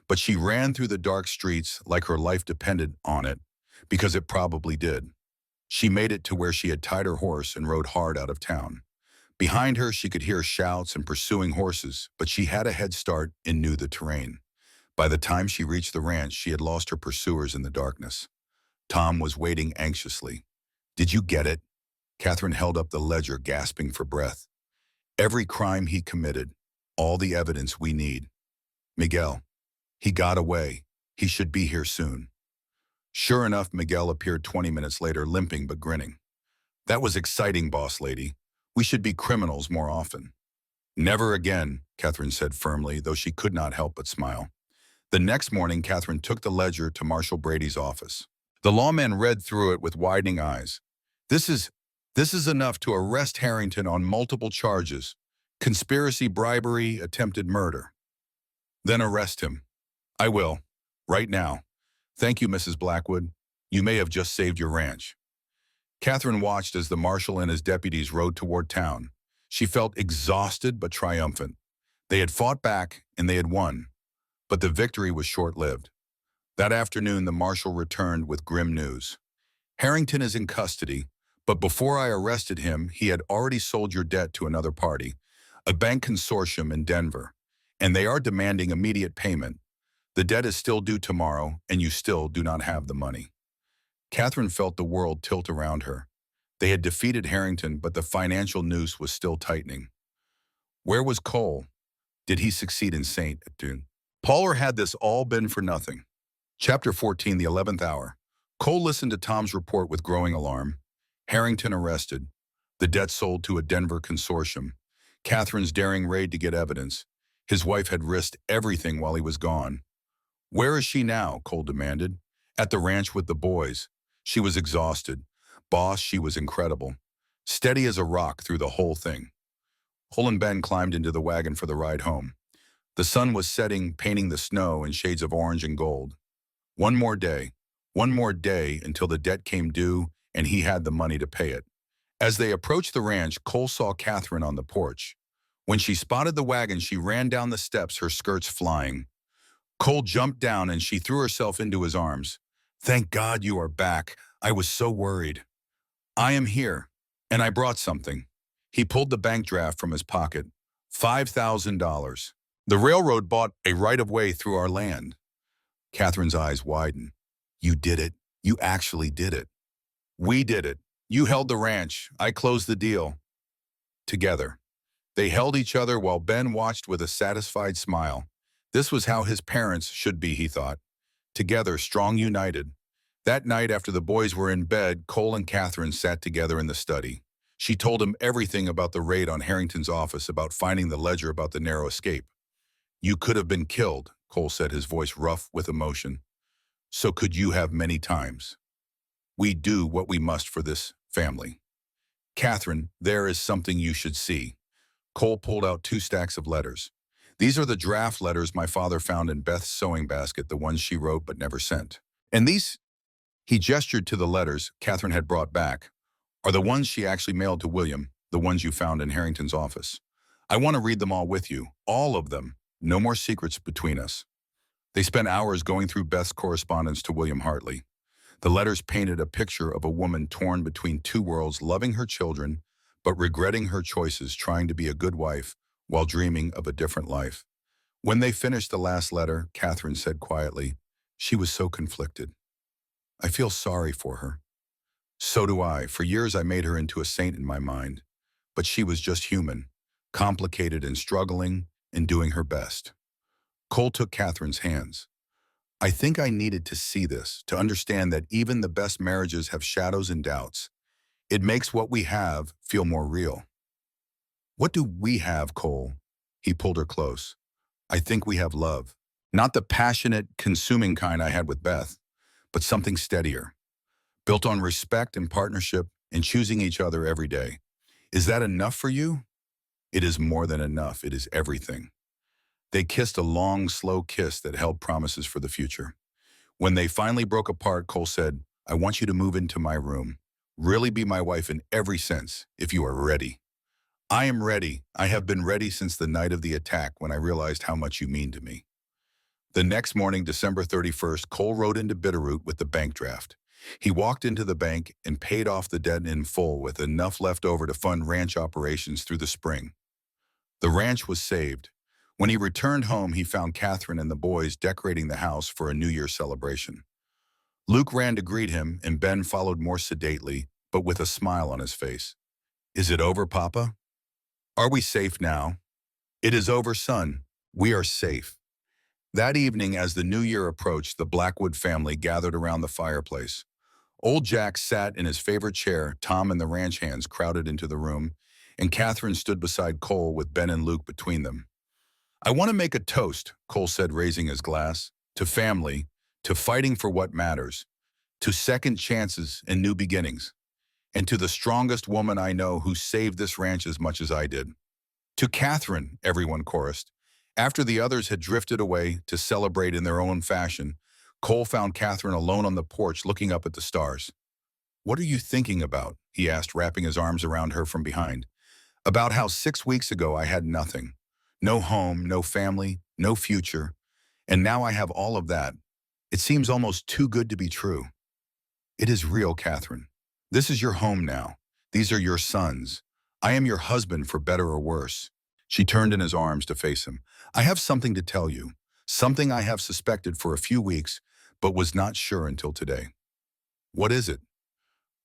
But she ran through the dark streets like her life depended on it, because it probably did. She made it to where she had tied her horse and rode hard out of town. Behind her, she could hear shouts and pursuing horses, but she had a head start and knew the terrain. By the time she reached the ranch, she had lost her pursuers in the darkness. Tom was waiting anxiously. "Did you get it?" Catherine held up the ledger, gasping for breath. "Every crime he committed, all the evidence we need. Miguel. He got away. He should be here soon." Sure enough, Miguel appeared 20 minutes later, limping but grinning. "That was exciting, boss lady. We should be criminals more often." "Never again," Catherine said firmly, though she could not help but smile. The next morning, Catherine took the ledger to Marshal Brady's office. The lawman read through it with widening eyes. This is enough to arrest Harrington on multiple charges: conspiracy, bribery, attempted murder." "Then arrest him." "I will. Right now. Thank you, Mrs. Blackwood. You may have just saved your ranch." Catherine watched as the marshal and his deputies rode toward town. She felt exhausted but triumphant. They had fought back, and they had won. But the victory was short-lived. That afternoon, the marshal returned with grim news. Harrington is in custody, but before I arrested him, he had already sold your debt to another party, a bank consortium in Denver, and they are demanding immediate payment. The debt is still due tomorrow, and you still do not have the money. Catherine felt the world tilt around her. They had defeated Harrington, but the financial noose was still tightening. Where was Cole? Did he succeed in St. Etienne? Paul, or had this all been for nothing? Chapter 14, the 11th hour. Cole listened to Tom's report with growing alarm. Harrington arrested. The debt sold to a Denver consortium. Catherine's daring raid to get evidence. His wife had risked everything while he was gone. Where is she now? Cole demanded. At the ranch with the boys. She was exhausted. Boss, she was incredible. Steady as a rock through the whole thing. Cole and Ben climbed into the wagon for the ride home. The sun was setting, painting the snow in shades of orange and gold. One more day until the debt came due and he had the money to pay it. As they approached the ranch, Cole saw Catherine on the porch. When she spotted the wagon, she ran down the steps, her skirts flying. Cole jumped down and she threw herself into his arms. Thank God you are back. I was so worried. I am here, and I brought something. He pulled the bank draft from his pocket. $5,000. The railroad bought a right-of-way through our land. Catherine's eyes widened. You did it. You actually did it. We did it. You held the ranch. I closed the deal. Together. They held each other while Ben watched with a satisfied smile. This was how his parents should be, he thought. Together, strong, united. That night, after the boys were in bed, Cole and Catherine sat together in the study. She told him everything about the raid on Harrington's office, about finding the ledger, about the narrow escape. You could have been killed, Cole said, his voice rough with emotion. So could you have many times. We do what we must for this family. Catherine, there is something you should see. Cole pulled out 2 stacks of letters. These are the draft letters my father found in Beth's sewing basket, the ones she wrote but never sent. And these, he gestured to the letters Catherine had brought back, are the ones she actually mailed to William, the ones you found in Harrington's office. I want to read them all with you, all of them. No more secrets between us. They spent hours going through Beth's correspondence to William Hartley. The letters painted a picture of a woman torn between 2 worlds, loving her children, but regretting her choices, trying to be a good wife while dreaming of a different life. When they finished the last letter, Catherine said quietly, she was so conflicted. I feel sorry for her. So do I. For years I made her into a saint in my mind. But she was just human, complicated and struggling and doing her best. Cole took Catherine's hands. I think I needed to see this, to understand that even the best marriages have shadows and doubts. It makes what we have feel more real. What do we have, Cole? He pulled her close. I think we have love. Not the passionate, consuming kind I had with Beth, but something steadier, built on respect and partnership and choosing each other every day. Is that enough for you? It is more than enough. It is everything. They kissed a long, slow kiss that held promises for the future. When they finally broke apart, Cole said, I want you to move into my room. Really be my wife in every sense, if you are ready. I am ready. I have been ready since the night of the attack when I realized how much you mean to me. The next morning, December 31st, Cole rode into Bitterroot with the bank draft. He walked into the bank and paid off the debt in full with enough left over to fund ranch operations through the spring. The ranch was saved. When he returned home, he found Catherine and the boys decorating the house for a New Year's celebration. Luke ran to greet him, and Ben followed more sedately, but with a smile on his face. Is it over, Papa? Are we safe now? It is over, son. We are safe. That evening, as the new year approached, the Blackwood family gathered around the fireplace. Old Jack sat in his favorite chair, Tom and the ranch hands crowded into the room, and Catherine stood beside Cole with Ben and Luke between them. I want to make a toast, Cole said, raising his glass, to family, to fighting for what matters, to second chances and new beginnings, and to the strongest woman I know who saved this ranch as much as I did. To Catherine, everyone chorused. After the others had drifted away to celebrate in their own fashion, Cole found Catherine alone on the porch looking up at the stars. What are you thinking about? He asked, wrapping his arms around her from behind. About how 6 weeks ago I had nothing. No home, no family, no future. And now I have all of that. It seems almost too good to be true. It is real, Catherine. This is your home now. These are your sons. I am your husband for better or worse. She turned in his arms to face him. I have something to tell you. Something I have suspected for a few weeks, but was not sure until today. What is it?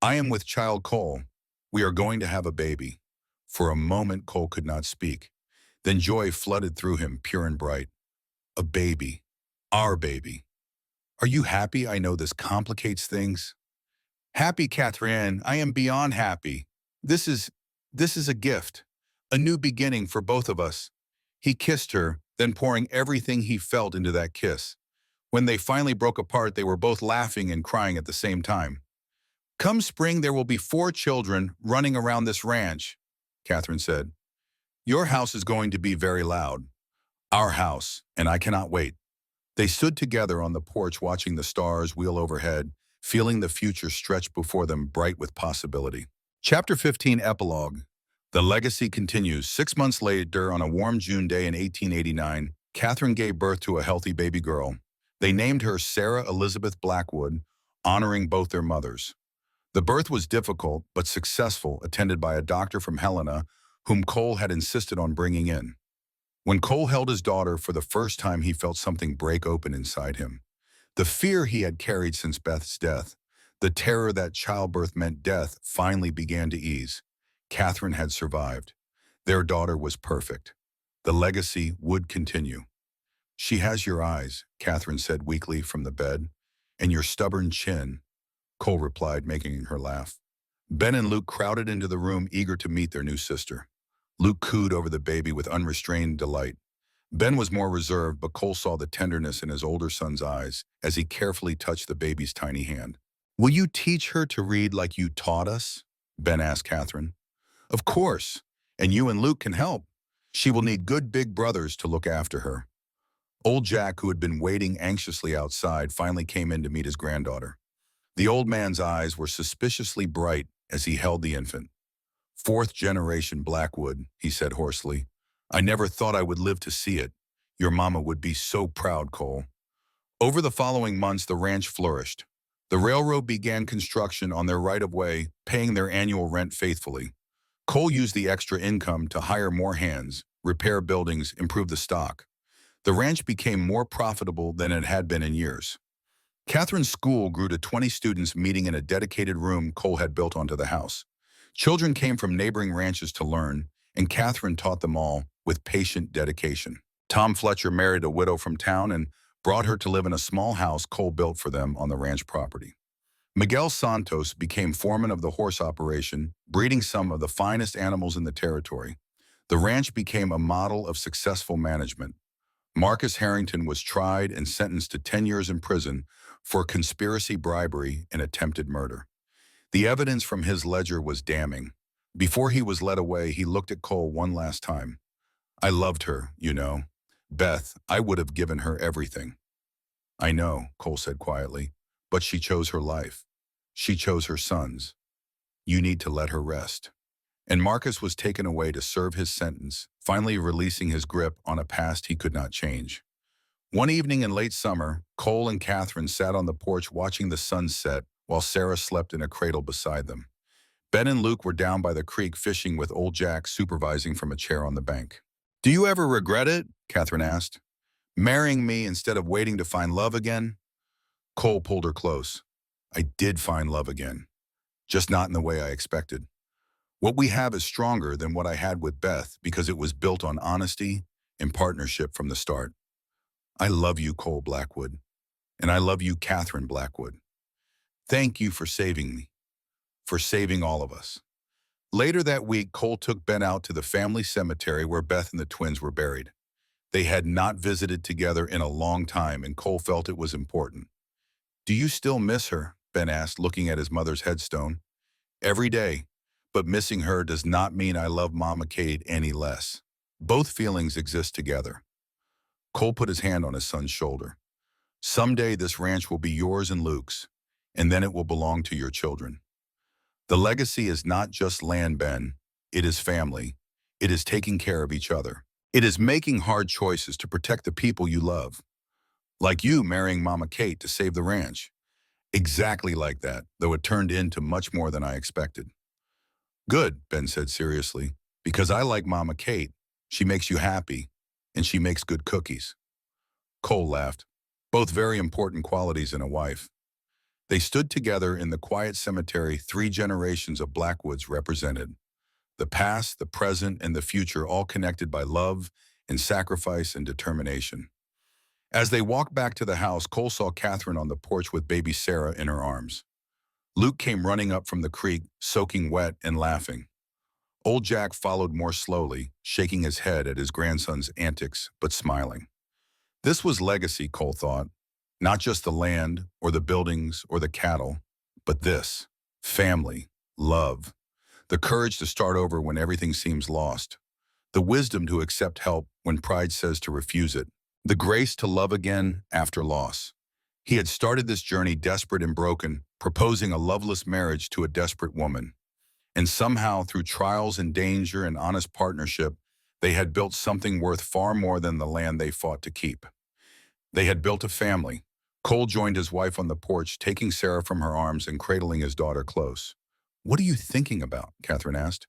I am with child Cole. We are going to have a baby. For a moment, Cole could not speak. Then joy flooded through him, pure and bright. A baby. Our baby. Are you happy? I know this complicates things. Happy, Catherine. I am beyond happy. This is, this is a gift. A new beginning for both of us. He kissed her, then pouring everything he felt into that kiss. When they finally broke apart, they were both laughing and crying at the same time. Come spring, there will be 4 children running around this ranch, Catherine said. Your house is going to be very loud. Our house, and I cannot wait. They stood together on the porch watching the stars wheel overhead, feeling the future stretch before them bright with possibility. Chapter 15 Epilogue. The legacy continues. 6 months later, on a warm June day in 1889, Catherine gave birth to a healthy baby girl. They named her Sarah Elizabeth Blackwood, honoring both their mothers. The birth was difficult but successful, attended by a doctor from Helena, whom Cole had insisted on bringing in. When Cole held his daughter for the first time, he felt something break open inside him. The fear he had carried since Beth's death, the terror that childbirth meant death, finally began to ease. Catherine had survived. Their daughter was perfect. The legacy would continue. She has your eyes, Catherine said weakly from the bed, and your stubborn chin, Cole replied, making her laugh. Ben and Luke crowded into the room, eager to meet their new sister. Luke cooed over the baby with unrestrained delight. Ben was more reserved, but Cole saw the tenderness in his older son's eyes as he carefully touched the baby's tiny hand. Will you teach her to read like you taught us? Ben asked Catherine. Of course, and you and Luke can help. She will need good big brothers to look after her. Old Jack, who had been waiting anxiously outside, finally came in to meet his granddaughter. The old man's eyes were suspiciously bright as he held the infant. 4th generation Blackwood, he said hoarsely. I never thought I would live to see it. Your mama would be so proud, Cole. Over the following months, the ranch flourished. The railroad began construction on their right-of-way, paying their annual rent faithfully. Cole used the extra income to hire more hands, repair buildings, improve the stock. The ranch became more profitable than it had been in years. Catherine's school grew to 20 students meeting in a dedicated room Cole had built onto the house. Children came from neighboring ranches to learn, and Catherine taught them all with patient dedication. Tom Fletcher married a widow from town and brought her to live in a small house Cole built for them on the ranch property. Miguel Santos became foreman of the horse operation, breeding some of the finest animals in the territory. The ranch became a model of successful management. Marcus Harrington was tried and sentenced to 10 years in prison for conspiracy, bribery, and attempted murder. The evidence from his ledger was damning. Before he was led away, he looked at Cole one last time. I loved her, you know. Beth, I would have given her everything. I know, Cole said quietly, but she chose her life. She chose her sons. You need to let her rest. And Marcus was taken away to serve his sentence, finally releasing his grip on a past he could not change. One evening in late summer, Cole and Catherine sat on the porch watching the sun set while Sarah slept in a cradle beside them. Ben and Luke were down by the creek fishing with old Jack supervising from a chair on the bank. Do you ever regret it? Catherine asked. Marrying me instead of waiting to find love again? Cole pulled her close. I did find love again, just not in the way I expected. What we have is stronger than what I had with Beth because it was built on honesty and partnership from the start. I love you, Cole Blackwood, and I love you, Catherine Blackwood. Thank you for saving me, for saving all of us. Later that week, Cole took Ben out to the family cemetery where Beth and the twins were buried. They had not visited together in a long time, and Cole felt it was important. Do you still miss her? Ben asked, looking at his mother's headstone. Every day, but missing her does not mean I love Mama Cade any less. Both feelings exist together. Cole put his hand on his son's shoulder. Someday this ranch will be yours and Luke's, and then it will belong to your children. The legacy is not just land, Ben. It is family. It is taking care of each other. It is making hard choices to protect the people you love. Like you marrying Mama Kate to save the ranch. Exactly like that, though it turned into much more than I expected. Good, Ben said seriously, because I like Mama Kate. She makes you happy, and she makes good cookies. Cole laughed. Both very important qualities in a wife. They stood together in the quiet cemetery 3 generations of Blackwoods represented. The past, the present, and the future all connected by love and sacrifice and determination. As they walked back to the house, Cole saw Catherine on the porch with baby Sarah in her arms. Luke came running up from the creek, soaking wet and laughing. Old Jack followed more slowly, shaking his head at his grandson's antics, but smiling. This was legacy, Cole thought. Not just the land, or the buildings, or the cattle, but this. Family, love, the courage to start over when everything seems lost, the wisdom to accept help when pride says to refuse it, the grace to love again after loss. He had started this journey desperate and broken, proposing a loveless marriage to a desperate woman. And somehow, through trials and danger and honest partnership, they had built something worth far more than the land they fought to keep. They had built a family. Cole joined his wife on the porch, taking Sarah from her arms and cradling his daughter close. "What are you thinking about?" Catherine asked.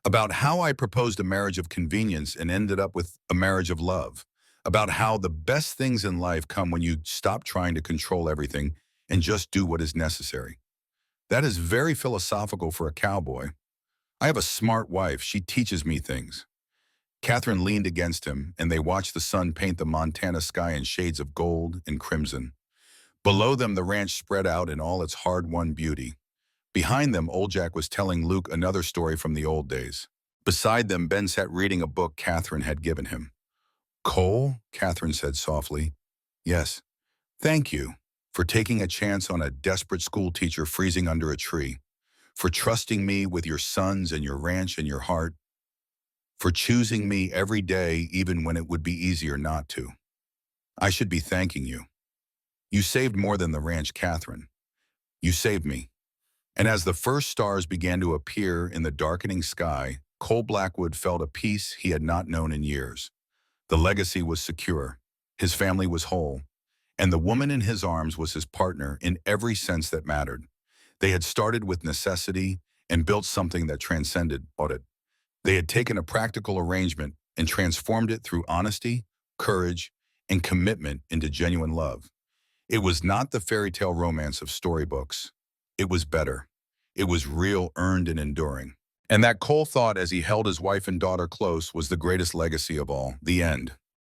"About how I proposed a marriage of convenience and ended up with a marriage of love. About how the best things in life come when you stop trying to control everything and just do what is necessary." "That is very philosophical for a cowboy. I have a smart wife. She teaches me things." Catherine leaned against him, and they watched the sun paint the Montana sky in shades of gold and crimson. Below them, the ranch spread out in all its hard-won beauty. Behind them, Old Jack was telling Luke another story from the old days. Beside them, Ben sat reading a book Catherine had given him. "Cole," Catherine said softly. "Yes, thank you for taking a chance on a desperate schoolteacher freezing under a tree, for trusting me with your sons and your ranch and your heart, for choosing me every day even when it would be easier not to. I should be thanking you. You saved more than the ranch, Catherine. You saved me." And as the first stars began to appear in the darkening sky, Cole Blackwood felt a peace he had not known in years. The legacy was secure, his family was whole, and the woman in his arms was his partner in every sense that mattered. They had started with necessity and built something that transcended audit. They had taken a practical arrangement and transformed it through honesty, courage, and commitment into genuine love. It was not the fairy tale romance of storybooks. It was better. It was real, earned, and enduring. And that Cole thought as he held his wife and daughter close was the greatest legacy of all, the end.